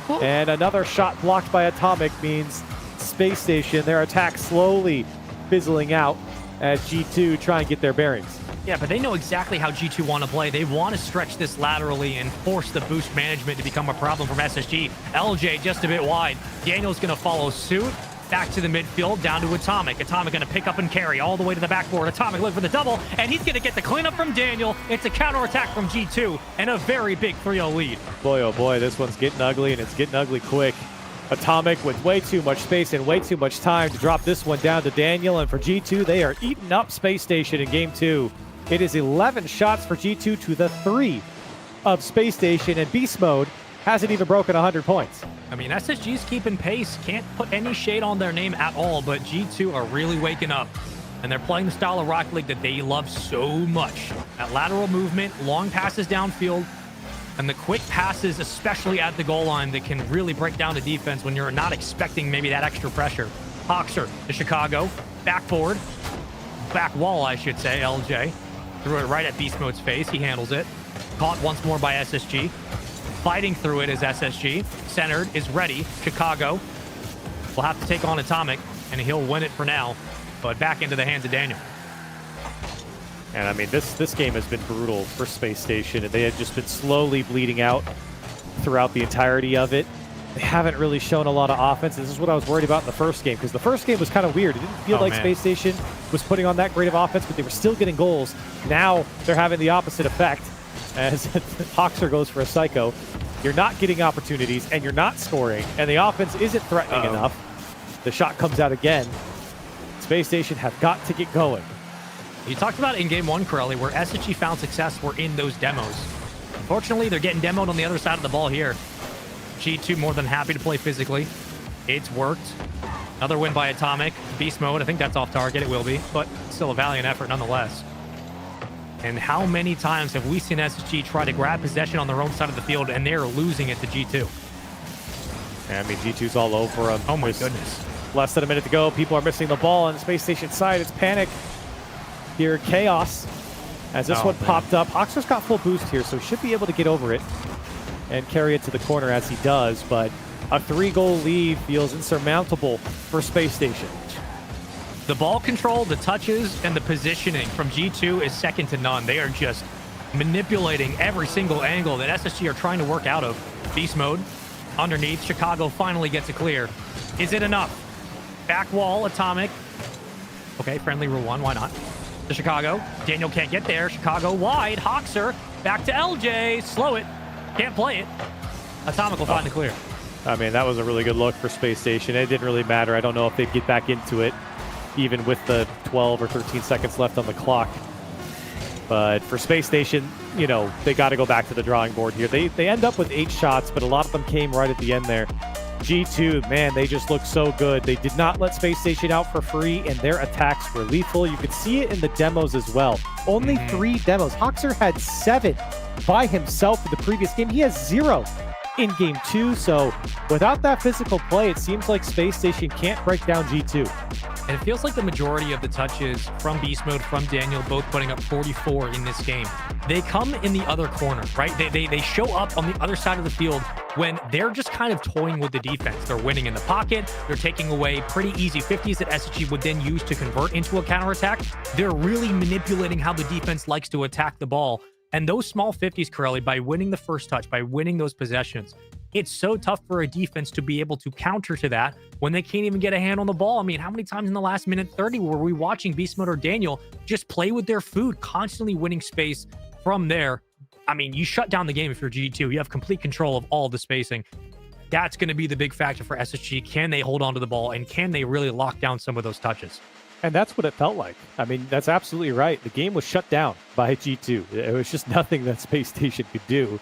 And another shot blocked by Atomic means Space Station, their attack slowly fizzling out as G2 try and get their bearings. Yeah, but they know exactly how G2 want to play. They want to stretch this laterally and force the boost management to become a problem from SSG. LJ just a bit wide. Daniel's going to follow suit. Back to the midfield, down to Atomic. Atomic going to pick up and carry all the way to the backboard. Atomic looking for the double, and he's going to get the cleanup from Daniel. It's a counterattack from G2, and a very big 3-0 lead. Boy, oh boy, this one's getting ugly, and it's getting ugly quick. Atomic with way too much space and way too much time to drop this one down to Daniel. And for G2, they are eating up Space Station in game 2. It is 11 shots for G2 to the 3 of Space Station, and Beast Mode hasn't even broken 100 points. I mean, SSG's keeping pace. Can't put any shade on their name at all, but G2 are really waking up. And they're playing the style of Rocket League that they love so much. That lateral movement, long passes downfield, and the quick passes, especially at the goal line, that can really break down the defense when you're not expecting maybe that extra pressure. Hoxer to Chicago, backboard, back wall, I should say, LJ. Threw it right at Beast Mode's face. He handles it. Caught once more by SSG. Fighting through it is SSG. Centered is ready. Chicago will have to take on Atomic, and he'll win it for now. But back into the hands of Daniel. And I mean, this game has been brutal for Space Station, and they had just been slowly bleeding out throughout the entirety of it. They haven't really shown a lot of offense. This is what I was worried about in the first game, because the first game was kind of weird. It didn't feel like Space Station was putting on that great of offense, but they were still getting goals. Now they're having the opposite effect as Hoxer goes for a psycho. You're not getting opportunities, and you're not scoring, and the offense isn't threatening enough. The shot comes out again. Space Station have got to get going. You talked about in game 1, Corelli, where SSG found success were in those demos. Unfortunately, they're getting demoed on the other side of the ball here. G2 more than happy to play physically. It's worked. Another win by Atomic. Beast Mode, I think that's off target. It will be, but still a valiant effort nonetheless. And how many times have we seen SSG try to grab possession on their own side of the field, and they're losing it to G2? I mean, G2's all over them. Oh my goodness. Less than a minute to go. People are missing the ball on the Space Station side. It's panic. Here, chaos. As this one popped up. Hoxer's got full boost here, so should be able to get over it and carry it to the corner as he does. But a 3-goal lead feels insurmountable for Space Station. The ball control, the touches, and the positioning from G2 is second to none. They are just manipulating every single angle that SSG are trying to work out of. Beast Mode underneath. Chicago finally gets it clear. Is it enough? Back wall, Atomic. Okay, friendly rule 1, why not? To Chicago. Daniel can't get there. Chicago wide. Hoxer back to LJ. Slow it. Can't play it. Atomic will find the clear. I mean, that was a really good look for Space Station. It didn't really matter. I don't know if they'd get back into it, even with the 12 or 13 seconds left on the clock. But for Space Station, you know, they got to go back to the drawing board here. They end up with 8 shots, but a lot of them came right at the end there. G2, man, they just look so good. They did not let Space Station out for free, and their attacks were lethal. You could see it in the demos as well. Only 3 demos. Hoxer had 7 by himself in the previous game. He has 0 in game 2, so without that physical play, it seems like Space Station can't break down G2. And it feels like the majority of the touches from Beast Mode, from Daniel, both putting up 44 in this game. They come in the other corner, right? They show up on the other side of the field when they're just kind of toying with the defense. They're winning in the pocket. They're taking away pretty easy 50s that SSG would then use to convert into a counterattack. They're really manipulating how the defense likes to attack the ball. And those small 50s, Corelli, by winning the first touch, by winning those possessions, it's so tough for a defense to be able to counter to that when they can't even get a hand on the ball. I mean, how many times in the last minute 30 were we watching Beast Mode or Daniel just play with their food, constantly winning space from there? I mean, you shut down the game if you're G2. You have complete control of all the spacing. That's going to be the big factor for SSG. Can they hold on to the ball, and can they really lock down some of those touches? And that's what it felt like. I mean, that's absolutely right. The game was shut down by G2. It was just nothing that Space Station could do.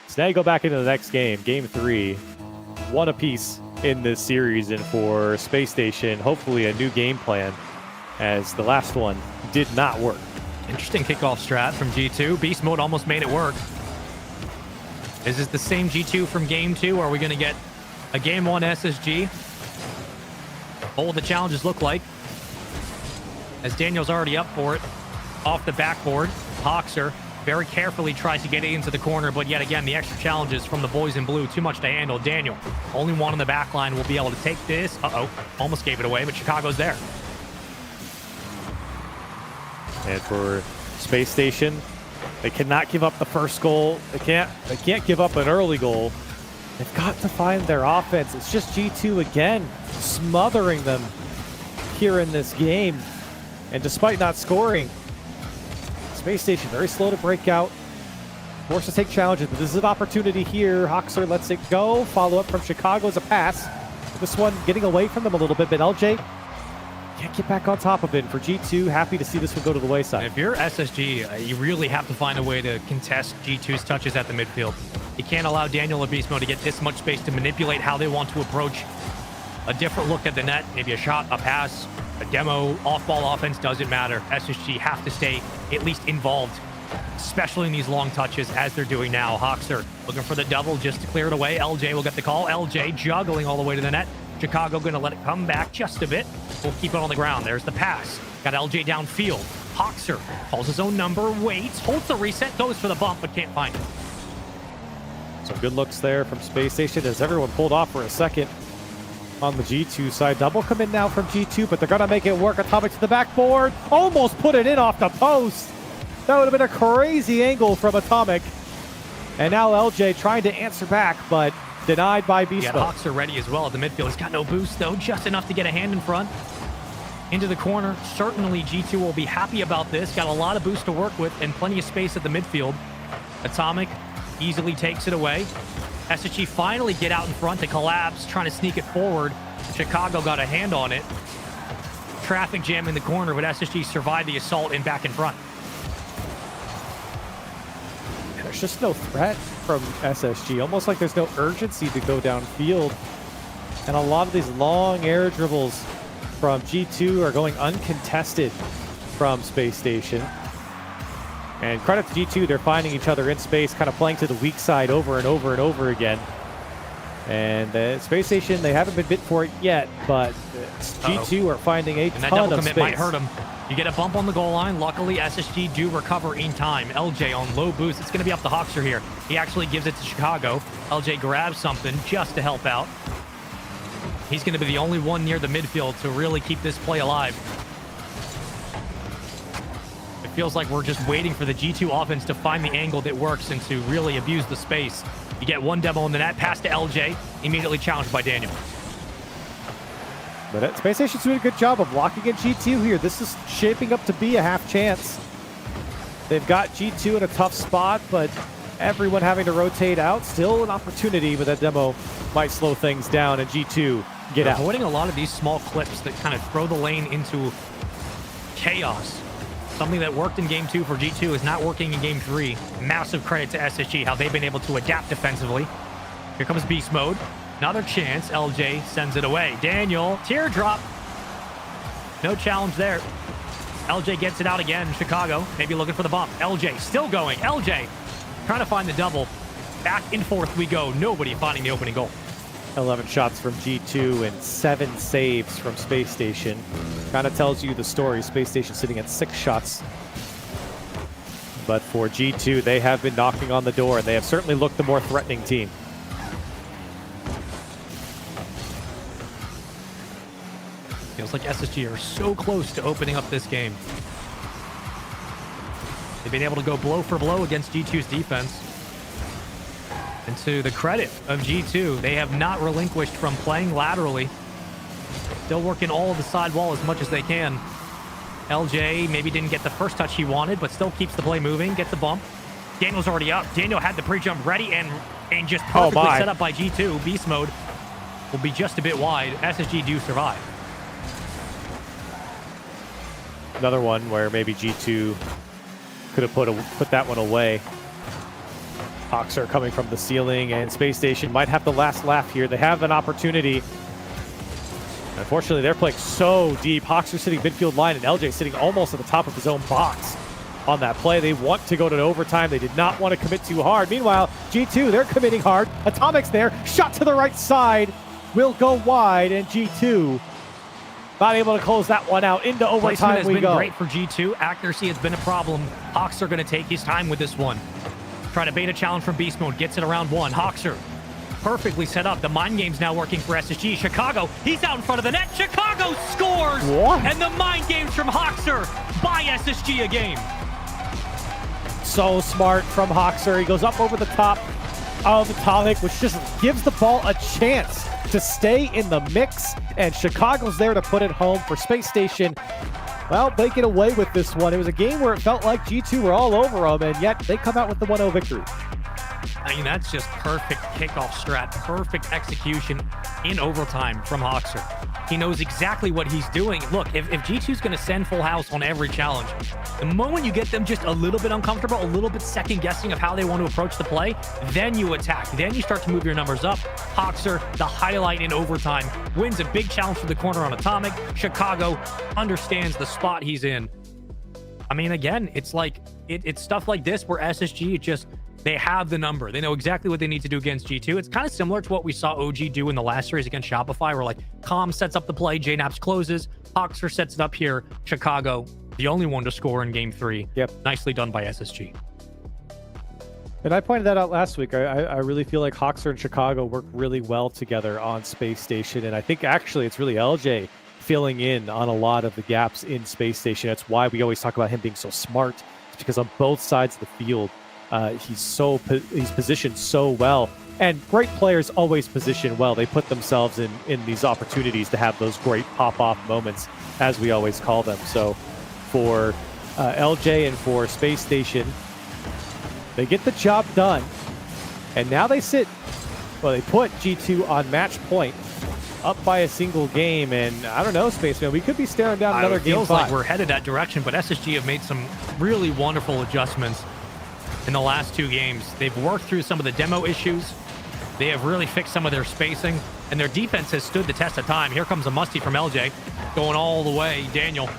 So now you go back into the next game, game 3. 1 apiece in this series, and for Space Station, hopefully a new game plan, as the last one did not work. Interesting kickoff strat from G2. Beast Mode almost made it work. Is this the same G2 from game 2? Or are we going to get a game 1 SSG? What will the challenges look like? As Daniel's already up for it. Off the backboard. Hoxer very carefully tries to get it into the corner, but yet again, the extra challenges from the boys in blue. Too much to handle. Daniel, only one on the back line, will be able to take this. Almost gave it away, but Chicago's there. And for Space Station, they cannot give up the first goal. They can't give up an early goal. They've got to find their offense. It's just G2 again, smothering them here in this game. And despite not scoring, Space Station very slow to break out, forced to take challenges, but this is an opportunity here. Hoxer lets it go. Follow up from Chicago as a pass. This one getting away from them a little bit, but LJ can't get back on top of it. For G2, happy to see this one go to the wayside. If you're SSG, you really have to find a way to contest G2's touches at the midfield. You can't allow Daniel or Beast Mode to get this much space to manipulate how they want to approach a different look at the net, maybe a shot, a pass, a demo, off-ball offense, doesn't matter. SSG have to stay at least involved, especially in these long touches as they're doing now. Hoxer looking for the double just to clear it away. LJ will get the call. LJ juggling all the way to the net. Chicago going to let it come back just a bit. We'll keep it on the ground. There's the pass. Got LJ downfield. Hoxer calls his own number, waits, holds the reset, goes for the bump, but can't find it. Some good looks there from Space Station as everyone pulled off for a second on the G2 side. Double come in now from G2, but they're going to make it work. Atomic to the backboard. Almost put it in off the post. That would have been a crazy angle from Atomic. And now LJ trying to answer back, but denied by Beast Mode. Hawks are ready as well at the midfield. He's got no boost, though. Just enough to get a hand in front. Into the corner. Certainly G2 will be happy about this. Got a lot of boost to work with and plenty of space at the midfield. Atomic easily takes it away. SSG finally get out in front to collapse, trying to sneak it forward. Chicago got a hand on it. Traffic jam in the corner, but SSG survived the assault and back in front. There's just no threat from SSG. Almost like there's no urgency to go downfield. And a lot of these long air dribbles from G2 are going uncontested from Space Station. And credit to G2, they're finding each other in space, kind of playing to the weak side over and over and over again. And Space Station, they haven't been bit for it yet, but G2 are finding a and that ton double of commit space. might hurt him. You get a bump on the goal line. Luckily, SSG do recover in time. LJ on low boost. It's going to be up to Hoxer here. He actually gives it to Chicago. LJ grabs something just to help out. He's going to be the only one near the midfield to really keep this play alive. It feels like we're just waiting for the G2 offense to find the angle that works and to really abuse the space. You get one demo in the net, pass to LJ, immediately challenged by Daniel. But Space Station's doing a good job of locking in G2 here. This is shaping up to be a half chance. They've got G2 in a tough spot, but everyone having to rotate out. Still an opportunity, but that demo might slow things down and G2 get out. Avoiding a lot of these small clips that kind of throw the lane into chaos. Something that worked in Game 2 for G2 is not working in Game 3. Massive credit to SSG, how they've been able to adapt defensively. Here comes Beast Mode. Another chance. LJ sends it away. Daniel, teardrop. No challenge there. LJ gets it out again. Chicago, maybe looking for the bump. LJ still going. LJ trying to find the double. Back and forth we go. Nobody finding the opening goal. 11 shots from G2 and 7 saves from Space Station. Kind of tells you the story. Space Station sitting at 6 shots. But for G2, they have been knocking on the door, and they have certainly looked the more threatening team. Feels like SSG are so close to opening up this game. They've been able to go blow for blow against G2's defense. And to the credit of G2, they have not relinquished from playing laterally. Still working all of the side wall as much as they can. LJ maybe didn't get the first touch he wanted, but still keeps the play moving, gets the bump. Daniel's already up. Daniel had the pre-jump ready and just perfectly set up by G2. Beast Mode will be just a bit wide. SSG do survive. Another one where maybe G2 could have put that one away. Hawks are coming from the ceiling, and Space Station might have the last laugh here. They have an opportunity. Unfortunately, they're playing so deep. Hawks are sitting midfield line, and LJ sitting almost at the top of his own box on that play. They want to go to overtime. They did not want to commit too hard. Meanwhile, G2, they're committing hard. Atomic's there. Shot to the right side. Will go wide, and G2 not able to close that one out. Into overtime has we been go. Great for G2. Accuracy has been a problem. Hawks are going to take his time with this one. Try to bait a challenge from Beast Mode. Gets it around one. Hoxer perfectly set up. The mind game's now working for SSG. Chicago, he's out in front of the net. Chicago scores! What? And the mind games from Hoxer buy SSG a game. So smart from Hoxer. He goes up over the top of Atomic, which just gives the ball a chance to stay in the mix. And Chicago's there to put it home for Space Station. Well, they get away with this one. It was a game where it felt like G2 were all over them, and yet they come out with the 1-0 victory. I mean, that's just perfect kickoff strat, perfect execution in overtime from Hoxer. He knows exactly what he's doing. Look, if G2's going to send full house on every challenge, the moment you get them just a little bit uncomfortable, a little bit second guessing of how they want to approach the play, then you attack. Then you start to move your numbers up. Hoxer, the highlight in overtime, wins a big challenge for the corner on Atomic. Chicago understands the spot he's in. I mean, again, it's like, it's stuff like this where SSG, they have the number. They know exactly what they need to do against G2. It's kind of similar to what we saw OG do in the last series against Shopify, where like Com sets up the play, JNaps closes, Hoxer sets it up here. Chicago, the only one to score in game 3. Yep. Nicely done by SSG. And I pointed that out last week. I really feel like Hoxer and Chicago work really well together on Space Station. And I think actually it's really LJ filling in on a lot of the gaps in Space Station. That's why we always talk about him being so smart. It's because on both sides of the field, he's positioned so well, and great players always position well. They put themselves in these opportunities to have those great pop-off moments, as we always call them. So for LJ and for Space Station, they get the job done, and now they put G2 on match point, up by a single game, and I don't know, Spaceman, we could be staring down another game 5. It feels like we're headed that direction, but SSG have made some really wonderful adjustments in the last 2 games. They've worked through some of the demo issues. They have really fixed some of their spacing, and their defense has stood the test of time. Here comes a musty from LJ, going all the way. Daniel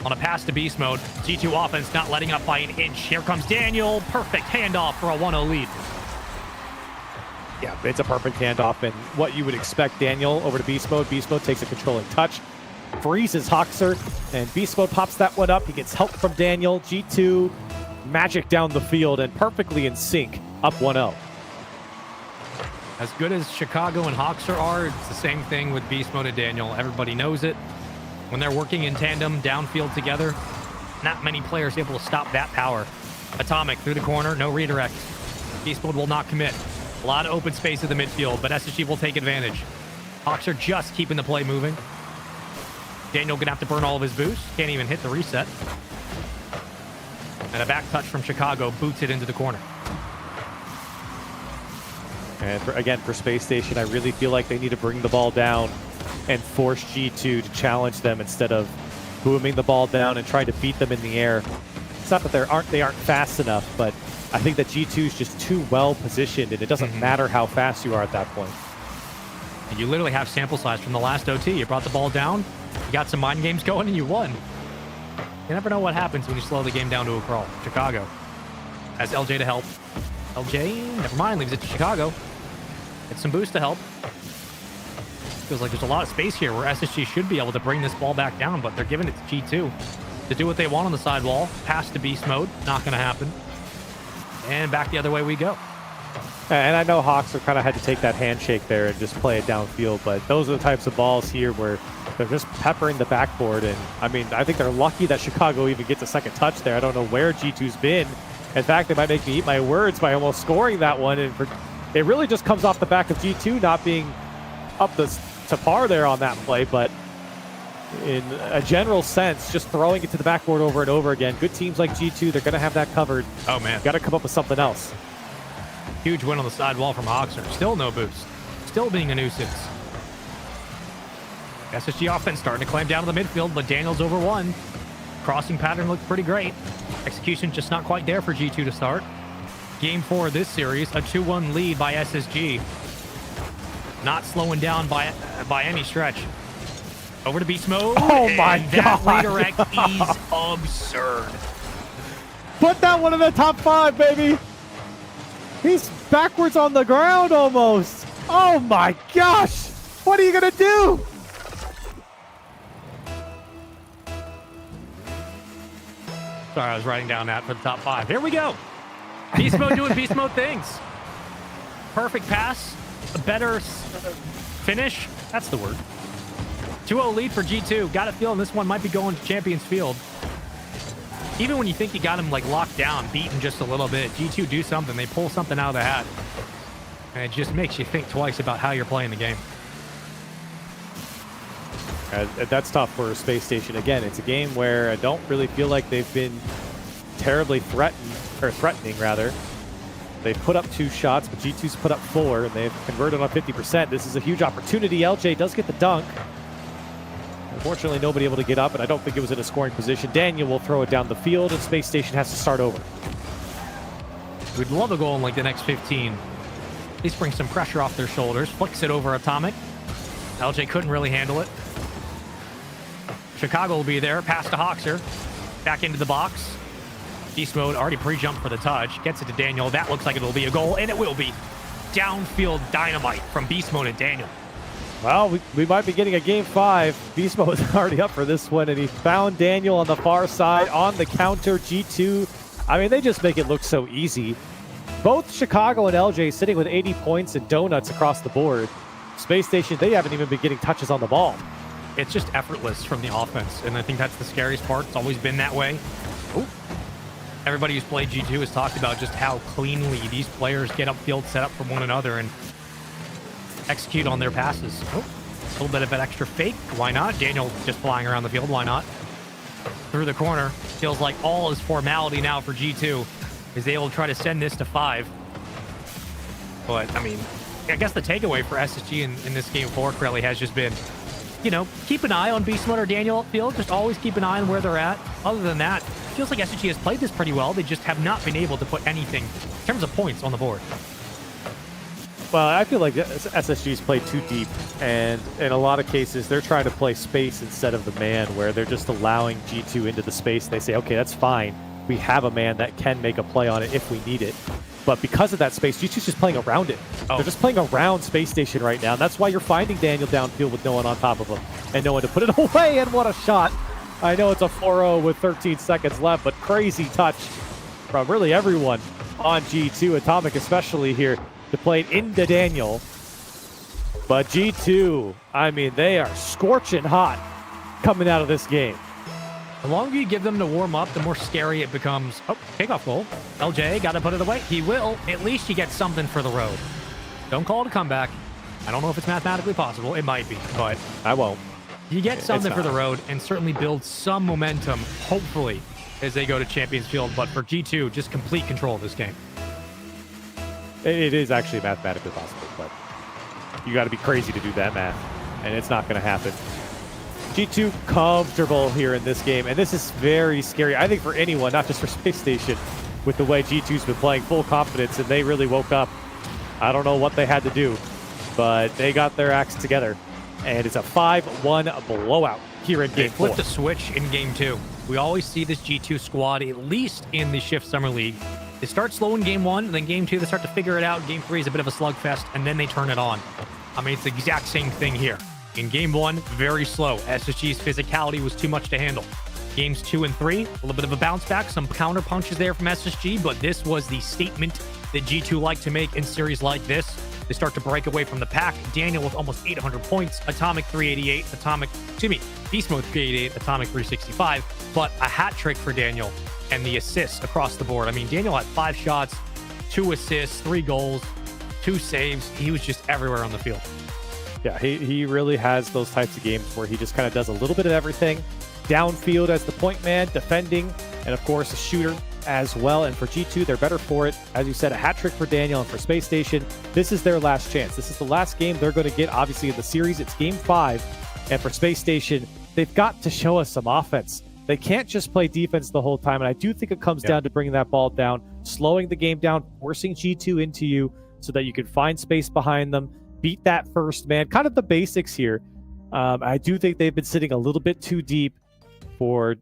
on a pass to beast mode. G2 offense not letting up by an inch. Here comes Daniel. Perfect handoff for a 1-0 lead. Yeah, it's a perfect handoff, and what you would expect. Daniel over to beast mode. Beast mode takes a controlling touch, freezes Hoxer, and beast mode pops that one up. He gets help from Daniel. G2 magic down the field and perfectly in sync, up 1-0. As good as Chicago and Hoxer are, it's the same thing with beast mode and Daniel. Everybody knows it. When they're working in tandem downfield together, not many players able to stop that power. Atomic through the corner, no redirect. Beast mode will not commit. A lot of open space in the midfield, but SSG will take advantage. Hoxer just keeping the play moving. Daniel gonna have to burn all of his boost. Can't even hit the reset. And a back touch from Chicago boots it into the corner. And for Space Station, I really feel like they need to bring the ball down and force G2 to challenge them instead of booming the ball down and trying to beat them in the air. It's not that they aren't fast enough, but I think that G2 is just too well positioned, and it doesn't matter how fast you are at that point. And you literally have sample size from the last OT. You brought the ball down, you got some mind games going, and you won. You never know what happens when you slow the game down to a crawl. Chicago has LJ to help. LJ, never mind, leaves it to Chicago. Gets some boost to help. Feels like there's a lot of space here where SSG should be able to bring this ball back down, but they're giving it to G2 to do what they want on the sidewall. Pass to beast mode, not going to happen. And back the other way we go. And I know Hoxer kind of had to take that handshake there and just play it downfield, but those are the types of balls here where they're just peppering the backboard. And I mean, I think they're lucky that Chicago even gets a second touch there. I don't know where G2's been. In fact, they might make me eat my words by almost scoring that one. And it really just comes off the back of G2 not being up to par there on that play, but in a general sense, just throwing it to the backboard over and over again. Good teams like G2, they're going to have that covered. Oh, man. Got to come up with something else. Huge win on the sidewall from Hoxer. Still no boost. Still being a nuisance. SSG offense starting to clamp down to the midfield, but Daniel's over one. Crossing pattern looked pretty great. Execution just not quite there for G2 to start. Game 4 of this series, a 2-1 lead by SSG. Not slowing down by any stretch. Over to beast mode. Oh my God. That redirect is absurd. Put that one in the top 5, baby. He's backwards on the ground almost. Oh my gosh. What are you going to do? Sorry, I was writing down that for the top 5. Here we go. Beast mode doing beast mode things. Perfect pass. A better finish. That's the word. 2-0 lead for G2. Got a feeling this one might be going to Champions Field. Even when you think you got him like locked down, beaten just a little bit, G2 do something. They pull something out of the hat. And it just makes you think twice about how you're playing the game. That's tough for Space Station. Again, it's a game where I don't really feel like they've been terribly threatening, rather. They put up 2 shots, but G2's put up 4, and they've converted on 50%. This is a huge opportunity. LJ does get the dunk. Unfortunately, nobody able to get up, and I don't think it was in a scoring position. Daniel will throw it down the field, and Space Station has to start over. We'd love a goal in like the next 15. At least bring some pressure off their shoulders. Flicks it over Atomic. LJ couldn't really handle it. Chicago will be there. Pass to Hoxer. Back into the box. Beast Mode already pre-jumped for the touch. Gets it to Daniel. That looks like it will be a goal, and it will be. Downfield dynamite from Beast Mode and Daniel. Well, we might be getting a game 5. Beast Mode is already up for this one, and he found Daniel on the far side on the counter. G2, I mean, they just make it look so easy. Both Chicago and LJ sitting with 80 points and donuts across the board. Space Station, they haven't even been getting touches on the ball. It's just effortless from the offense, and I think that's the scariest part. It's always been that way. Ooh. Everybody who's played G2 has talked about just how cleanly these players get upfield, set up for one another, and execute on their passes. Oh, a little bit of an extra fake. Why not? Daniel just flying around the field. Why not? Through the corner. Feels like all is formality now for G2 as they will try to send this to 5. But, I mean, I guess the takeaway for SSG in this game 4, Crowley, has just been, you know, keep an eye on Beast Mode or Daniel upfield. Just always keep an eye on where they're at. Other than that, it feels like SSG has played this pretty well. They just have not been able to put anything in terms of points on the board. Well, I feel like SSG's played too deep, and in a lot of cases, they're trying to play space instead of the man, where they're just allowing G2 into the space. They say, okay, that's fine. We have a man that can make a play on it if we need it. But because of that space, G2's just playing around it. They're just playing around Space Station right now. And that's why you're finding Daniel downfield with no one on top of him and no one to put it away. And what a shot. I know it's a 4-0 with 13 seconds left, but crazy touch from really everyone on G2. Atomic especially here to play it into Daniel. But G2, I mean, they are scorching hot coming out of this game. The longer you give them to warm up, the more scary it becomes. Oh, takeoff goal. LJ got to put it away. He will. At least you get something for the road. Don't call it a comeback. I don't know if it's mathematically possible. It might be, but I won't. You get something for the road and certainly build some momentum, hopefully, as they go to Champions Field. But for G2, just complete control of this game. It is actually mathematically possible, but you got to be crazy to do that math, and it's not going to happen. G2 comfortable here in this game, and this is very scary, I think, for anyone, not just for Space Station, with the way G2's been playing full confidence, and they really woke up. I don't know what they had to do, but they got their acts together, and it's a 5-1 blowout here in Game 4. They flipped a switch in Game 2. We always see this G2 squad, at least in the Shift Summer League. They start slow in Game 1, and then Game 2, they start to figure it out. Game 3 is a bit of a slugfest, and then they turn it on. I mean, it's the exact same thing here. In Game 1, very slow. SSG's physicality was too much to handle. Games 2 and 3, a little bit of a bounce back, some counter punches there from SSG, but this was the statement that G2 like to make in series like this. They start to break away from the pack. Daniel with almost 800 points, Atomic 388, Beast Mode 388, Atomic 365, but a hat trick for Daniel and the assists across the board. I mean, Daniel had 5 shots, 2 assists, 3 goals, 2 saves. He was just everywhere on the field. Yeah, he really has those types of games where he just kind of does a little bit of everything. Downfield as the point man, defending, and of course a shooter as well. And for G2, they're better for it. As you said, a hat trick for Daniel, and for Space Station, this is their last chance. This is the last game they're going to get, obviously, in the series. It's Game 5. And for Space Station, they've got to show us some offense. They can't just play defense the whole time. And I do think it comes down to bringing that ball down, slowing the game down, forcing G2 into you so that you can find space behind them, beat that first man, kind of the basics here. I do think they've been sitting a little bit too deep for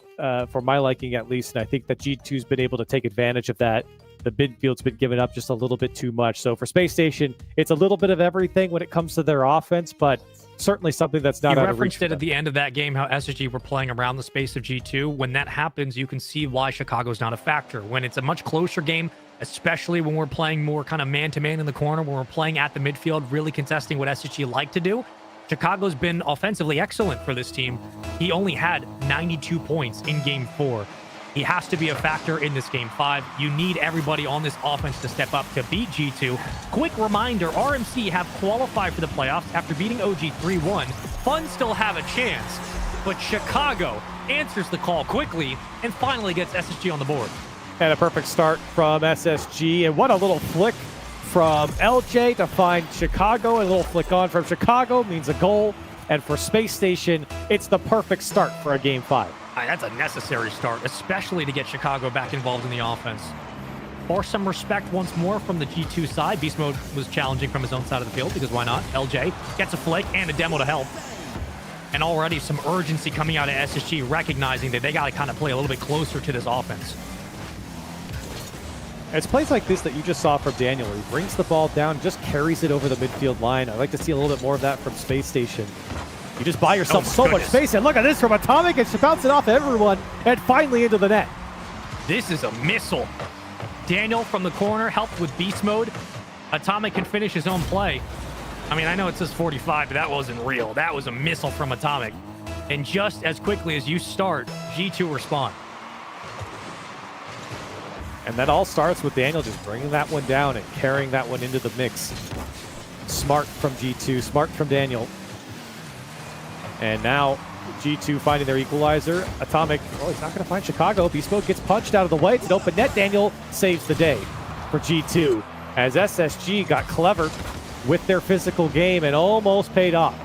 my liking, at least. And I think that G2's been able to take advantage of that. The midfield's been given up just a little bit too much. So for Space Station, it's a little bit of everything when it comes to their offense, but certainly something that's not out of reach. You referenced it at the end of that game, how SSG were playing around the space of G2. When that happens, you can see why Chicago's not a factor. When it's a much closer game, especially when we're playing more kind of man-to-man in the corner, when we're playing at the midfield, really contesting what SSG like to do, Chicago's been offensively excellent for this team. He only had 92 points in Game 4. He has to be a factor in this Game 5. You need everybody on this offense to step up to beat G2. Quick reminder, RMC have qualified for the playoffs after beating OG 3-1. Fun still have a chance, but Chicago answers the call quickly and finally gets SSG on the board. And a perfect start from SSG. And what a little flick from LJ to find Chicago. A little flick on from Chicago means a goal. And for Space Station, it's the perfect start for a Game 5. That's a necessary start, especially to get Chicago back involved in the offense. For some respect once more from the G2 side. Beast Mode was challenging from his own side of the field, because why not? LJ gets a flick and a demo to help. And already some urgency coming out of SSG, recognizing that they got to kind of play a little bit closer to this offense. It's plays like this that you just saw from Daniel. He brings the ball down, just carries it over the midfield line. I'd like to see a little bit more of that from Space Station. You just buy yourself so much space, and look at this from Atomic, and she bounced it off everyone, and finally into the net. This is a missile. Daniel from the corner helped with Beast Mode. Atomic can finish his own play. I mean, I know it says 45, but that wasn't real. That was a missile from Atomic. And just as quickly as you start, G2 respond. And that all starts with Daniel just bringing that one down and carrying that one into the mix. Smart from G2, smart from Daniel. And now G2 finding their equalizer. Atomic, oh, he's not going to find Chicago. Beast Mode gets punched out of the way. It's an open net. Daniel saves the day for G2 as SSG got clever with their physical game and almost paid off.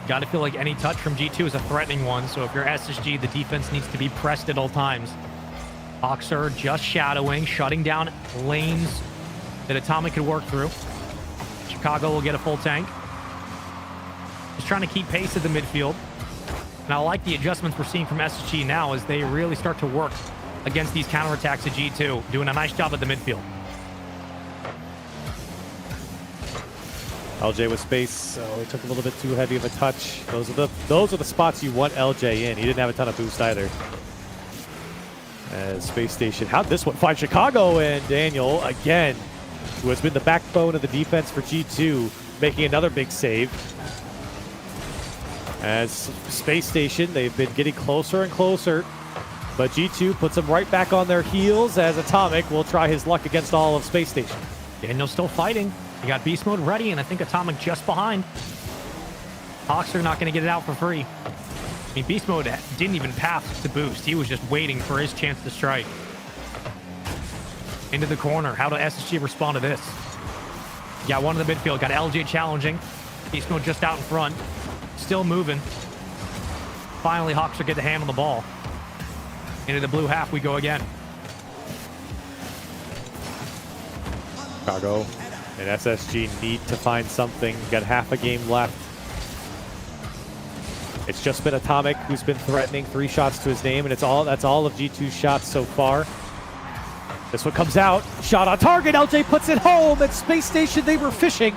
Got to feel like any touch from G2 is a threatening one. So if you're SSG, the defense needs to be pressed at all times. Hoxer just shadowing, shutting down lanes that Atomic could work through. Chicago will get a full tank. Just trying to keep pace at the midfield. And I like the adjustments we're seeing from SSG now as they really start to work against these counterattacks of G2, doing a nice job at the midfield. LJ with space, so he took a little bit too heavy of a touch. Those are the spots you want LJ in. He didn't have a ton of boost either. As Space Station, how'd this one find Chicago? And Daniel, again, who has been the backbone of the defense for G2, making another big save. As Space Station, they've been getting closer and closer, but G2 puts them right back on their heels as Atomic will try his luck against all of Space Station. Daniel's still fighting. He got Beast Mode ready, and I think Atomic just behind. Hawks are not going to get it out for free. I mean, Beast Mode didn't even pass to boost. He was just waiting for his chance to strike. Into the corner. How do SSG respond to this? Got one in the midfield. Got LJ challenging. Beast Mode just out in front. Still moving. Finally, Hawks will get the hand on the ball. Into the blue half we go again. Chicago and SSG need to find something. Got half a game left. It's just been Atomic who's been threatening. 3 shots to his name, and that's all of G2's shots so far. This one comes out. Shot on target. LJ puts it home. At Space Station, they were fishing,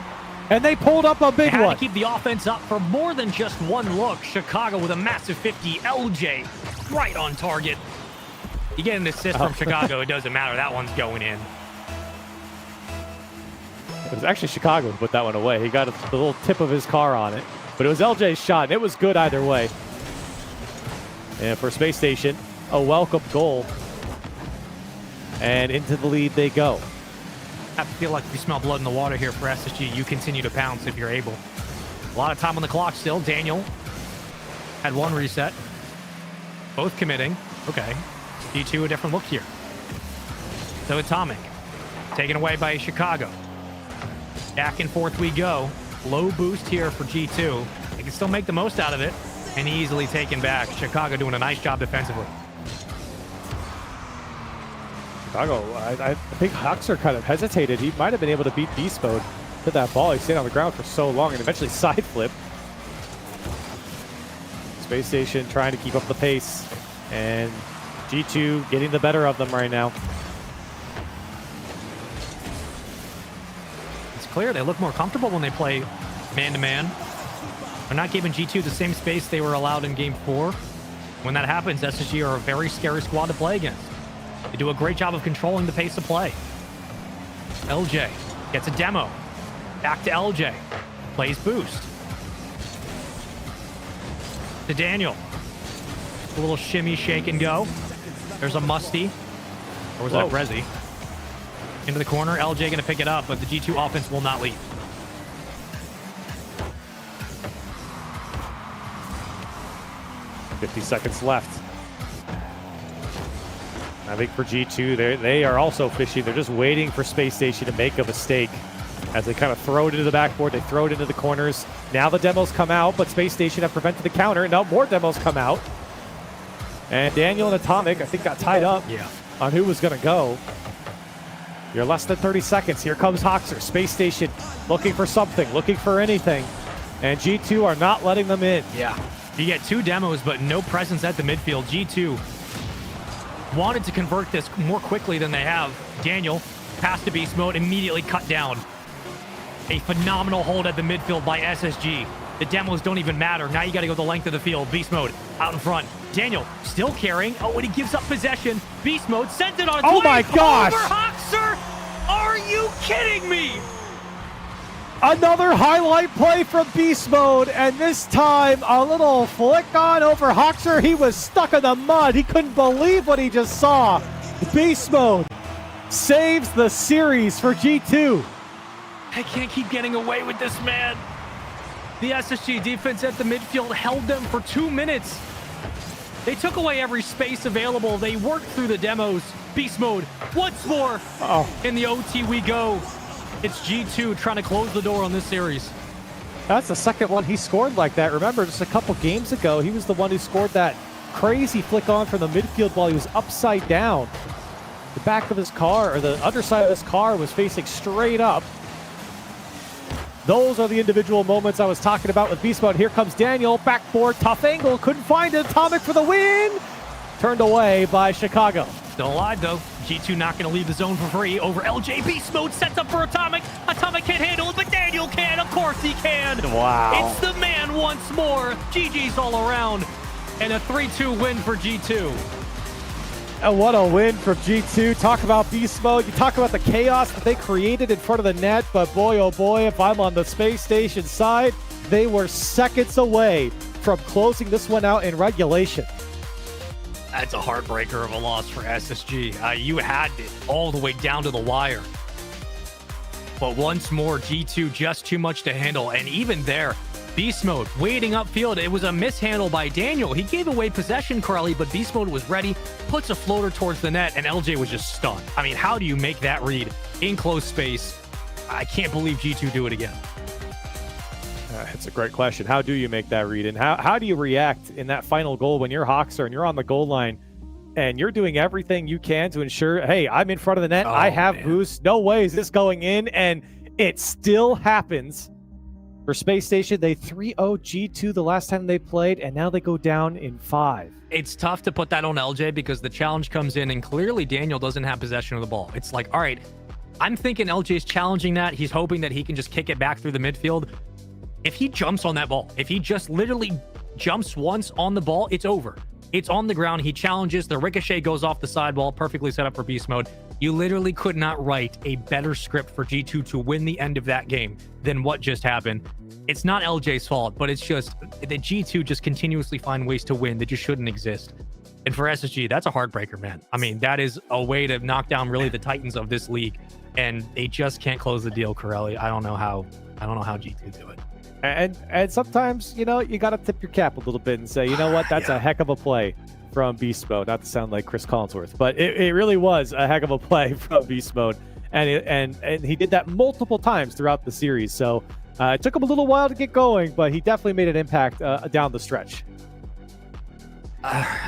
and they pulled up a big one. Had one. to keep the offense up for more than just one look. Chicago with a massive 50. LJ right on target. You get an assist from Chicago, it doesn't matter. That one's going in. It was actually Chicago who put that one away. He got the little tip of his car on it. But it was LJ's shot, and it was good either way. And for Space Station, a welcome goal. And into the lead they go. I feel like if you smell blood in the water here for SSG, you continue to pounce if you're able. A lot of time on the clock still. Daniel had one reset. Both committing. Okay. G2 a different look here. So Atomic taken away by Chicago. Back and forth we go. Low boost here for G2. They can still make the most out of it and easily taken back. Chicago doing a nice job defensively. Chicago, I think Hoxer kind of hesitated. He might have been able to beat Beast Mode to that ball. He stayed on the ground for so long and eventually side flip. Space Station trying to keep up the pace, and G2 getting the better of them right now. It's clear they look more comfortable when they play man-to-man. They're not giving G2 the same space they were allowed in Game 4. When that happens, SSG are a very scary squad to play against. They do a great job of controlling the pace of play. LJ gets a demo. Back to LJ. Plays boost. To Daniel. A little shimmy, shake, and go. There's a musty. Or was that Rezi? Into the corner. LJ going to pick it up, but the G2 offense will not leave. "50 seconds left. I think for G2, they are also fishing. They're just waiting for Space Station to make a mistake as they kind of throw it into the backboard. They throw it into the corners. Now the demos come out, but Space Station have prevented the counter. Now more demos come out. And Daniel and Atomic, I think, got tied up on who was going to go. You're less than 30 seconds. Here comes Hoxer. Space Station looking for something, looking for anything. And G2 are not letting them in. Yeah. You get 2 demos, but no presence at the midfield. G2 wanted to convert this more quickly than they have. Daniel, pass to Beast Mode, immediately cut down. A phenomenal hold at the midfield by SSG. The demos don't even matter. Now you got to go the length of the field. Beast Mode out in front. Daniel still carrying. Oh, and he gives up possession. Beast Mode sends it on its way. Oh my gosh! Over Hoxer! Are you kidding me? Another highlight play from Beast Mode, and this time a little flick on over Hoxer. He was stuck in the mud. He couldn't believe what he just saw. Beast Mode saves the series for G2. I can't keep getting away with this, man. The SSG defense at the midfield held them for 2 minutes. They took away every space available. They worked through the demos. Beast Mode once more. In the OT we go. It's G2 trying to close the door on this series. That's the second one he scored like that. Remember, just a couple games ago, he was the one who scored that crazy flick on from the midfield while he was upside down. The back of his car, or the underside of his car, was facing straight up. Those are the individual moments I was talking about with Beast Mode. Here comes Daniel, backboard, tough angle, couldn't find it. Atomic for the win. Turned away by Chicago. Still alive though. G2 not going to leave the zone for free over LJ. Beast Mode sets up for Atomic. Atomic can't handle it, but Daniel can. Of course he can. Wow. It's the man once more. GG's all around. And a 3-2 win for G2. And what a win from G2. Talk about Beast Mode. You talk about the chaos that they created in front of the net, but boy, oh boy, if I'm on the Space Station side, they were seconds away from closing this one out in regulation. That's a heartbreaker of a loss for SSG. You had it all the way down to the wire. But once more, G2 just too much to handle. And even there, Beast Mode waiting upfield. It was a mishandle by Daniel. He gave away possession, Carly, but Beast Mode was ready, puts a floater towards the net, and LJ was just stunned. I mean, how do you make that read in close space? I can't believe G2 do it again. It's a great question. How do you make that read? And how do you react in that final goal when you're Hoxer and you're on the goal line and you're doing everything you can to ensure, hey, I'm in front of the net. I have boost. No way is this going in. And it still happens. For Space Station, they 3-0 G2 the last time they played, and now they go down in 5. It's tough to put that on LJ because the challenge comes in, and clearly Daniel doesn't have possession of the ball. It's like, all right, I'm thinking LJ's challenging that. He's hoping that he can just kick it back through the midfield. If he jumps on that ball, if he just literally jumps once on the ball, it's over. It's on the ground. He challenges. The ricochet goes off the sidewall, perfectly set up for Beast Mode. You literally could not write a better script for G2 to win the end of that game than what just happened. It's not LJ's fault, but it's just that G2 just continuously find ways to win that just shouldn't exist. And for SSG, that's a heartbreaker, man. I mean, that is a way to knock down really the titans of this league, and they just can't close the deal, Corelli. I don't know how G2 do it. And sometimes, you know, you got to tip your cap a little bit and say, you know what, that's a heck of a play from Beast Mode. Not to sound like Chris Collinsworth, but it really was a heck of a play from Beast Mode. And he did that multiple times throughout the series. So it took him a little while to get going, but he definitely made an impact down the stretch.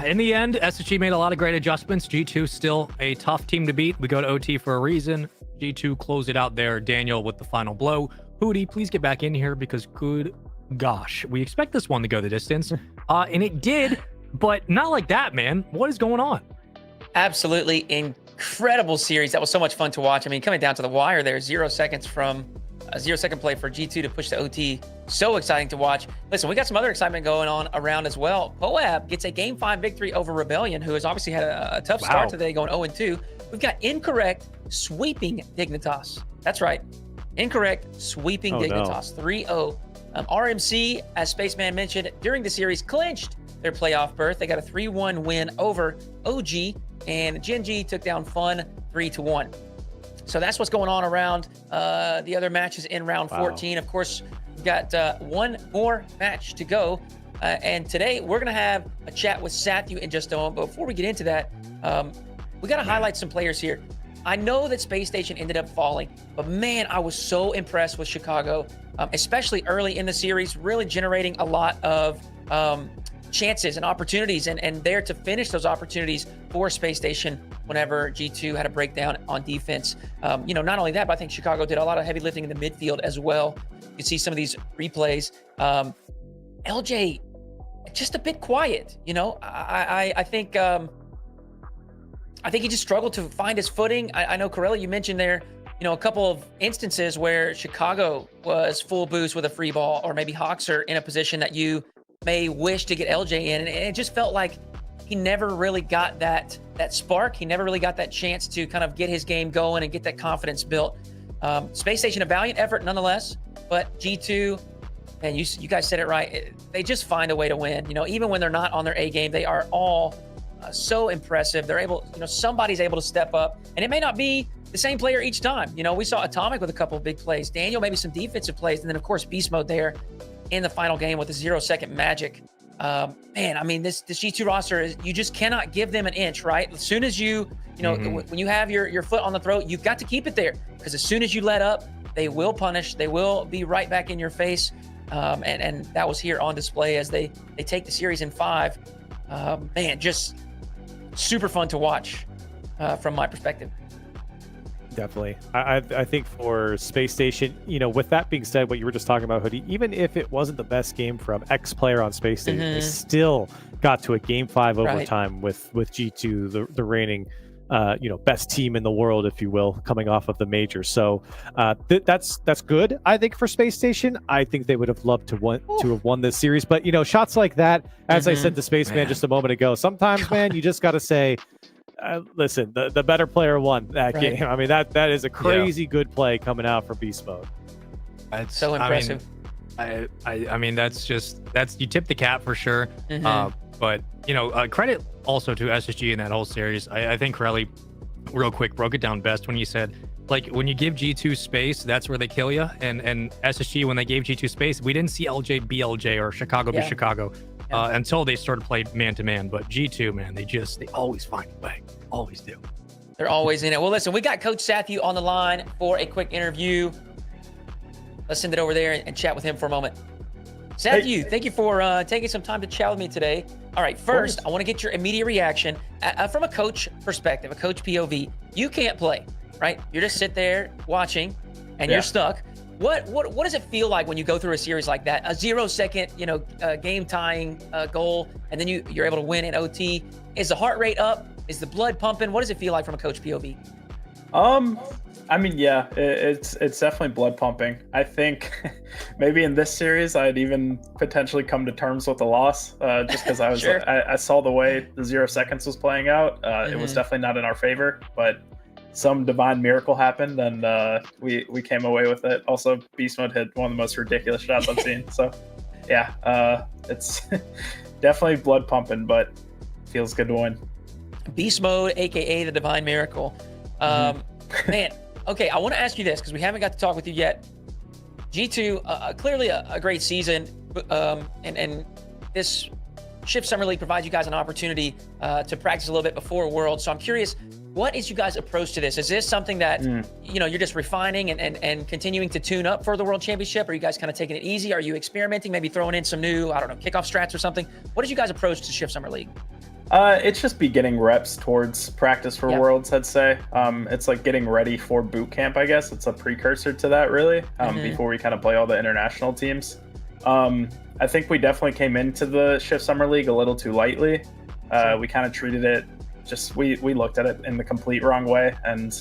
In the end, SSG made a lot of great adjustments. G2 still a tough team to beat. We go to OT for a reason. G2 closed it out there. Daniel with the final blow. Hootie, please get back in here because good gosh, we expect this one to go the distance. And it did, but not like that, man. What is going on? Absolutely incredible series. That was so much fun to watch. I mean, coming down to the wire there, 0 seconds from a 0-second play for G2 to push to OT. So exciting to watch. Listen, we got some other excitement going on around as well. Poab gets a Game 5 victory over Rebellion, who has obviously had a tough start today, going 0-2. We've got Incorrect sweeping Dignitas. That's right. Incorrect sweeping Dignitas. 3-0. RMC, as Spaceman mentioned, during the series clinched their playoff berth. They got a 3-1 win over OG, and Gen.G took down Fun 3-1. So that's what's going on around the other matches in round 14. Of course, we've got one more match to go. And today we're going to have a chat with Sathu in just a moment. But before we get into that, we got to highlight some players here. I know that Space Station ended up falling, but man, I was so impressed with Chicago, especially early in the series, really generating a lot of chances and opportunities, and there to finish those opportunities for Space Station whenever G2 had a breakdown on defense. Not only that, but I think Chicago did a lot of heavy lifting in the midfield as well. You can see some of these replays. LJ, just a bit quiet. I think he just struggled to find his footing. I know, Corella, you mentioned there, a couple of instances where Chicago was full boost with a free ball, or maybe Hoxer in a position that you may wish to get LJ in. And it just felt like he never really got that spark. He never really got that chance to kind of get his game going and get that confidence built. Space Station, a valiant effort nonetheless, but G2, and you guys said it right. They just find a way to win. Even when they're not on their A game, they are all so impressive. They're able, somebody's able to step up, and it may not be the same player each time. We saw Atomic with a couple of big plays, Daniel maybe some defensive plays, and then of course Beast Mode there in the final game with the 0-second magic. This G2 roster is, you just cannot give them an inch, right? As soon as when you have your foot on the throat, you've got to keep it there, because as soon as you let up, they will punish. They will be right back in your face. And that was here on display as they take the series in 5. Just super fun to watch from my perspective. Definitely. I think for Space Station, with that being said, what you were just talking about, Hoodie, even if it wasn't the best game from X player on Space Station, they still got to a Game 5 overtime with G2, the reigning best team in the world, if you will, coming off of the major. So that's good, I think, for Space Station. I think they would have loved to have won this series, but shots like that, as I said to Spaceman just a moment ago, sometimes, man, you just got to say, listen, the better player won that game. I mean, that is a crazy good play coming out from Beast Mode. It's so impressive. I mean, that's you tip the cap for sure. But credit also to SSG in that whole series. I think Corelli, real quick, broke it down best when you said, like, when you give G2 space, that's where they kill you. And SSG, when they gave G2 space, we didn't see LJ be LJ or Chicago be Chicago until they started playing man-to-man. But G2, man, they always find a way. Always do. They're always in it. Well, listen, we got Coach Sathu on the line for a quick interview. Let's send it over there and chat with him for a moment. Sathu, thank you for taking some time to chat with me today. All right, first, I want to get your immediate reaction from a coach perspective, a coach POV. You can't play, right? You're just sit there watching, and you're stuck. What does it feel like when you go through a series like that? A 0-second, game tying goal, and then you're able to win in OT. Is the heart rate up? Is the blood pumping? What does it feel like from a coach POV? It's definitely blood pumping. I think maybe in this series I'd even potentially come to terms with the loss, just because I was I saw the way the 0 seconds was playing out. It was definitely not in our favor, but some divine miracle happened, and we came away with it. Also, Beast Mode hit one of the most ridiculous shots I've seen. So it's definitely blood pumping, but feels good to win. Beast Mode, aka the divine miracle. Man, okay, I want to ask you this because we haven't got to talk with you yet. G2, clearly a great season, and this Shift Summer League provides you guys an opportunity to practice a little bit before Worlds. So I'm curious, what is you guys' approach to this? Is this something that you're just refining and continuing to tune up for the World Championship? Are you guys kind of taking it easy? Are you experimenting, maybe throwing in some new, kickoff strats or something? What is you guys' approach to Shift Summer League? It's just be getting reps towards practice for Worlds, I'd say. It's like getting ready for boot camp, I guess. It's a precursor to that, really, before we kind of play all the international teams. I think we definitely came into the Shift Summer League a little too lightly. We kind of treated it we looked at it in the complete wrong way. And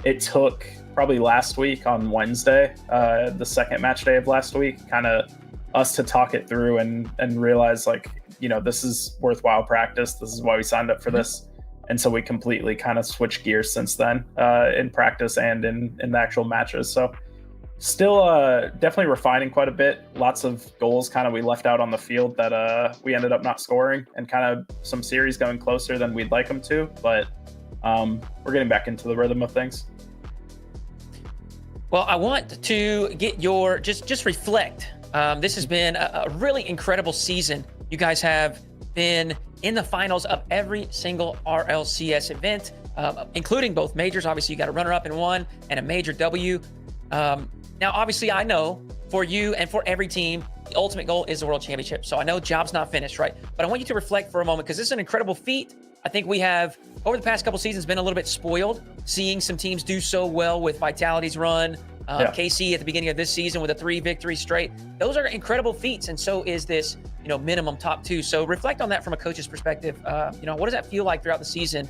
it took probably last week on Wednesday, the second match day of last week, kind of us to talk it through and realize, like, this is worthwhile practice. This is why we signed up for this. And so we completely kind of switched gears since then, in practice and in the actual matches. So still definitely refining quite a bit. Lots of goals kind of we left out on the field that we ended up not scoring, and kind of some series going closer than we'd like them to. But we're getting back into the rhythm of things. Well, I want to get your, just reflect. This has been a really incredible season. You guys have been in the finals of every single RLCS event. including both majors. Obviously, you got a runner-up in one and a major W. Now, obviously, I know for you and for every team, the ultimate goal is the World Championship. So I know job's not finished, right? But I want you to reflect for a moment because this is an incredible feat. I think we have, over the past couple seasons, been a little bit spoiled, seeing some teams do so well with Vitality's run. KC at the beginning of this season with a 3 victories straight. Those are incredible feats, and so is this, minimum top 2. So reflect on that from a coach's perspective. What does that feel like throughout the season,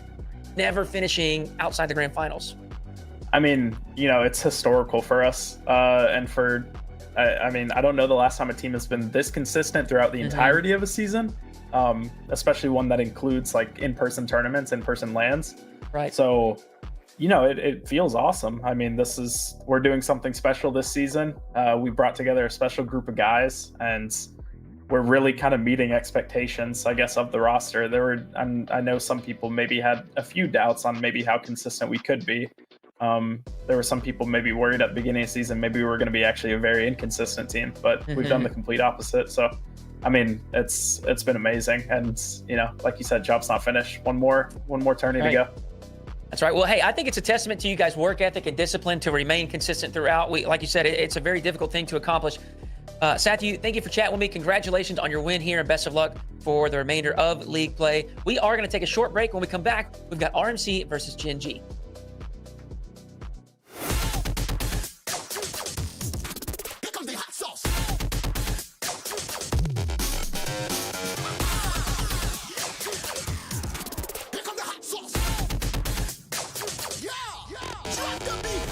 never finishing outside the grand finals? I mean, it's historical for us, and for, I don't know the last time a team has been this consistent throughout the entirety of a season, especially one that includes like in-person tournaments, in-person lands. Right. So, it feels awesome. I mean, we're doing something special this season. We brought together a special group of guys, and we're really kind of meeting expectations, I guess, of the roster. I know some people maybe had a few doubts on maybe how consistent we could be. There were some people maybe worried at the beginning of the season, maybe we were going to be actually a very inconsistent team, but we've done the complete opposite. So, I mean, it's been amazing. And, like you said, job's not finished. One more tourney to go. That's right. Well, hey, I think it's a testament to you guys' work ethic and discipline to remain consistent throughout. Like you said, it's a very difficult thing to accomplish. Sathu, thank you for chatting with me. Congratulations on your win here, and best of luck for the remainder of league play. We are going to take a short break. When we come back, we've got RMC versus Gen.G. Here comes the hot sauce. Here comes the hot sauce. Yeah, drop the beat.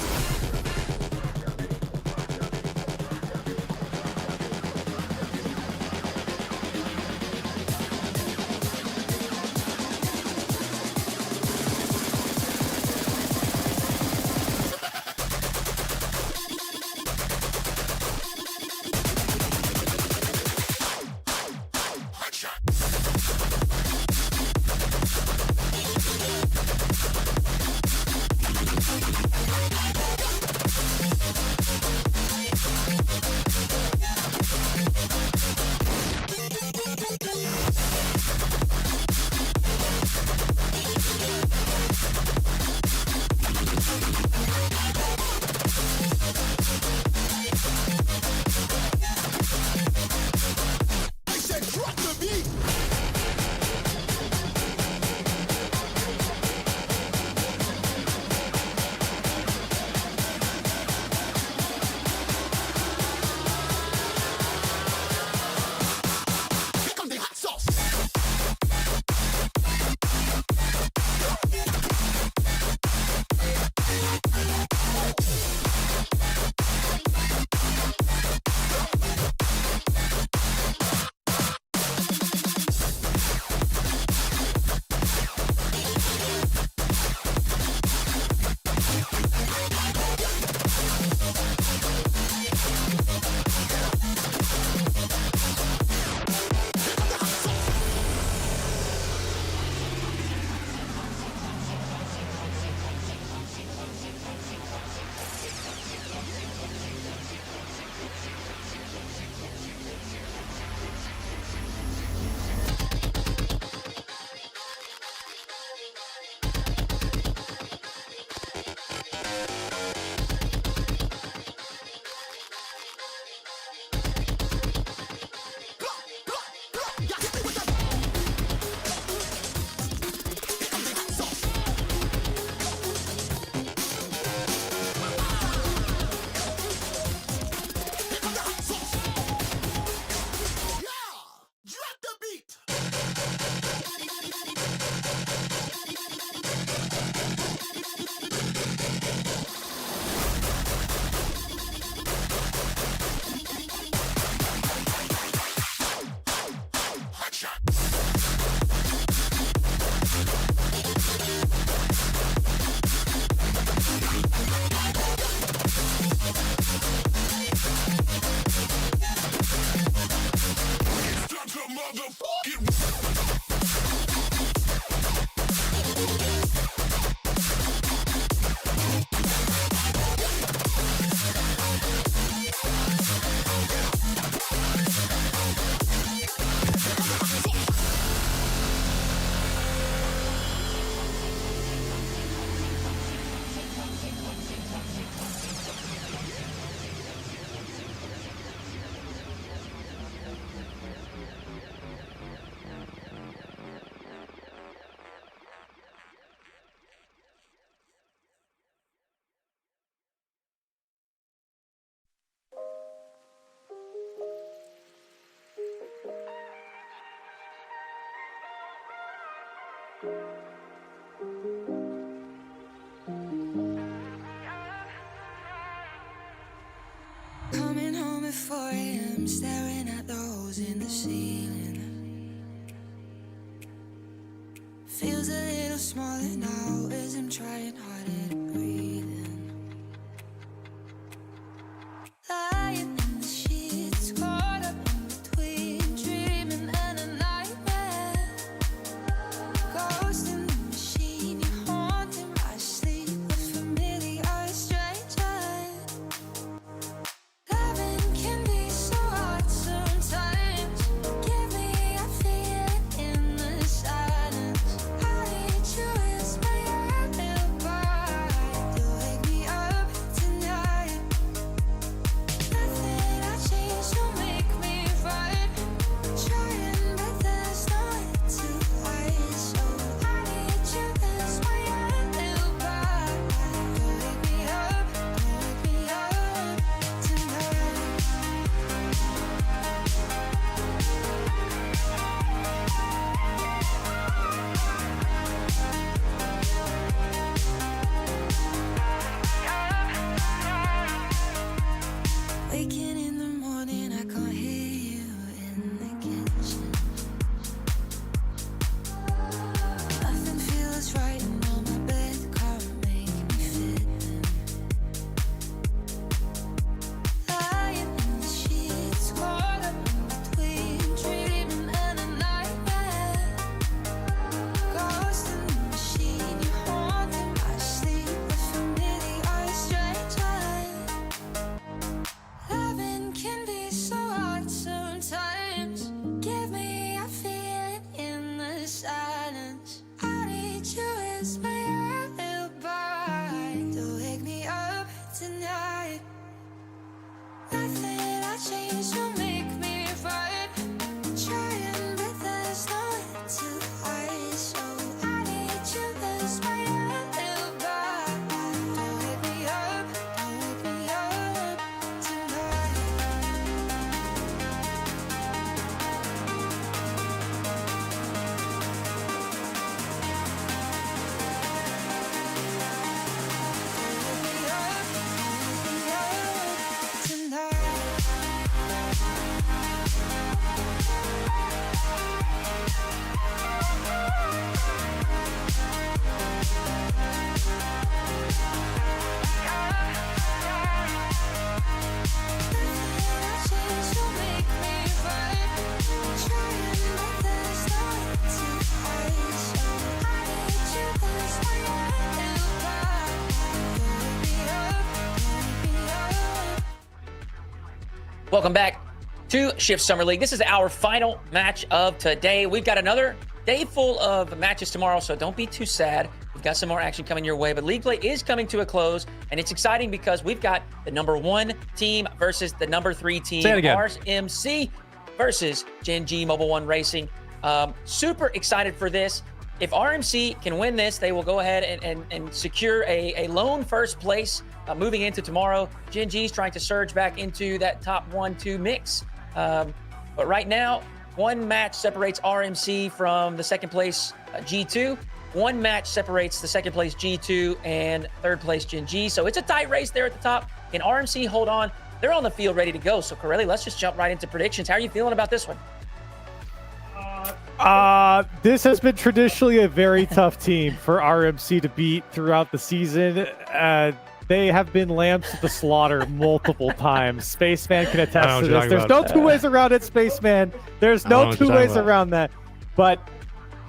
Coming home at 4 a.m., staring at the holes in the ceiling. Feels a little smaller now as I'm trying harder to breathe in. Lying in the sheets, caught up in between dreaming and a nightmare. Ghost in the machine, you're haunting my sleep, a familiar stranger. Loving can be so hard sometimes. Give me a feeling in the silence. I need you as my alibi to wake me up tonight. Nothing I change to make me right. Trying, but there's nowhere to hide. So I need you as my alibi to wake me up tonight. Waking in the morning, I can't hear you in the kitchen. Nothing feels right, and on my bed can't make me fit in. Lying in the sheets, caught up in between dreaming and a nightmare. Ghost in the machine, you're haunting my sleep, a familiar stranger. Loving can be so hard sometimes. Give me a feeling in the silence. I need you as my alibi to wake me up tonight. Nothing I change to make me right. Trying, but there's nowhere to hide. So I need you as my alibi to wake me up tonight. Welcome back to Shift Summer League. This is our final match of today. We've got another day full of matches tomorrow, so don't be too sad. We've got some more action coming your way, but league play is coming to a close, and it's exciting because we've got the number 1 team versus the number 3 team. Say it again. RMC versus Gen.G Mobile One Racing. Super excited for this. If RMC can win this, they will go ahead and secure a lone first place moving into tomorrow. Gen.G is trying to surge back into that top 1-2 mix. But right now, one match separates RMC from the second place G2. One match separates the second place G2 and third place Gen.G. So it's a tight race there at the top. Can RMC hold on? They're on the field ready to go. So Corelli, let's just jump right into predictions. How are you feeling about this one? This has been traditionally a very tough team for RMC to beat throughout the season. They have been lambs to the slaughter multiple times. Spaceman can attest to this. There's no two ways around it, Spaceman. There's no two ways around that. But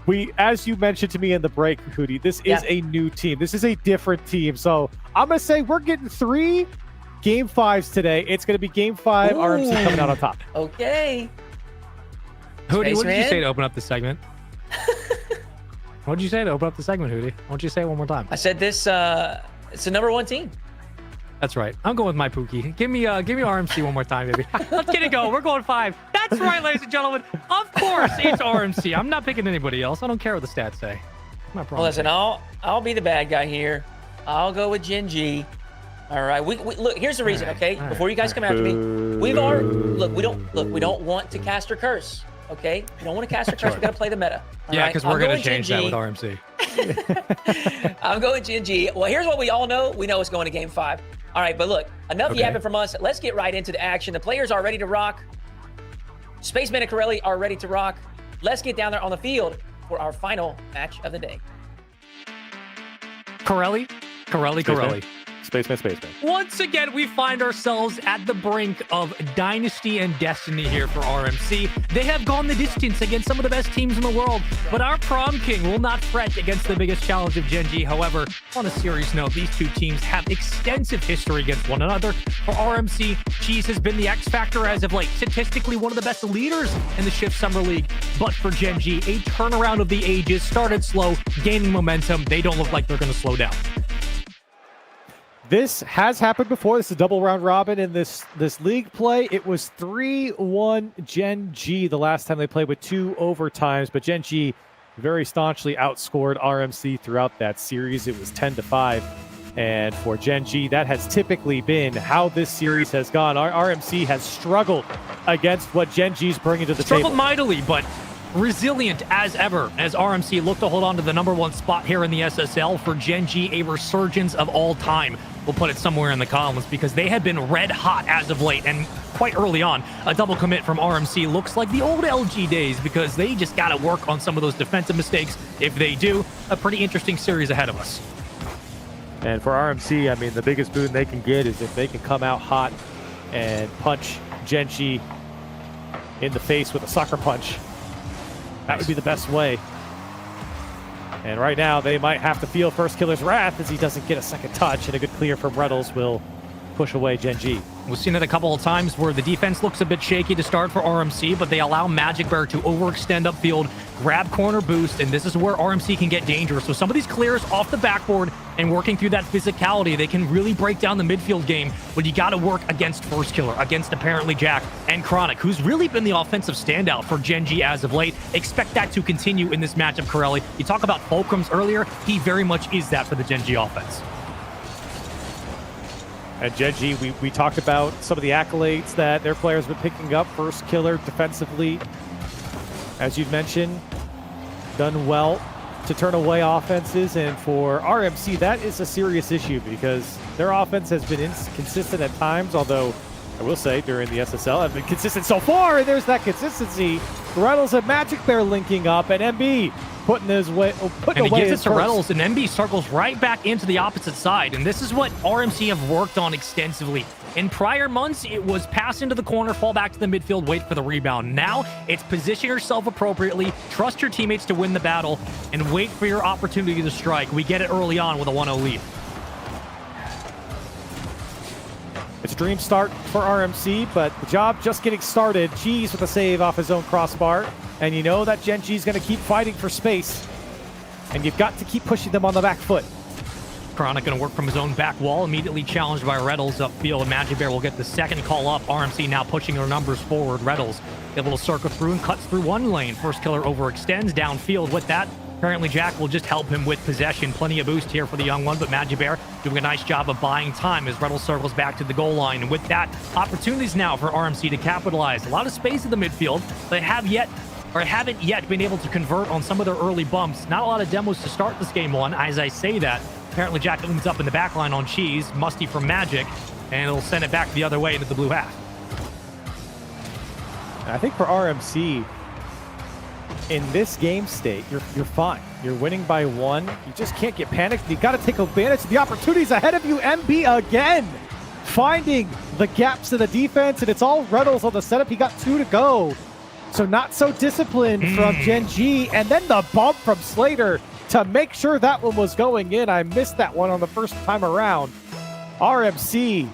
we, as you mentioned to me in the break, Hootie, this is a new team. This is a different team. So I'm going to say we're getting 3 Game 5s today. It's going to be Game 5, RMC coming out on top. Okay. Hootie, what did you say to open up the segment? What did you say to open up the segment, Hootie? Why don't you say it one more time? I said this, it's the number 1 team. That's right. I'm going with my Pookie. Give me RMC one more time, baby. Let's get it going. We're going 5. That's right, ladies and gentlemen. Of course, it's RMC. I'm not picking anybody else. I don't care what the stats say. My problem. Well, listen, I'll be the bad guy here. I'll go with Gen.G. All right. We look. Here's the reason. Okay. Before you guys come after me, we don't want to cast or curse. Okay. We don't want to cast or curse. We got to play the meta. Yeah, because we're going to change that with RMC. I'm going Gen.G. Well, here's what we all know. We know it's going to Game 5. All right, but look, enough Okay. yapping from us. Let's get right into the action. The players are ready to rock. Spaceman and Corelli are ready to rock. Let's get down there on the field for our final match of the day. Corelli. Spaceman. Once again, we find ourselves at the brink of dynasty and destiny here for RMC. They have gone the distance against some of the best teams in the world, but our prom king will not fret against the biggest challenge of Gen.G. However, on a serious note, these two teams have extensive history against one another. For RMC, Cheese has been the X factor as of late, statistically one of the best leaders in the Shift Summer League. But for Gen.G, a turnaround of the ages, started slow, gaining momentum. They don't look like they're going to slow down. This has happened before. This is a double round robin in this league play. It was 3-1 Gen.G the last time they played with 2 overtimes, but Gen.G very staunchly outscored RMC throughout that series. It was 10-5. And for Gen.G, that has typically been how this series has gone. Our RMC has struggled against what Gen.G's bringing to the Struggled table. mightily, but resilient as ever as RMC look to hold on to the #1 spot here in the SSL. For Gen.G, a resurgence of all time. We'll put it somewhere in the columns because they have been red hot as of late, and quite early on, a double commit from RMC looks like the old LG days because they just got to work on some of those defensive mistakes. If they do, a pretty interesting series ahead of us. And for RMC, I mean, the biggest boon they can get is if they can come out hot and punch Gen.G in the face with a sucker punch. That would be the best way. And right now, they might have to feel First Killer's wrath as he doesn't get a second touch, and a good clear from Reynolds will push away Gen.G. We've seen it a couple of times where the defense looks a bit shaky to start for RMC, but they allow Magic Bear to overextend upfield, grab corner boost, and this is where RMC can get dangerous. So some of these clears off the backboard and working through that physicality, they can really break down the midfield game, but you got to work against First Killer, against apparently Jack and Chronic, who's really been the offensive standout for Gen.G as of late. Expect that to continue in this matchup, Corelli. You talk about Fulcrums earlier, he very much is that for the Gen.G offense. And Gen.G, we talked about some of the accolades that their players have been picking up. First Killer defensively, as you've mentioned, done well to turn away offenses. And for RMC, that is a serious issue because their offense has been inconsistent at times, although I will say during the SSL have been consistent so far, and there's that consistency. Reynolds and Magic Bear linking up, and MB putting his way, putting and away he gives his it to purse. Reynolds, and MB circles right back into the opposite side. And this is what RMC have worked on extensively. In prior months, it was pass into the corner, fall back to the midfield, wait for the rebound. Now, it's position yourself appropriately, trust your teammates to win the battle, and wait for your opportunity to strike. We get it early on with a 1-0 lead. It's a dream start for RMC, but the job just getting started. Cheese with a save off his own crossbar. And you know that Gen.G is going to keep fighting for space. And you've got to keep pushing them on the back foot. Chronic going to work from his own back wall, immediately challenged by Reynolds upfield. Magic Bear will get the second call up. RMC now pushing their numbers forward. Reynolds able to circle through and cuts through one lane. First Killer overextends downfield with that. Apparently, Jack will just help him with possession. Plenty of boost here for the young one, but Magic Bear doing a nice job of buying time as Reynolds circles back to the goal line. And with that, opportunities now for RMC to capitalize. A lot of space in the midfield. They haven't yet been able to convert on some of their early bumps. Not a lot of demos to start this game one. As I say that, apparently Jack opens up in the back line on Cheese. Musty from Magic, and it'll send it back the other way into the blue half. I think for RMC, in this game state, you're fine. You're winning by 1. You just can't get panicked. You got to take advantage of the opportunities ahead of you. MB again, finding the gaps in the defense, and it's all Reynolds on the setup. He got 2 to go. So not so disciplined from Gen.G, and then the bump from Slater to make sure that one was going in. I missed that one on the first time around. RMC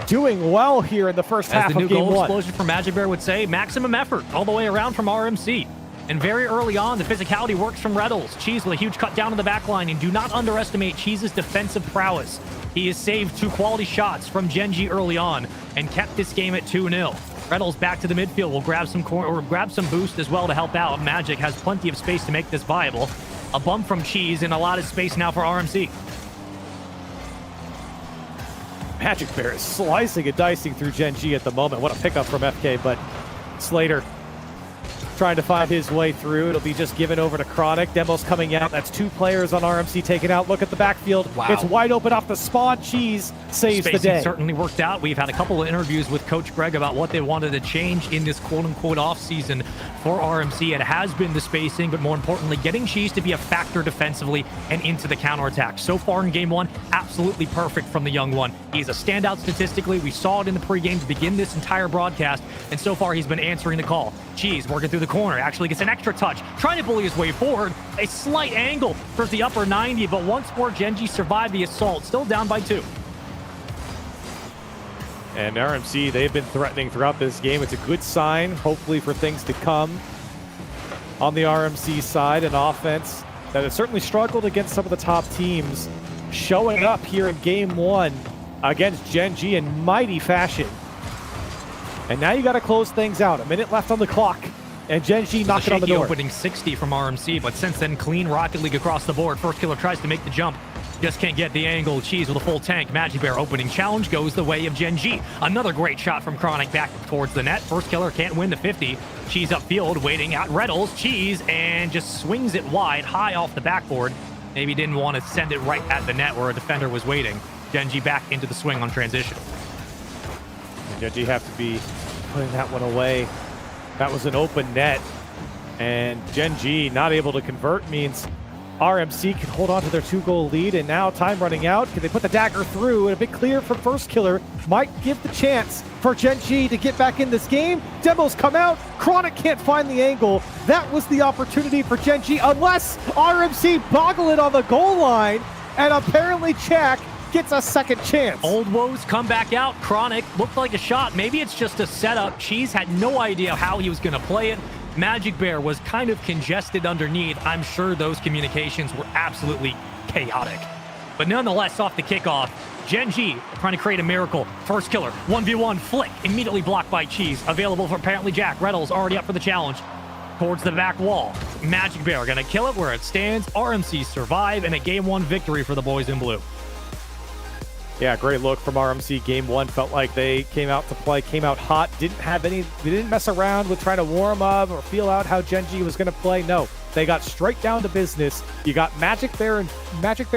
doing well here in the first half As the of new game goal 1. explosion from Magic Bear would say, maximum effort all the way around from RMC. And very early on, the physicality works from Reynolds. Cheese with a huge cut down to the back line, and do not underestimate Cheese's defensive prowess. He has saved 2 quality shots from Gen.G early on and kept this game at 2-0. Reynolds back to the midfield will grab some grab some boost as well to help out. Magic has plenty of space to make this viable. A bump from Cheese and a lot of space now for RMC. Magic Bear is slicing and dicing through Gen.G at the moment. What a pickup from FK, but Slater trying to find his way through. It'll be just given over to Chronic. Demo's coming out. That's 2 players on RMC taken out. Look at the backfield. Wow. It's wide open off the spawn. Cheese saves the day. Certainly worked out. We've had a couple of interviews with Coach Greg about what they wanted to change in this quote-unquote off-season for RMC. It has been the spacing, but more importantly, getting Cheese to be a factor defensively and into the counterattack. So far in Game 1, absolutely perfect from the young one. He's a standout statistically. We saw it in the pregame to begin this entire broadcast, and so far he's been answering the call. Cheese working through the corner, actually gets an extra touch, trying to bully his way forward. A slight angle towards the upper 90, but once more Gen.G survived the assault, still down by 2. And RMC, they've been threatening throughout this game. It's a good sign, hopefully, for things to come on the RMC side. An offense that has certainly struggled against some of the top teams, showing up here in Game 1 against Gen.G in mighty fashion. And now you got to close things out. A minute left on the clock, and Gen.G knocking on the door. Opening 60 from RMC, but since then, clean Rocket League across the board. First Killer tries to make the jump. Just can't get the angle. Cheese with a full tank. Magic Bear opening challenge goes the way of Gen.G. Another great shot from Chronic back towards the net. First Killer can't win the 50. Cheese upfield waiting at Reddles. Cheese and just swings it wide, high off the backboard. Maybe didn't want to send it right at the net where a defender was waiting. Gen.G back into the swing on transition. Gen.G have to be putting that one away. That was an open net. And Gen.G not able to convert means RMC can hold on to their 2-goal lead, and now time running out. Can they put the dagger through? And a big clear from First Killer might give the chance for Gen.G to get back in this game. Demos come out. Chronic can't find the angle. That was the opportunity for Gen.G, unless RMC boggle it on the goal line, and apparently Chak gets a second chance. Old woes come back out. Chronic looked like a shot. Maybe it's just a setup. Cheese had no idea how he was going to play it. Magic Bear was kind of congested underneath. I'm sure those communications were absolutely chaotic. But nonetheless, off the kickoff, Gen.G trying to create a miracle. First Killer, 1v1 flick, immediately blocked by Cheese. Available for apparently Jack. Reddles already up for the challenge. Towards the back wall. Magic Bear gonna kill it where it stands. RMC survive, and a Game 1 victory for the boys in blue. Yeah, great look from RMC. Game 1 felt like they came out to play, came out hot, they didn't mess around with trying to warm up or feel out how Gen.G was going to play. No, they got straight down to business. You got Magic Bear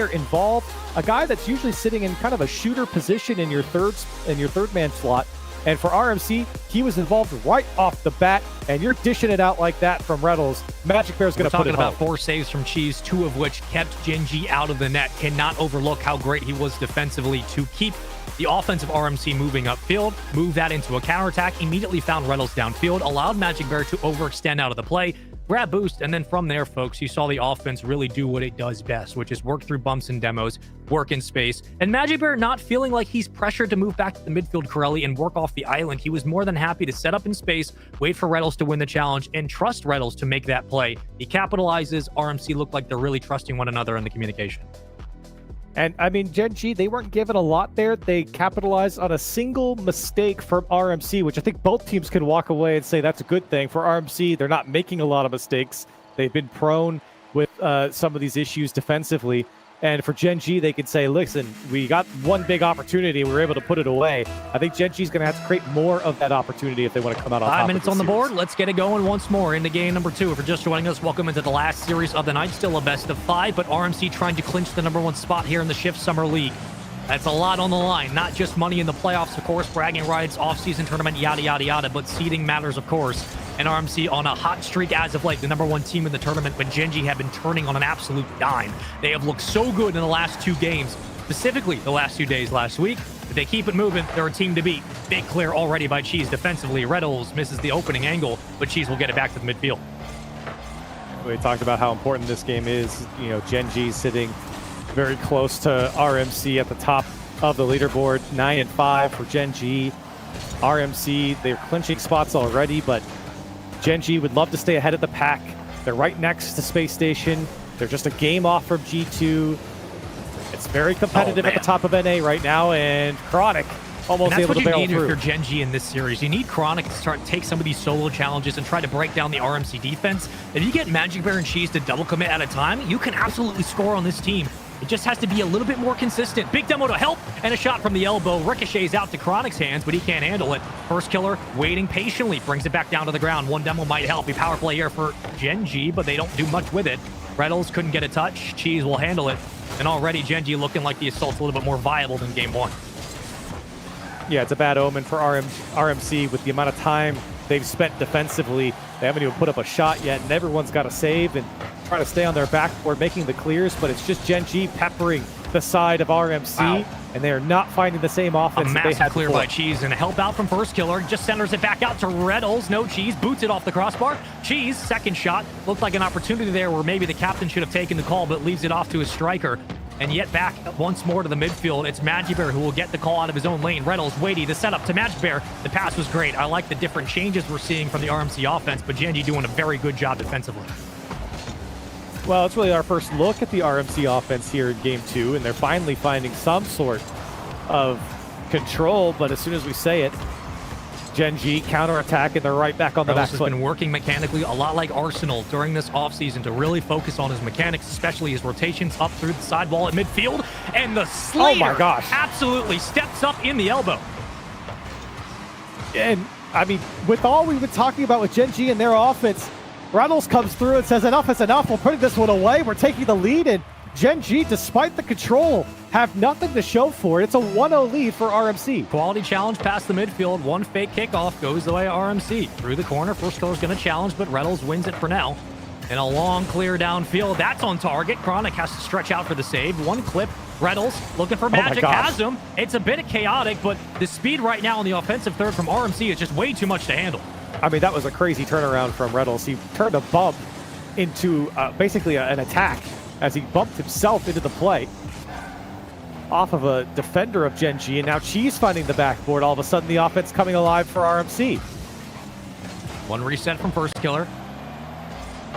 involved, a guy that's usually sitting in kind of a shooter position in your third man slot. And for RMC, he was involved right off the bat, and you're dishing it out like that from Reddles. Magic Bear's going to put it home. Talking about 4 saves from Cheese, 2 of which kept Gen.G out of the net. Cannot overlook how great he was defensively to keep the offensive RMC moving upfield, move that into a counterattack, immediately found Reddles downfield, allowed Magic Bear to overextend out of the play, grab boost, and then from there, folks, you saw the offense really do what it does best, which is work through bumps and demos, work in space, and Magic Bear not feeling like he's pressured to move back to the midfield Corelli and work off the island. He was more than happy to set up in space, wait for Reddles to win the challenge, and trust Reddles to make that play. He capitalizes. RMC looked like they're really trusting one another in the communication. And I mean, Gen.G, they weren't given a lot there. They capitalized on a single mistake from RMC, which I think both teams can walk away and say that's a good thing. For RMC, they're not making a lot of mistakes. They've been prone with some of these issues defensively. And for Gen.G, they could say, listen, we got one big opportunity. We were able to put it away. I think Gen.G is going to have to create more of that opportunity if they want to come out on top. 5 minutes on the board. Let's get it going once more into game number 2. If you're just joining us, welcome into the last series of the night. Still a best of 5, but RMC trying to clinch the #1 spot here in the Shift Summer League. That's a lot on the line. Not just money in the playoffs, of course, bragging rights, off-season tournament, yada, yada, yada, but seeding matters, of course. And RMC on a hot streak as of late, the #1 team in the tournament, but Gen.G have been turning on an absolute dime. They have looked so good in the last 2 games, specifically the last 2 days last week. If they keep it moving, they're a team to beat. Big clear already by Cheese defensively. Reddles misses the opening angle, but Cheese will get it back to the midfield. We talked about how important this game is. You know, Gen.G sitting very close to RMC at the top of the leaderboard, 9-5 for Gen.G. RMC, they're clinching spots already, but Gen.G would love to stay ahead of the pack. They're right next to Space Station. They're just a game off from G2. It's very competitive at the top of NA right now, and Chronic almost able to barrel through. That's what you need if you're Gen.G in this series. You need Chronic to take some of these solo challenges and try to break down the RMC defense. If you get Magic Bear and Cheese to double commit at a time, you can absolutely score on this team. just has to be a little bit more consistent. Big demo to help, and a shot from the elbow ricochets out to Chronic's hands, but he can't handle it. First killer waiting patiently, brings it back down to the ground. One demo might help. A power play here for Gen.G, but they don't do much with it. Reynolds couldn't get a touch. Cheese will handle it. And already Gen.G looking like the assault's a little bit more viable than game one. Yeah, it's a bad omen for RMC with the amount of time they've spent defensively. They haven't even put up a shot yet, and everyone's got to save and try to stay on their backboard, making the clears, but it's just Gen.G peppering the side of RMC, wow. And they are not finding the same offense that they had clear before. by Cheese, and a help out from First Killer. Just centers it back out to Reddles. No Cheese, boots it off the crossbar. Cheese, second shot. Looked like an opportunity there where maybe the captain should have taken the call, but leaves it off to his striker. And yet back once more to the midfield. It's Magic Bear who will get the call out of his own lane. Reynolds, weighty, the setup to Magic Bear. The pass was great. I like the different changes we're seeing from the RMC offense, but Gen.G doing a very good job defensively. Well, it's really our first look at the RMC offense here in Game 2, and they're finally finding some sort of control, but as soon as we say it, Gen.G counterattack, and they're right back on the back foot. Has been working mechanically a lot like Arsenal during this offseason to really focus on his mechanics, especially his rotations up through the sidewall at midfield. And the Slater oh my gosh. absolutely steps up in the elbow. And, I mean, with all we've been talking about with Gen.G and their offense, Reynolds comes through and says, enough is enough. We're putting this one away. We're taking the lead, and Gen.G, despite the control, have nothing to show for it. It's a 1-0 lead for RMC. Quality challenge past the midfield. One fake kickoff goes the way of RMC. Through the corner, First Killer's going to challenge, but Reynolds wins it for now. And a long clear downfield. That's on target. Chronic has to stretch out for the save. One clip. Reynolds looking for Magic. Has him. It's a bit chaotic, but the speed right now on the offensive third from RMC is just way too much to handle. I mean, that was a crazy turnaround from Reynolds. He turned a bump into basically an attack as he bumped himself into the play off of a defender of Gen.G, and now Cheese finding the backboard. All of a sudden, the offense coming alive for RMC. One reset from First Killer.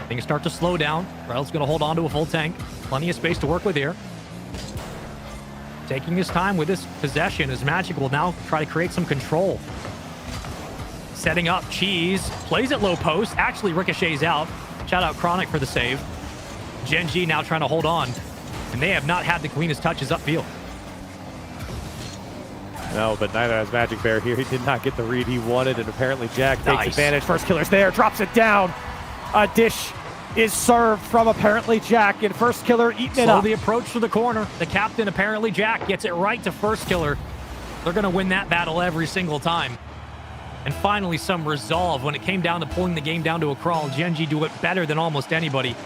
Things start to slow down. Reynolds going to hold on to a full tank. Plenty of space to work with here. Taking his time with this possession as Magic will now try to create some control. Setting up Cheese. Plays at low post. Actually ricochets out. Shout out Chronic for the save. Gen.G now trying to hold on. And they have not had the cleanest touches upfield. No, but neither has Magic Bear here. He did not get the read he wanted, and apparently Jack takes advantage. First Killer's there, drops it down. A dish is served from apparently Jack, and First Killer eating it up. The approach to the corner. The captain, apparently Jack, gets it right to First Killer. They're going to win that battle every single time. And finally, some resolve. When it came down to pulling the game down to a crawl, Gen.G do it better than almost anybody.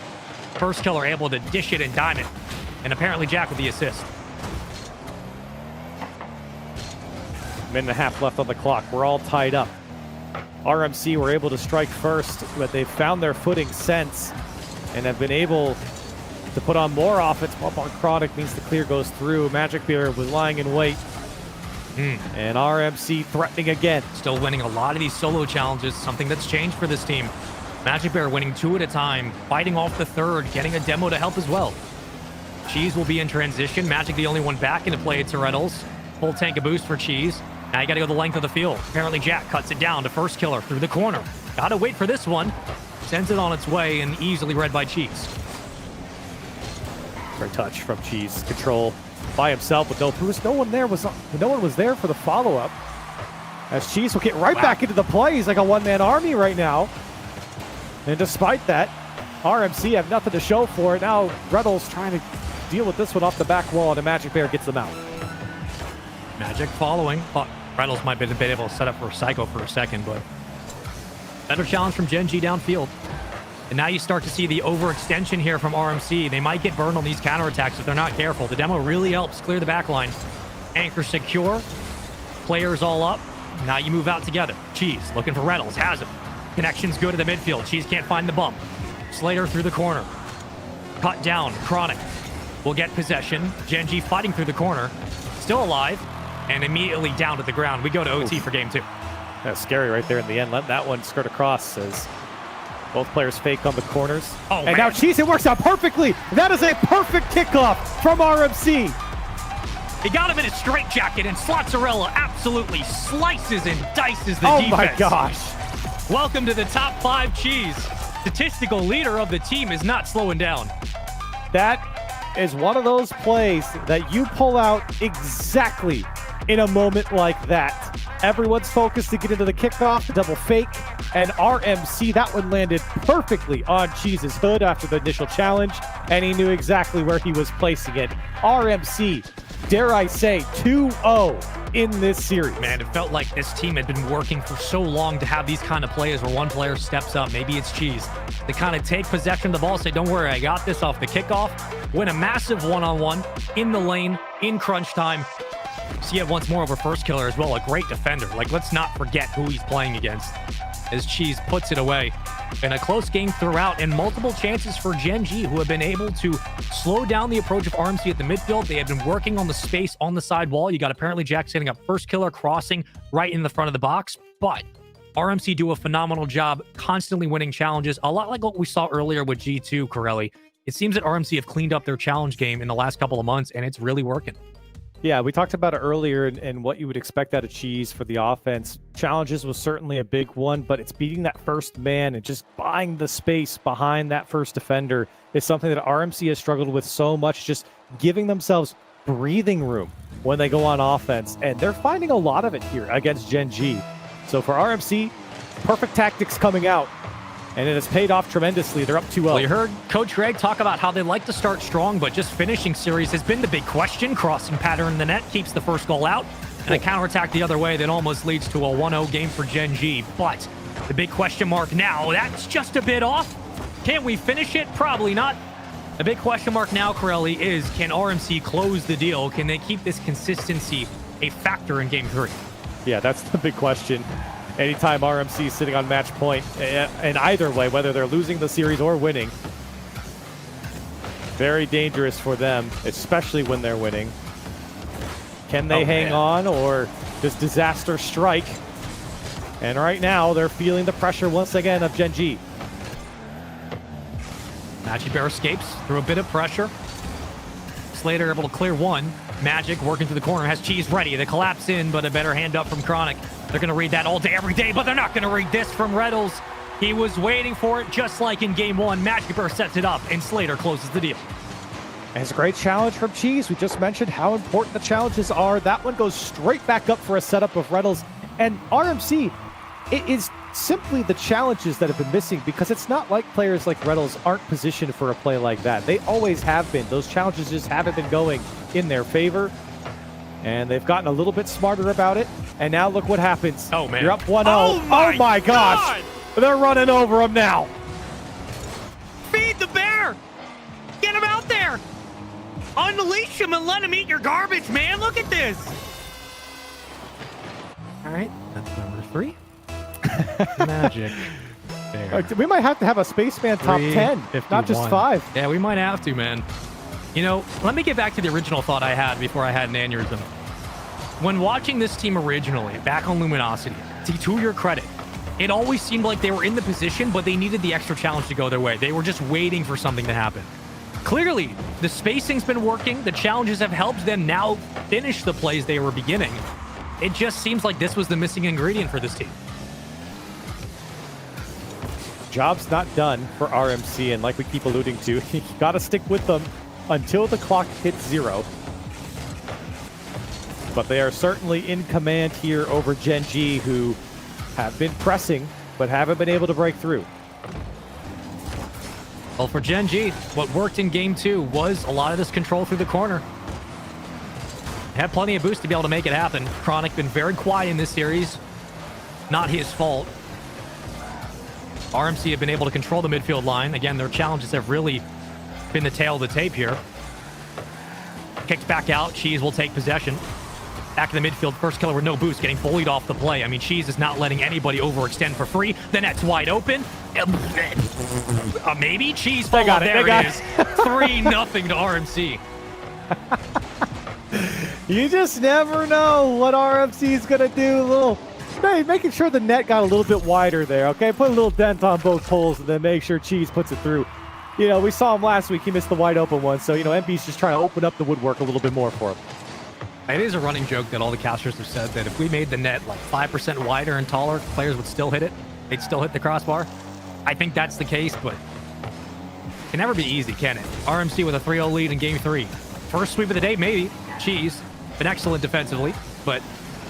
First Killer able to dish it and dime it. And apparently Jack with the assist. Minute and a half left on the clock. We're all tied up. RMC were able to strike first, but they've found their footing since and have been able to put on more offense. Up on Chronic means the clear goes through. Magic Bear was lying in wait. And RMC threatening again. Still winning a lot of these solo challenges, something that's changed for this team. Magic Bear winning 2 at a time, fighting off the third, getting a demo to help as well. Cheese will be in transition. Magic the only one back into play to Reynolds. Full tank of boost for Cheese. Now you got to go the length of the field. Apparently Jack cuts it down to First Killer through the corner. Got to wait for this one. Sends it on its way and easily read by Cheese. Great touch from Cheese. Control by himself with no boost. No one was there for the follow-up. As Cheese will get right back into the play. He's like a one-man army right now. And despite that, RMC have nothing to show for it. Now Reynolds trying to deal with this one off the back wall, and the Magic Bear gets them out. Magic following. Thought Reynolds might have been able to set up for Psycho for a second, but better challenge from Gen.G downfield. And now you start to see the overextension here from RMC. They might get burned on these counterattacks if they're not careful. The demo really helps clear the back line. Anchor secure. Players all up. Now you move out together. Cheese looking for Reynolds. Has him. Connection's good to the midfield. Cheese can't find the bump. Slater through the corner. Cut down. Chronic will get possession. Gen.G fighting through the corner. Still alive. And immediately down to the ground. We go to OT for game 2. That's scary right there in the end. Let that one skirt across as both players fake on the corners. Oh, and man. now Cheese, it works out perfectly. That is a perfect kickoff from RMC. He got him in a straitjacket, and Slotzarella absolutely slices and dices the defense. Oh my gosh. Welcome to the top 5 Cheese. Statistical leader of the team is not slowing down. That is one of those plays that you pull out exactly in a moment like that. Everyone's focused to get into the kickoff, the double fake, and RMC, that one landed perfectly on Cheese's hood after the initial challenge, and he knew exactly where he was placing it. RMC, dare I say, 2-0 in this series. Man, it felt like this team had been working for so long to have these kind of plays where one player steps up, maybe it's Cheese. They kind of take possession of the ball, say, don't worry, I got this off the kickoff, win a massive one-on-one in the lane, in crunch time. See it once more over First Killer as well, a great defender. Like, let's not forget who he's playing against as Cheese puts it away. In a close game throughout and multiple chances for Gen.G, who have been able to slow down the approach of RMC at the midfield. They have been working on the space on the side wall. You got apparently Jack setting up First Killer, crossing right in the front of the box. But RMC do a phenomenal job constantly winning challenges, a lot like what we saw earlier with G2, Corelli. It seems that RMC have cleaned up their challenge game in the last couple of months, and it's really working. Yeah, we talked about it earlier and what you would expect out of Cheese for the offense. Challenges was certainly a big one, but it's beating that first man and just buying the space behind that first defender is something that RMC has struggled with so much, just giving themselves breathing room when they go on offense. And they're finding a lot of it here against Gen.G. So for RMC, perfect tactics coming out. And it has paid off tremendously. They're up 2-0. Well, you heard Coach Greg talk about how they like to start strong, but just finishing series has been the big question. Crossing pattern in the net keeps the first goal out, and a counterattack the other way that almost leads to a 1-0 game for Gen.G. But the big question mark now, that's just a bit off. Can we finish it? Probably not. The big question mark now, Corelli, is can RMC close the deal? Can they keep this consistency a factor in Game 3? Yeah, that's the big question. Anytime RMC is sitting on match point, and either way, whether they're losing the series or winning, very dangerous for them, especially when they're winning. Can they hang on, or does disaster strike? And right now, they're feeling the pressure once again of Gen.G. Matchy Bear escapes through a bit of pressure. Slater able to clear one. Magic working through the corner, has Cheese ready. They collapse in, but a better hand up from Chronic. They're going to read that all day, every day, but they're not going to read this from Reddles. He was waiting for it, just like in Game 1. Magic Bear sets it up, and Slater closes the deal. And it's a great challenge from Cheese. We just mentioned how important the challenges are. That one goes straight back up for a setup of Reddles. And RMC, it is simply the challenges that have been missing, because it's not like players like Reddles aren't positioned for a play like that. They always have been. Those challenges just haven't been going in their favor. And they've gotten a little bit smarter about it. And now look what happens. Oh, man. You're up 1-0. Oh, my gosh. God. They're running over him now. Feed the bear. Get him out there. Unleash him and let him eat your garbage, man. Look at this. All right. That's number 3. Magic Bear. We might have to have a Spaceman top 10, not just 5. Yeah, we might have to, man. You know, let me get back to the original thought I had before I had an aneurysm. When watching this team originally, back on Luminosity, to your credit, it always seemed like they were in the position, but they needed the extra challenge to go their way. They were just waiting for something to happen. Clearly, the spacing's been working. The challenges have helped them now finish the plays they were beginning. It just seems like this was the missing ingredient for this team. Job's not done for RMC, and like we keep alluding to, you got to stick with them until the clock hits 0. But they are certainly in command here over Gen.G, who have been pressing but haven't been able to break through. Well, for Gen.G, what worked in Game 2 was a lot of this control through the corner. Had plenty of boost to be able to make it happen. Chronic been very quiet in this series. Not his fault. RMC have been able to control the midfield line. Again, their challenges have really been the tail of the tape here. Kicked back out. Cheese will take possession. Back in the midfield, First Killer with no boost, getting bullied off the play. I mean, Cheese is not letting anybody overextend for free. The net's wide open. Maybe Cheese. They got it. There it is. 3-0 to RMC. You just never know what RMC is going to do. Making sure the net got a little bit wider there, okay? Put a little dent on both poles and then make sure Cheese puts it through. You know, we saw him last week. He missed the wide open one. So, you know, MB's just trying to open up the woodwork a little bit more for him. It is a running joke that all the casters have said that if we made the net like 5% wider and taller, players would still hit it. They'd still hit the crossbar. I think that's the case, but Can never be easy, can it? RMC with a 3-0 lead in game 3. First sweep of the day, maybe. Cheese, been excellent defensively, but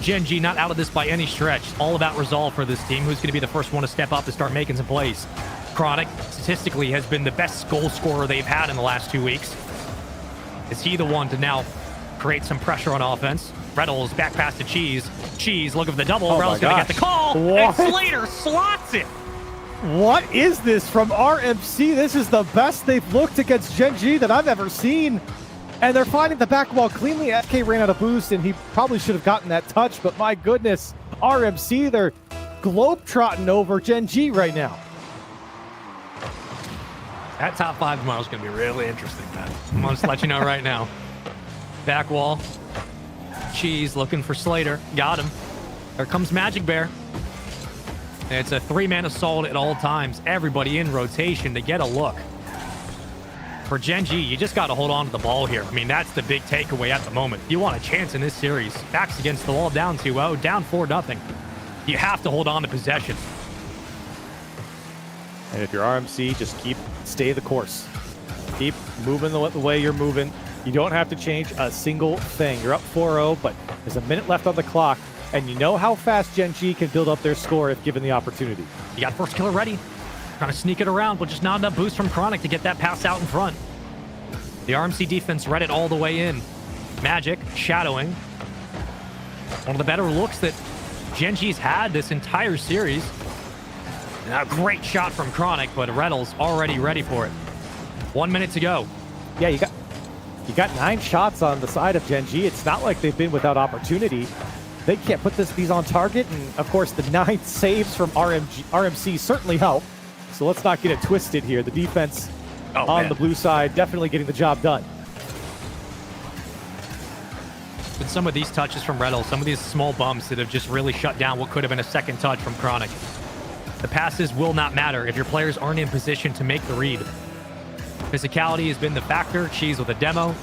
Gen.G not out of this by any stretch. All about resolve for this team. Who's going to be the first one to step up and start making some plays? Chronic, statistically, has been the best goal scorer they've had in the last 2 weeks. Is he the one to now create some pressure on offense? Reynolds back pass to Cheese. Cheese looking for the double. Reynolds going to get the call. What? And Slater slots it. What is this from RMC? This is the best they've looked against Gen.G that I've ever seen. And they're finding the back wall cleanly. FK ran out of boost, and he probably should have gotten that touch. But my goodness, RMC, they're globetrotting over Gen.G right now. That top 5 tomorrow is going to be really interesting, man. I'm going to let you know right now. Back wall. Cheese looking for Slater. Got him. There comes Magic Bear. It's a 3-man assault at all times. Everybody in rotation to get a look. For Gen.G, you just got to hold on to the ball here. I mean, that's the big takeaway at the moment. You want a chance in this series. Backs against the wall, down 2-0, down 4-0. You have to hold on to possession. And if you're RMC, just stay the course. Keep moving the way you're moving. You don't have to change a single thing. You're up 4-0, but there's a minute left on the clock, and you know how fast Gen.G can build up their score if given the opportunity. You got first killer ready. Trying to sneak it around, but just not enough boost from Chronic to get that pass out in front. The RMC defense read it all the way in. Magic shadowing. One of the better looks that Gen.G's had this entire series. And a great shot from Chronic, but Reynolds already ready for it. 1 minute to go. Yeah, you got 9 shots on the side of Gen.G. It's not like they've been without opportunity. They can't put these on target, and of course the 9 saves from RMC certainly help. So let's not get it twisted here. The defense on the blue side definitely getting the job done. With some of these touches from Reynolds, some of these small bumps that have just really shut down what could have been a second touch from Chronic. The passes will not matter if your players aren't in position to make the read. Physicality has been the factor. Cheese with a demo.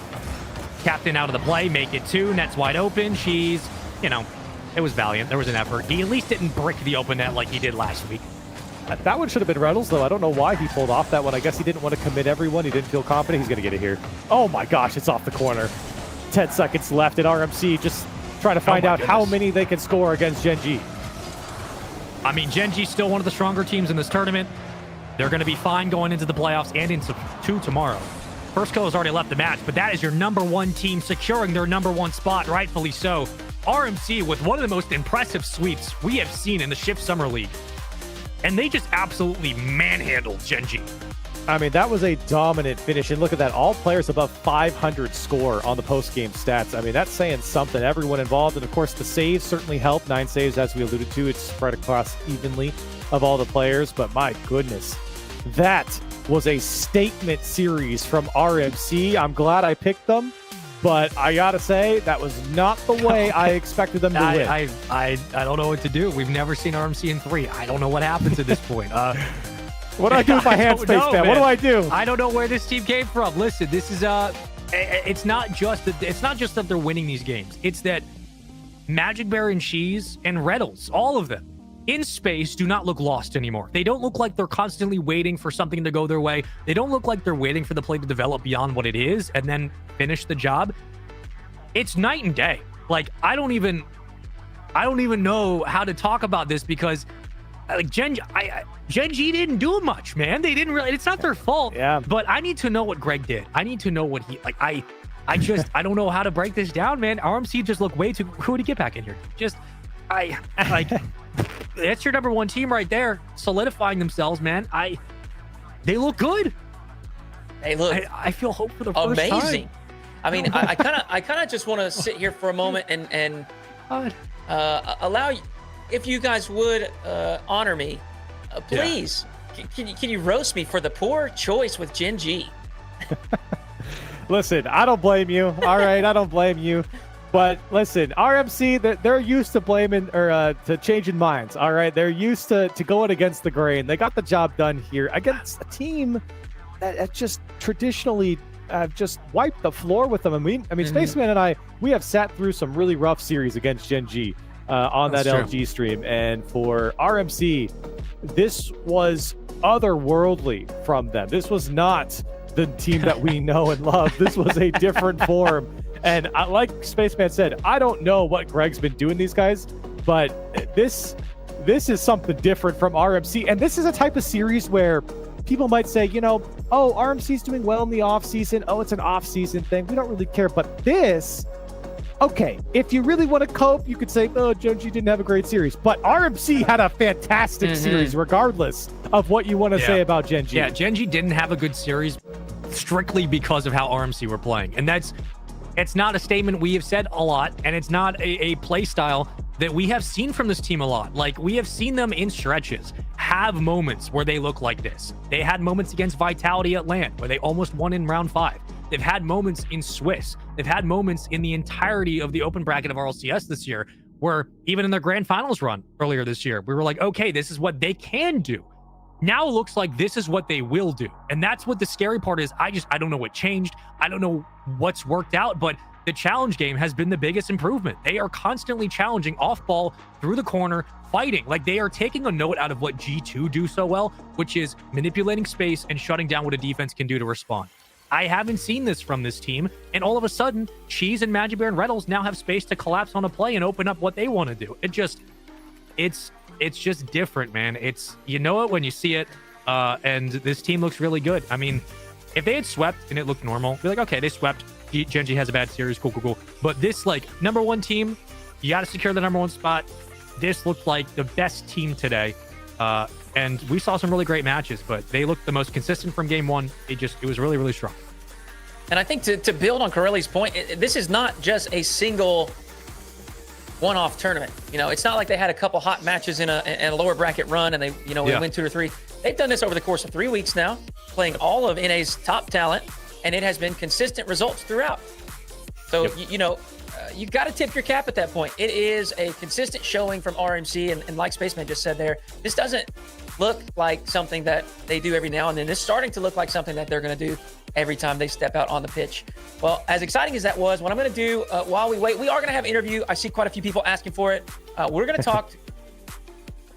Captain out of the play, make it 2. Net's wide open. Cheese, it was valiant. There was an effort. He at least didn't brick the open net like he did last week. That one should have been Reynolds, though. I don't know why he pulled off that one. I guess he didn't want to commit everyone. He didn't feel confident. He's going to get it here. Oh, my gosh. It's off the corner. 10 seconds left at RMC. Just trying to find out how many they can score against Gen.G. I mean, Gen.G's still one of the stronger teams in this tournament. They're going to be fine going into the playoffs and into 2 tomorrow. First Kill has already left the match, but that is your number 1 team securing their number 1 spot, rightfully so. RMC with one of the most impressive sweeps we have seen in the Shift Summer League. And they just absolutely manhandled Gen.G. I mean, that was a dominant finish. And look at that. All players above 500 score on the post-game stats. I mean, that's saying something. Everyone involved. And, of course, the saves certainly helped. 9 saves, as we alluded to. It's spread across evenly of all the players. But, my goodness, that was a statement series from RMC. I'm glad I picked them. But I gotta say, that was not the way I expected them to win. I don't know what to do. We've never seen RMC in 3. I don't know what happens at this point. What do I do with my hand space, man? What do I do? I don't know where this team came from. Listen, this is it's not just that they're winning these games. It's that Magic Bear and Cheese and Reynolds, all of them, in space, do not look lost anymore. They don't look like they're constantly waiting for something to go their way. They don't look like they're waiting for the play to develop beyond what it is and then finish the job. It's night and day. Like, I don't even know how to talk about this because like Gen.G didn't do much, man. They didn't really, it's not their fault. Yeah. But I need to know what Greg did. I need to know what he, like, I don't know how to break this down, man. RMC just look way too, who would he get back in here? That's your number 1 team right there, solidifying themselves, man. They look good. They look I feel hope for the first time. amazing. I mean, I kind of just want to sit here for a moment and allow, if you guys would honor me, please. Yeah. Can you roast me for the poor choice with Gen.G? Listen, I don't blame you. All right, I don't blame you. But listen, RMC, they're used to blaming or to changing minds. All right, they're used to going against the grain. They got the job done here against a team that just traditionally just wiped the floor with them. I mean, Spaceman and I, we have sat through some really rough series against Gen.G on that LG stream, and for RMC, this was otherworldly from them. This was not the team that we know and love. This was a different form. And like Spaceman said, I don't know what Greg's been doing these guys, but this is something different from RMC. And this is a type of series where people might say, oh, RMC's doing well in the offseason. Oh, it's an offseason thing. We don't really care. But this, okay, if you really want to cope, you could say, oh, Gen.G didn't have a great series. But RMC had a fantastic series, regardless of what you want to say about Gen.G. Yeah, Gen.G didn't have a good series strictly because of how RMC were playing. And it's not a statement we have said a lot, and it's not a play style that we have seen from this team a lot. Like, we have seen them in stretches have moments where they look like this. They had moments against Vitality at LAN where they almost won in round 5. They've had moments in Swiss. They've had moments in the entirety of the open bracket of RLCS this year where even in their grand finals run earlier this year, we were like, okay, this is what they can do. Now it looks like this is what they will do. And that's what the scary part is. I don't know what changed. I don't know what's worked out, but the challenge game has been the biggest improvement. They are constantly challenging off ball, through the corner, fighting. Like, they are taking a note out of what G2 do so well, which is manipulating space and shutting down what a defense can do to respond. I haven't seen this from this team, and all of a sudden, Cheese and Magic Bear and Reddles now have space to collapse on a play and open up what they want to do. It's just different, man. It's, you know it when you see it, and this team looks really good. I mean, if they had swept and it looked normal, be like, okay, they swept. Gen.G has a bad series, cool. But this, like, number 1 team, you got to secure the number 1 spot. This looked like the best team today, and we saw some really great matches, but they looked the most consistent from game 1. It was really, really strong. And I think to build on Corelli's point, this is not just a single one-off tournament. It's not like they had a couple hot matches in a lower bracket run and they win 2 or 3. They've done this over the course of 3 weeks now, playing all of NA's top talent, and it has been consistent results throughout. So, you got to tip your cap at that point. It is a consistent showing from RMC, and like Spaceman just said there, this doesn't look like something that they do every now and then. It's starting to look like something that they're going to do every time they step out on the pitch. Well, as exciting as that was, what I'm going to do while we wait, we are going to have an interview. I see quite a few people asking for it. We're going to talk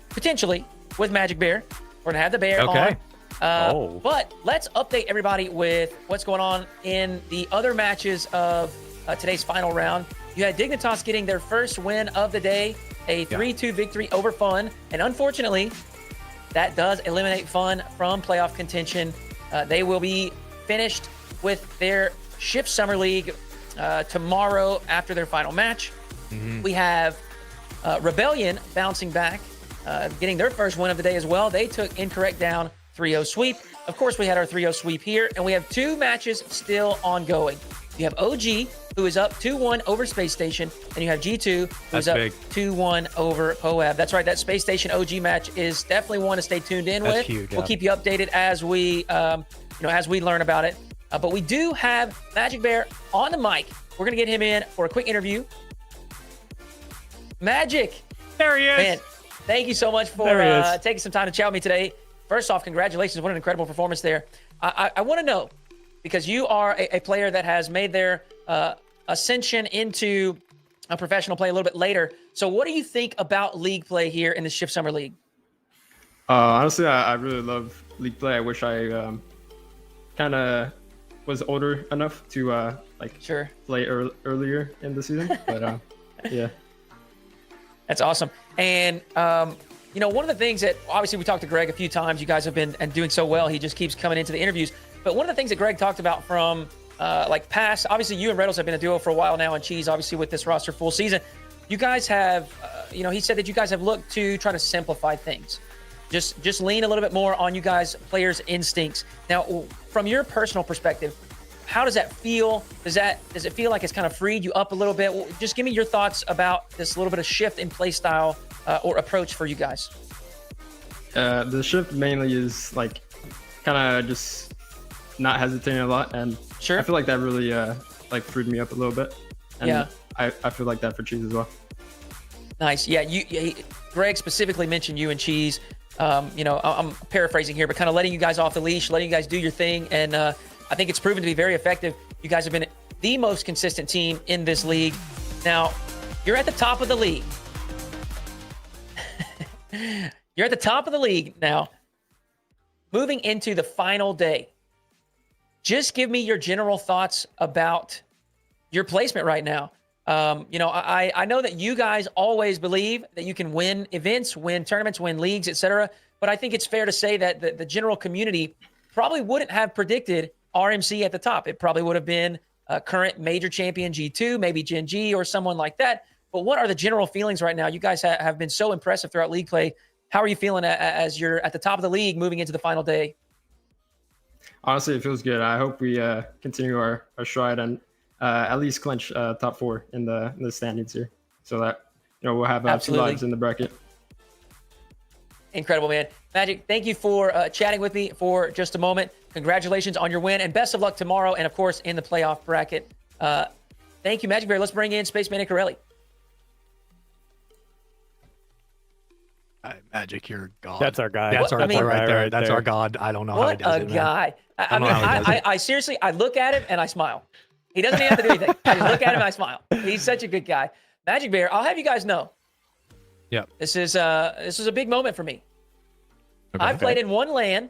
potentially with Magic Bear. We're going to have the Bear on. But let's update everybody with what's going on in the other matches of today's final round. You had Dignitas getting their first win of the day, a 3-2 victory over Fun. And unfortunately, that does eliminate Fun from playoff contention. They will be finished with their Shift Summer League tomorrow after their final match. We have Rebellion bouncing back, getting their first win of the day as well. They took Incorrect down 3-0 sweep. Of course, we had our 3-0 sweep here, and we have 2 matches still ongoing. You have OG, who is up 2-1 over Space Station, and you have G2, who's up 2-1 over Poab. That's right, that Space Station OG match is definitely one to stay tuned in with. Huge, we'll keep you updated as we, as we learn about it. But we do have Magic Bear on the mic. We're gonna get him in for a quick interview. Magic, there he is. Man, thank you so much for taking some time to chat with me today. First off, congratulations. What an incredible performance there. I want to know, because you are a player that has made their ascension into a professional play a little bit later. So what do you think about league play here in the Shift Summer League? Honestly, I really love league play. I wish I kind of was older enough to play earlier in the season. But yeah. That's awesome. And one of the things that obviously we talked to Greg a few times. You guys have been doing so well. He just keeps coming into the interviews. But one of the things that Greg talked about from past, obviously you and Reddles have been a duo for a while now, and Cheese obviously with this roster full season. You guys have, he said that you guys have looked to try to simplify things. Just lean a little bit more on you guys players' instincts. Now, from your personal perspective, how does that feel? Does it feel like it's kind of freed you up a little bit? Just give me your thoughts about this little bit of shift in play style or approach for you guys. The shift mainly is kind of just not hesitating a lot, and sure. I feel like that really freed me up a little bit. And I feel like that for Cheese as well. Nice. Yeah, Greg specifically mentioned you and Cheese. I'm paraphrasing here, but kind of letting you guys off the leash, letting you guys do your thing, and I think it's proven to be very effective. You guys have been the most consistent team in this league. Now, you're at the top of the league. You're at the top of the league now. Moving into the final day, just give me your general thoughts about your placement right now. I know that you guys always believe that you can win events, win tournaments, win leagues, etc. But I think it's fair to say that the general community probably wouldn't have predicted RMC at the top. It probably would have been a current major champion G2, maybe Gen.G or someone like that. But what are the general feelings right now? You guys have been so impressive throughout league play. How are you feeling as you're at the top of the league moving into the final day? Honestly, it feels good. I hope we continue our stride and at least clinch top 4 in the standings here, so that we'll have 2 lives in the bracket. Incredible, man. Magic, thank you for chatting with me for just a moment. Congratulations on your win, and best of luck tomorrow, and of course in the playoff bracket. Thank you, Magic Bear. Let's bring in Spaceman and Corelli. Magic, you're God. That's our guy. That's our guy right there. That's our God. I don't know how he does it. What a guy. I seriously, I look at him and I smile. He doesn't even have to do anything. I just look at him and I smile. He's such a good guy. Magic Bear, I'll have you guys know. Yeah. This is a big moment for me. Okay. I've played in one LAN.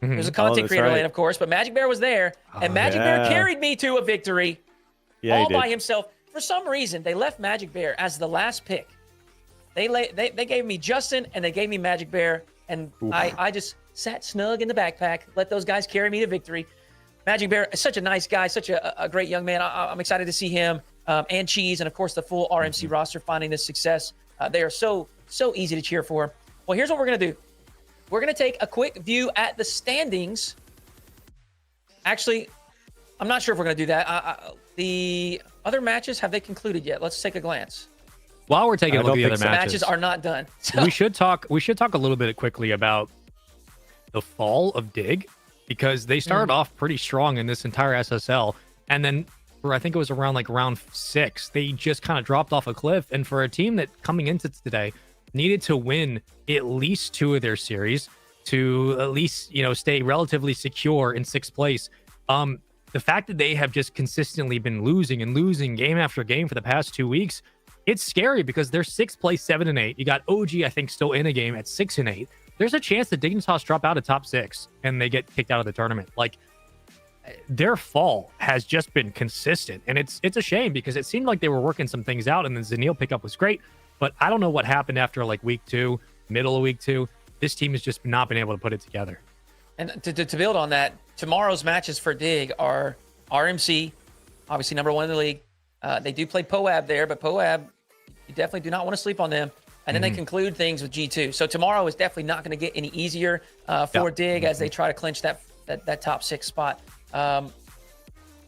There's a content creator LAN, of course, but Magic Bear was there, and Magic Bear carried me to a victory all by himself. For some reason, they left Magic Bear as the last pick. They gave me Justin, and they gave me Magic Bear, and I just sat snug in the backpack, let those guys carry me to victory. Magic Bear is such a nice guy, such a great young man. I'm excited to see him and Cheese, and of course the full RMC roster finding this success. They are so easy to cheer for. Well, here's what we're gonna do. We're gonna take a quick view at the standings. Actually, I'm not sure if we're gonna do that. The other matches, have they concluded yet? Let's take a glance. While we're taking a look at the other matches are not done. So. We should talk a little bit quickly about the fall of Dig, because they started off pretty strong in this entire SSL, and then I think it was around like round 6, they just kind of dropped off a cliff. And for a team that coming into today needed to win at least 2 of their series to at least stay relatively secure in 6th place, the fact that they have just consistently been losing game after game for the past 2 weeks, it's scary because they're 6th place, 7-8. You got OG, I think, still in a game at 6-8. There's a chance that Dignitas drop out of top 6 and they get kicked out of the tournament. Like, their fall has just been consistent, and it's a shame because it seemed like they were working some things out, and the Zenil pickup was great, but I don't know what happened after like week 2, middle of week 2. This team has just not been able to put it together. And to build on that, tomorrow's matches for Dig are RMC, obviously number 1 in the league. They do play POAB there, but POAB, you definitely do not want to sleep on them. And then they conclude things with G2. So tomorrow is definitely not going to get any easier for Dig as they try to clinch that top 6 spot.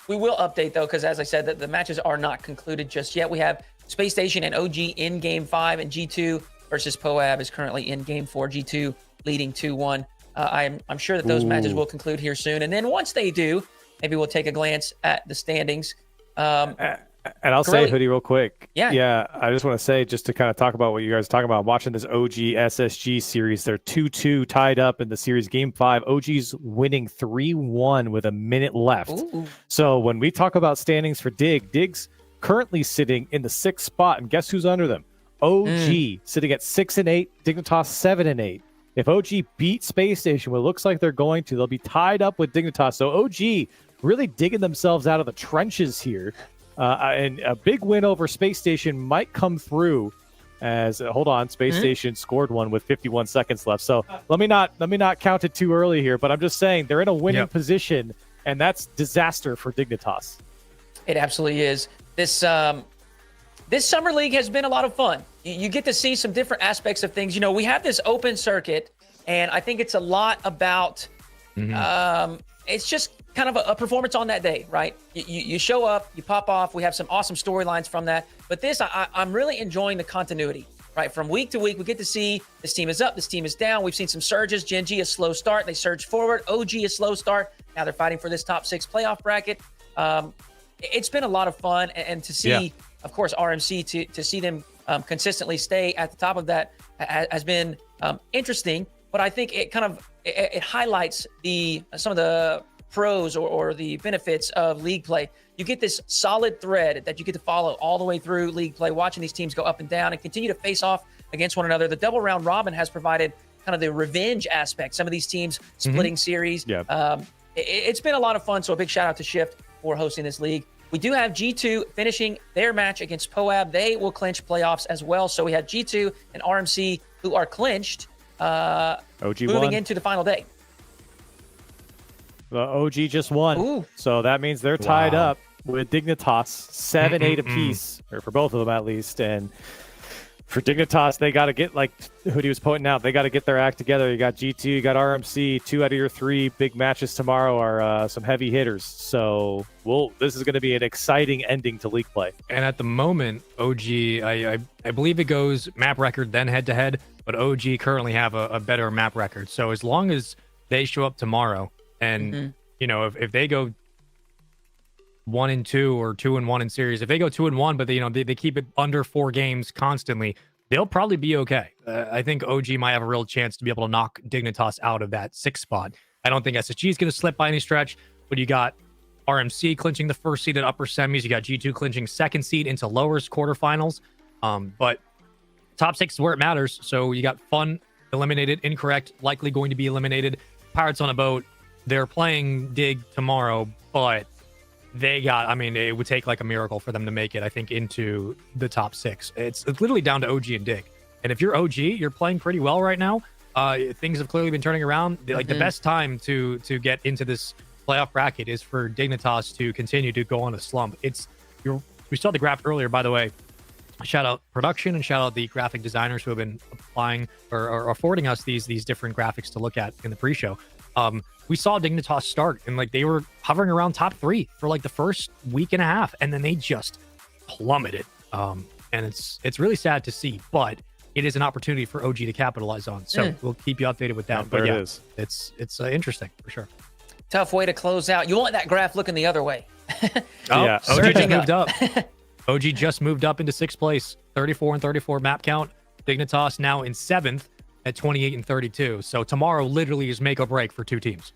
We will update, though, because as I said, the matches are not concluded just yet. We have Space Station and OG in Game 5, and G2 versus POAB is currently in Game 4. G2 leading 2-1. I'm sure that those matches will conclude here soon. And then once they do, maybe we'll take a glance at the standings. And I'll say, Hoodie, real quick. Yeah. I just want to say, just to kind of talk about what you guys are talking about, watching this OG SSG series, they're 2-2 tied up in the series Game 5. OG's winning 3-1 with a minute left. Ooh. So when we talk about standings for Dig's currently sitting in the 6th spot, and guess who's under them? OG sitting at 6-8, Dignitas 7-8. If OG beats Space Station, what it looks like they're going to, they'll be tied up with Dignitas. So OG really digging themselves out of the trenches here. And a big win over Space Station might come through as Space Station scored one with 51 seconds left. So let me not count it too early here, but I'm just saying they're in a winning position, and that's disaster for Dignitas. It absolutely is. This summer league has been a lot of fun. You get to see some different aspects of things. We have this open circuit, and I think it's a lot about it's just kind of a performance on that day, right? You show up, you pop off. We have some awesome storylines from that. But I'm really enjoying the continuity, right? From week to week, we get to see this team is up, this team is down. We've seen some surges. Gen.G a slow start. They surge forward. OG a slow start. Now they're fighting for this top 6 playoff bracket. It's been a lot of fun. And to see, of course, RMC, to see them consistently stay at the top of that has been interesting. But I think it kind of it highlights some of the pros or the benefits of league play. You get this solid thread that you get to follow all the way through league play, watching these teams go up and down and continue to face off against one another. The double round robin has provided kind of the revenge aspect. Some of these teams splitting series. it's been a lot of fun. So a big shout out to Shift for hosting this league. We do have G2 finishing their match against POAB. They will clinch playoffs as well. So we have G2 and RMC who are clinched moving into the final day. The OG just won. Ooh. So that means they're tied up with Dignitas, 7-8 apiece, or for both of them at least. And for Dignitas, they got to get, like Hoodie was pointing out, they got to get their act together. You got G2, you got RMC. 2 out of your 3 big matches tomorrow are some heavy hitters. So this is going to be an exciting ending to league play. And at the moment, OG, I believe it goes map record, then head-to-head, but OG currently have a better map record. So as long as they show up tomorrow, and, if they go 1-2 or 2-1 in series, if they go 2-1, but they keep it under 4 games constantly, they'll probably be okay. I think OG might have a real chance to be able to knock Dignitas out of that 6th spot. I don't think SSG is going to slip by any stretch, but you got RMC clinching the 1st seed at upper semis. You got G2 clinching 2nd seed into lowers quarterfinals. But top 6 is where it matters. So you got Fun eliminated, Incorrect likely going to be eliminated. Pirates on a boat. They're playing Dig tomorrow, but it would take like a miracle for them to make it, I think, into the top 6. It's literally down to OG and Dig. And if you're OG, you're playing pretty well right now. Things have clearly been turning around. Like the best time to get into this playoff bracket is for Dignitas to continue to go on a slump. We saw the graph earlier, by the way. Shout out production and shout out the graphic designers who have been applying or affording us these different graphics to look at in the pre-show. We saw Dignitas start and they were hovering around top 3 for the first week and a half, and then they just plummeted. And it's really sad to see, but it is an opportunity for OG to capitalize on. So we'll keep you updated with that. But yeah, it's interesting for sure. Tough way to close out. You want that graph looking the other way. Yeah, OG just moved up. OG just moved up into 6th place, 34-34 map count. Dignitas now in 7th at 28-32. So tomorrow literally is make or break for 2 teams.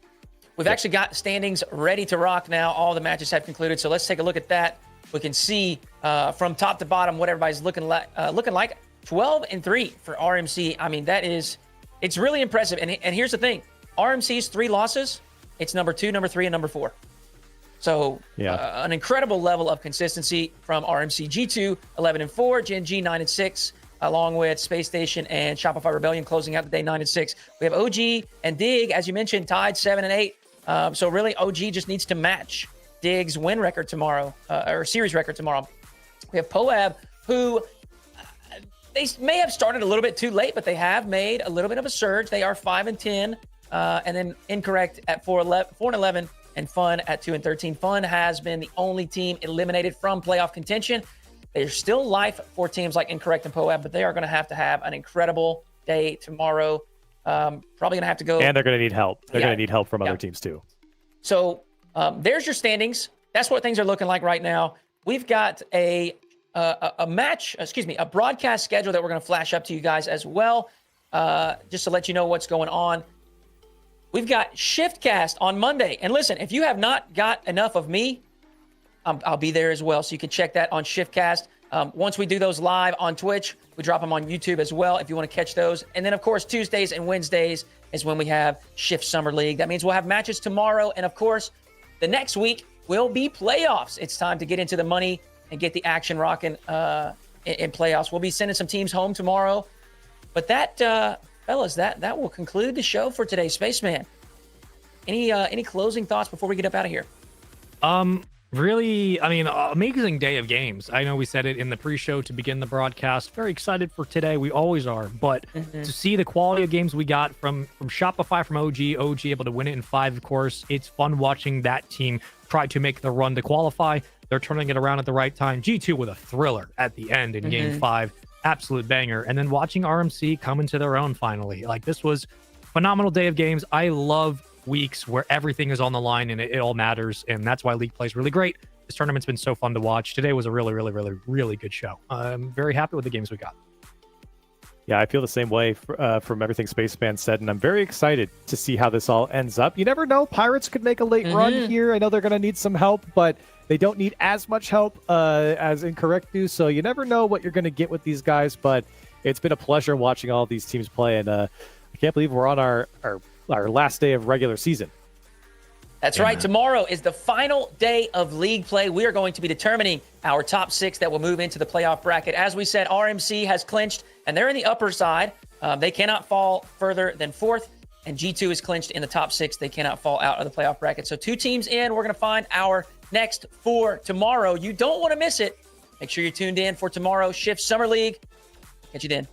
We've actually got standings ready to rock now. All the matches have concluded. So let's take a look at that. We can see from top to bottom what everybody's looking like. 12-3 for RMC. I mean, it's really impressive. And here's the thing. RMC's 3 losses, it's number 2, number 3, and number 4. So an incredible level of consistency from RMC. G2, 11-4, Gen.G, 9-6. Along with Space Station and Shopify Rebellion closing out the day 9-6. We have OG and Dig, as you mentioned, tied 7-8. So really, OG just needs to match Dig's win record tomorrow, or series record tomorrow. We have POAB, who they may have started a little bit too late, but they have made a little bit of a surge. They are 5-10, and then Incorrect at 4-11, and Fun at 2-13. Fun has been the only team eliminated from playoff contention. There's still life for teams like Incorrect and POAB, but they are going to have an incredible day tomorrow. Probably going to have to go. And they're going to need help. They're going to need help from other teams too. So there's your standings. That's what things are looking like right now. We've got a broadcast schedule that we're going to flash up to you guys as well, just to let you know what's going on. We've got Shiftcast on Monday. And listen, if you have not got enough of me, I'll be there as well. So you can check that on Shiftcast. Once we do those live on Twitch, we drop them on YouTube as well if you want to catch those. And then, of course, Tuesdays and Wednesdays is when we have Shift Summer League. That means we'll have matches tomorrow. And, of course, the next week will be playoffs. It's time to get into the money and get the action rocking in playoffs. We'll be sending some teams home tomorrow. But that, fellas, that will conclude the show for today. Spaceman, any closing thoughts before we get up out of here? Really, amazing day of games. I know we said it in the pre-show to begin the broadcast. Very excited for today. We always are. But to see the quality of games we got from Shopify, from OG able to win it in 5, of course. It's fun watching that team try to make the run to qualify. They're turning it around at the right time. G2 with a thriller at the end in Game 5. Absolute banger. And then watching RMC come into their own finally. This was a phenomenal day of games. I love weeks where everything is on the line and it all matters, and that's why League Play is really great. This tournament's been so fun to watch. Today was a really, really, really, really good show. I'm very happy with the games we got. Yeah, I feel the same way from everything Spaceman said, and I'm very excited to see how this all ends up. You never know, Pirates could make a late run here. I know they're going to need some help, but they don't need as much help as Incorrect do, so you never know what you're going to get with these guys, but it's been a pleasure watching all these teams play, and I can't believe we're on our last day of regular season. That's right. Tomorrow is the final day of league play. We are going to be determining our top 6 that will move into the playoff bracket. As we said, RMC has clinched, and they're in the upper side. They cannot fall further than 4th, and G2 is clinched in the top 6. They cannot fall out of the playoff bracket. So 2 teams in. We're going to find our next 4 tomorrow. You don't want to miss it. Make sure you're tuned in for tomorrow's Shift Summer League. Catch you then.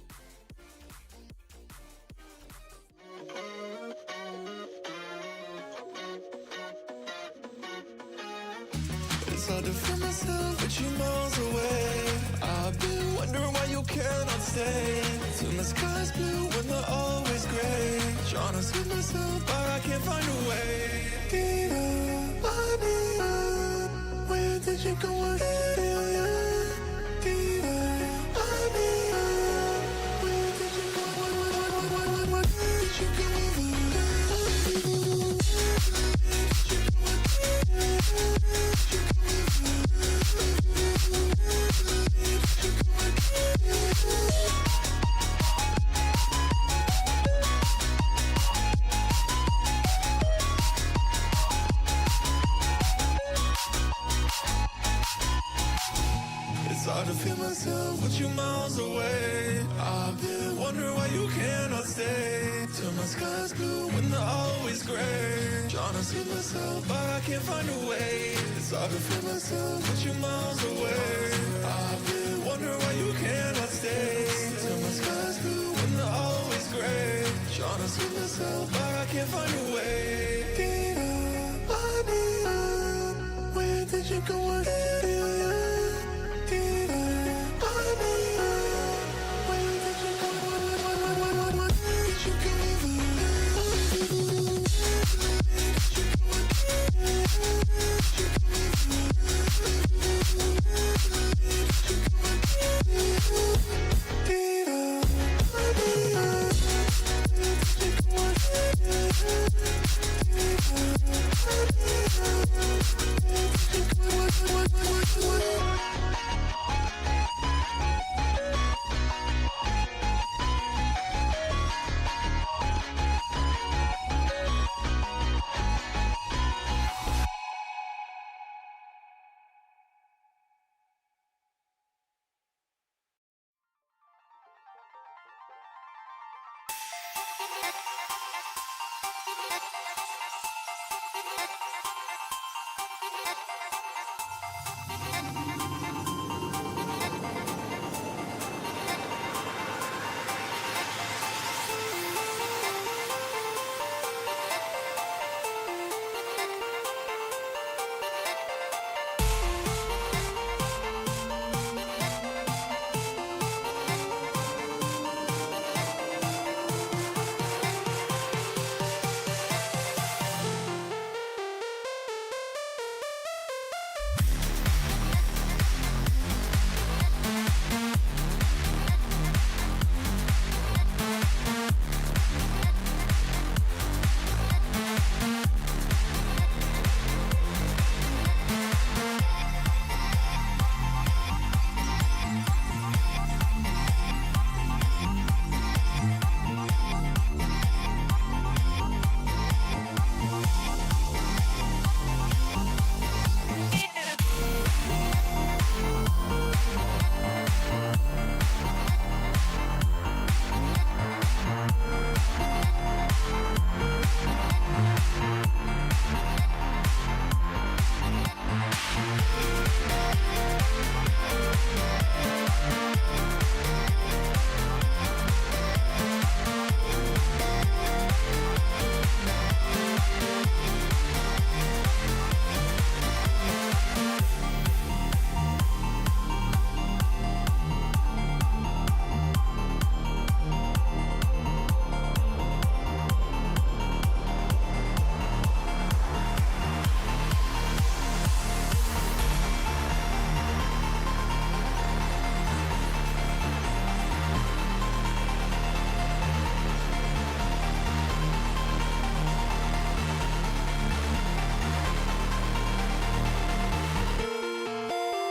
It's hard to feel myself with you miles away. I've been wondering why you cannot stay. Till my sky's blue when they're always gray. Trying to sweep myself, but I can't find a way. Dina, I need you. Where did you go? I feel you. Dina, I need you. Where did you go? Where did you go? It's hard to feel myself with you miles away. I've been wondering why you cannot stay. Till my sky's blue when they're always gray. Trying to see myself, but I can't find a way. It's hard to feel myself with you miles away. I've been wondering why you cannot stay. Till my sky's blue when they're always gray. Trying to see myself, but I can't find a way. Dina, I need you. Where did you go? I feel you. Dina, I need you. Where did you go? Where did you go? Thank you.